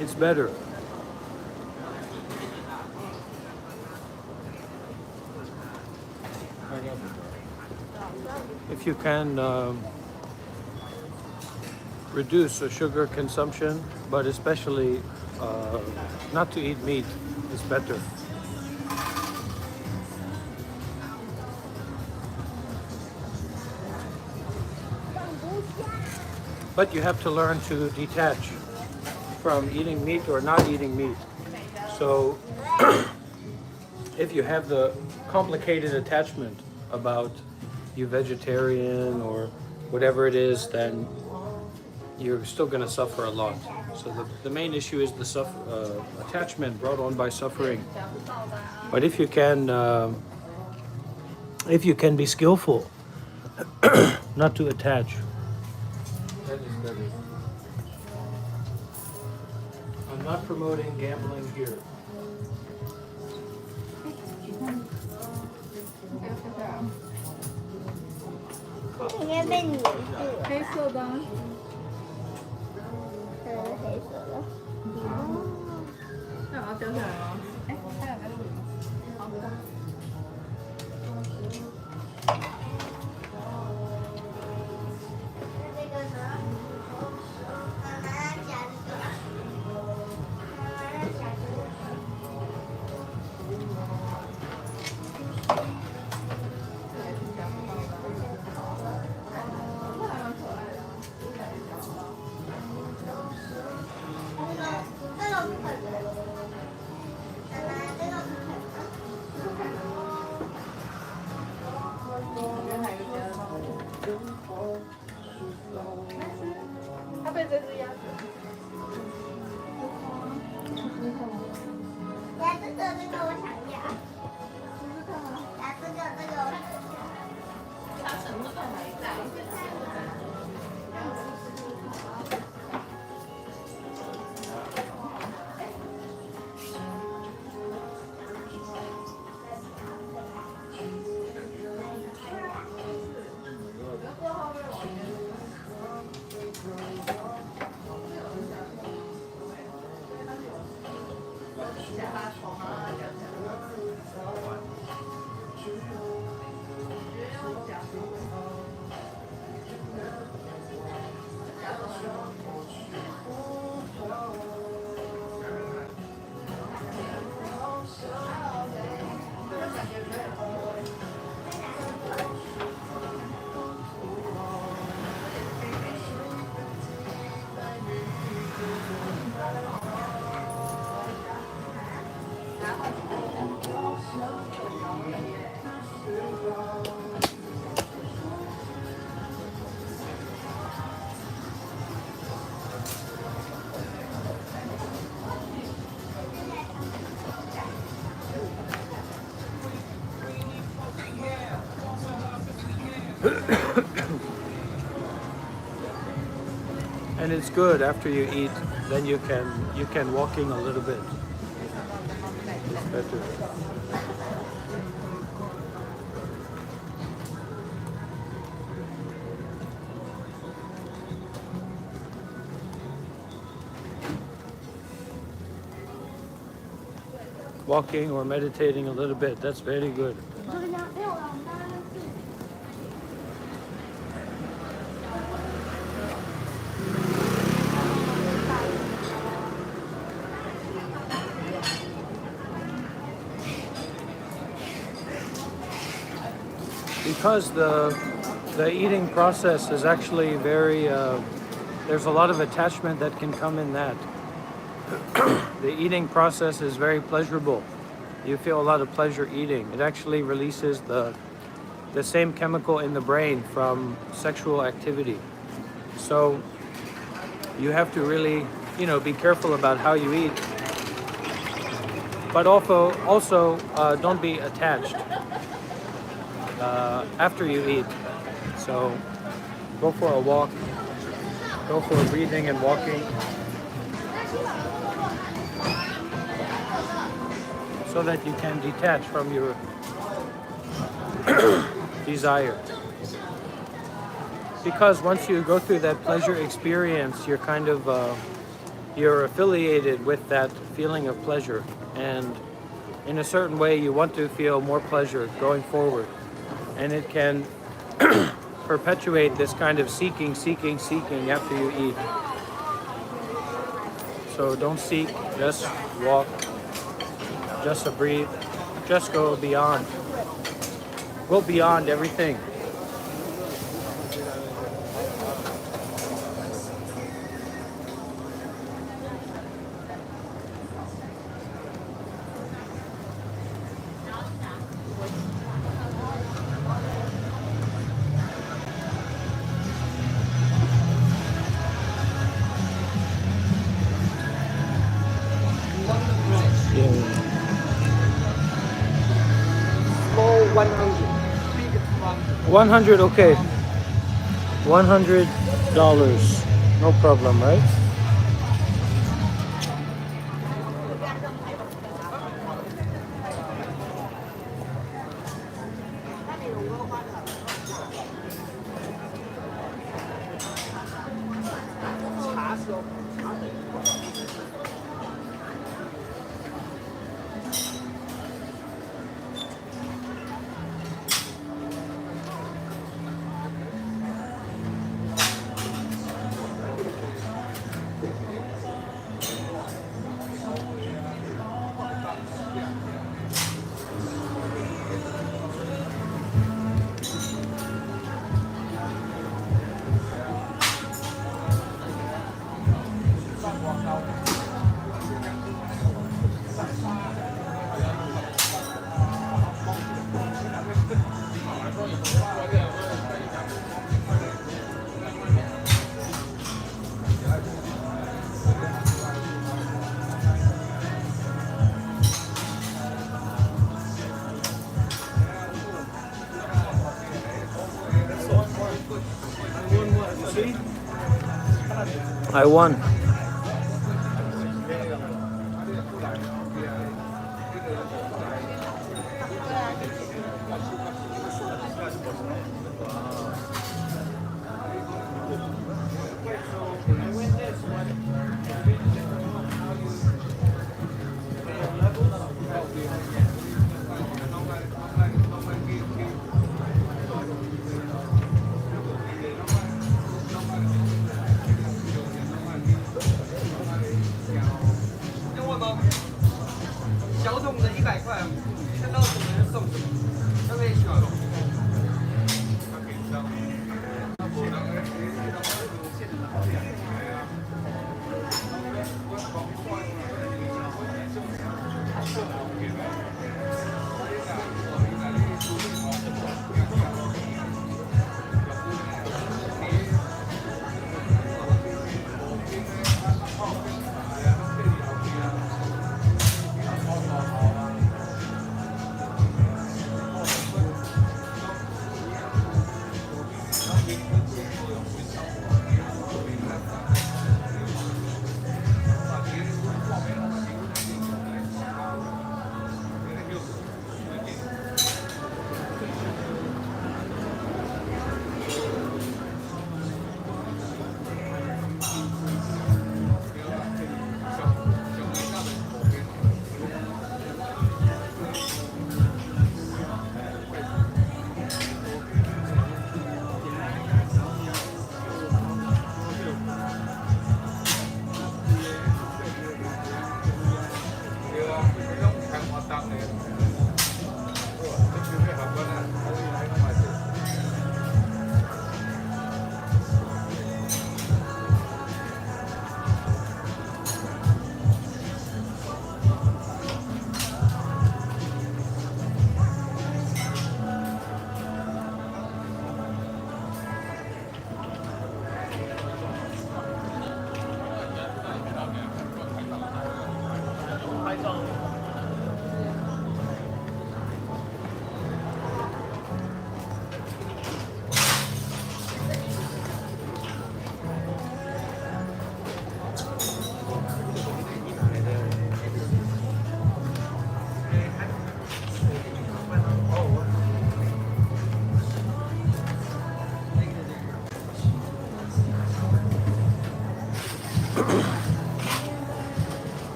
It's better. If you can reduce the sugar consumption, but especially not to eat meat, is better. But you have to learn to detach from eating meat or not eating meat. So if you have the complicated attachment about you vegetarian or whatever it is, then you're still going to suffer a lot. So the main issue is the attachment brought on by suffering. But if you can be skillful not to attach, that is better. I'm not promoting gambling here. 边被黏住了，黑色的。黑色的。哦，那我要掉下来吗？哎，它有没有？好的。那这个呢？妈妈夹这个。妈妈夹这个。这个不可能。妈妈，这个不可能。它被这只鸭子。呀，这个我想要。呀，这个我想要。And it's good after you eat, then you can walking a little bit. It's better. Walking or meditating a little bit, that's very good. Because the eating process is actually very, there's a lot of attachment that can come in that. The eating process is very pleasurable. You feel a lot of pleasure eating. It actually releases the same chemical in the brain from sexual activity. So you have to really, be careful about how you eat. But also don't be attached after you eat. So go for a walk, go for breathing and walking, so that you can detach from your desire. Because once you go through that pleasure experience, you're kind of you're affiliated with that feeling of pleasure, and in a certain way you want to feel more pleasure going forward, and it can perpetuate this kind of seeking after you eat. So don't seek, just walk, just to breathe, just go beyond everything. Small 100. 100, okay. $100, no problem, right? I won.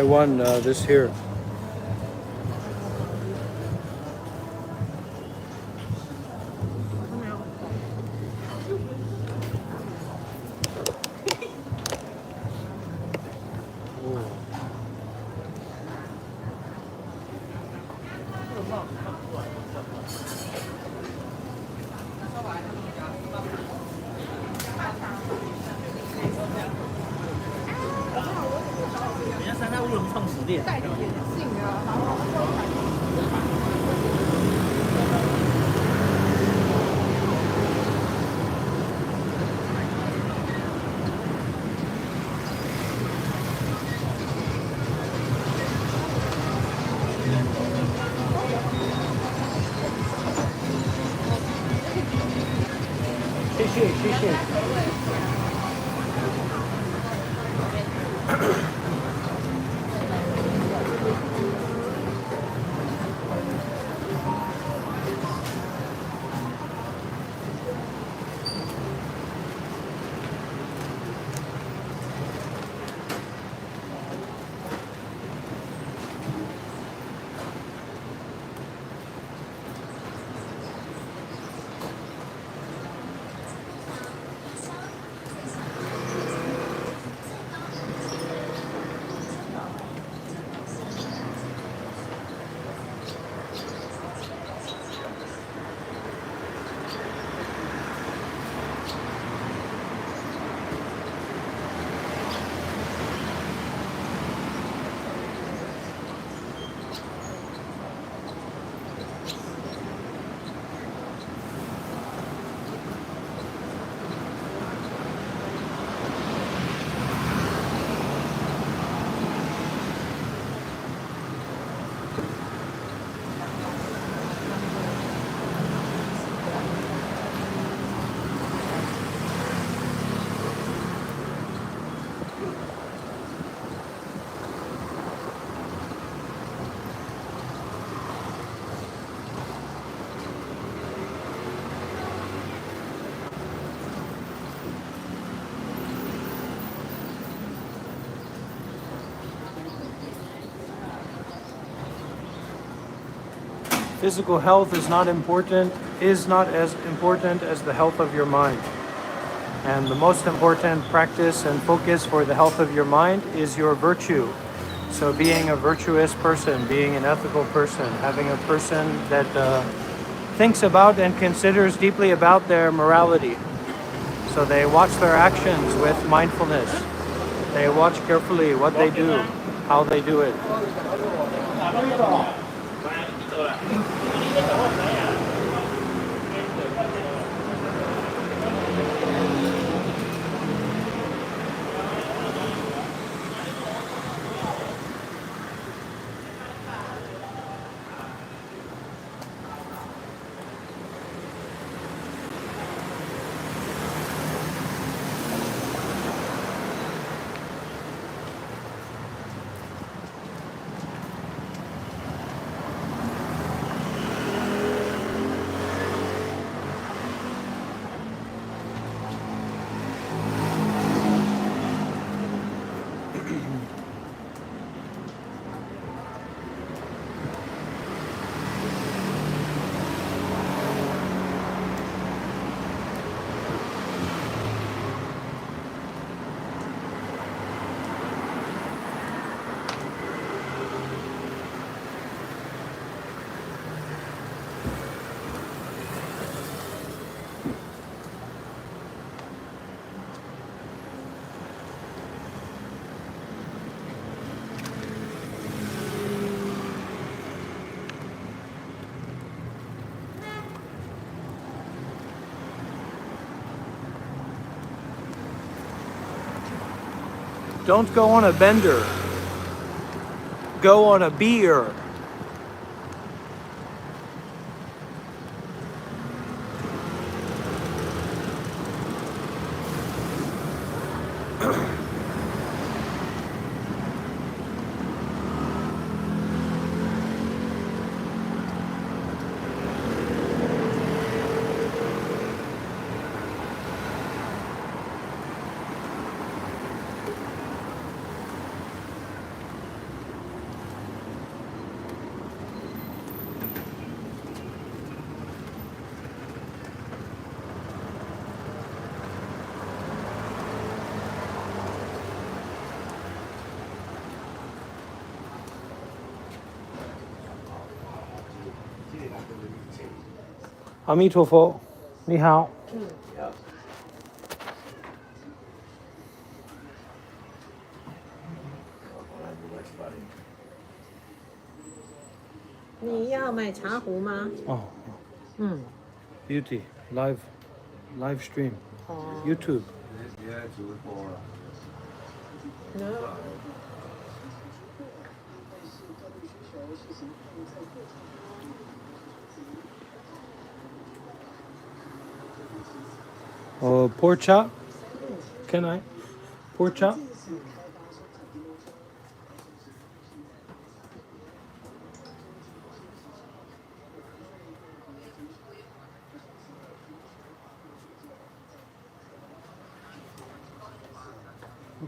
I won this here. Physical health is not as important as the health of your mind. And the most important practice and focus for the health of your mind is your virtue. So being a virtuous person, being an ethical person, having a person that thinks about and considers deeply about their morality. So they watch their actions with mindfulness. They watch carefully what they do, how they do it. Don't go on a bender. Go on a beer. Amitofo, ni hao. 你要买茶壶吗？ Oh, 嗯， beauty. Live stream. 哦 YouTube. No. Oh, pork chop? Can I? Pork chop?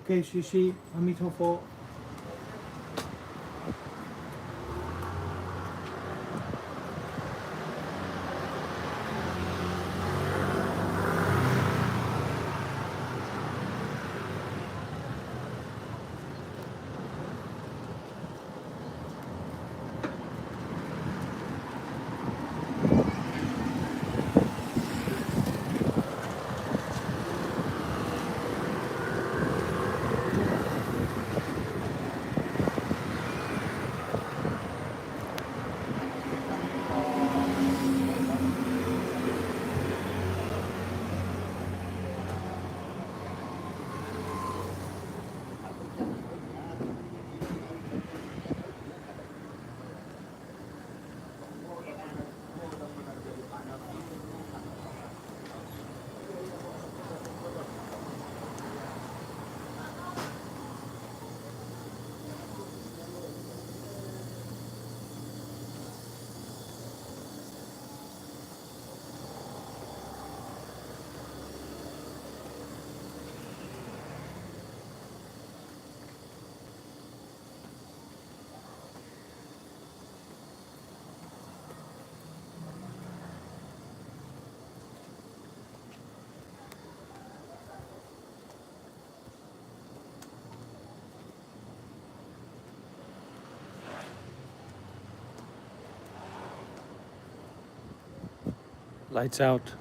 Okay, shishi, amitofo. Lights out.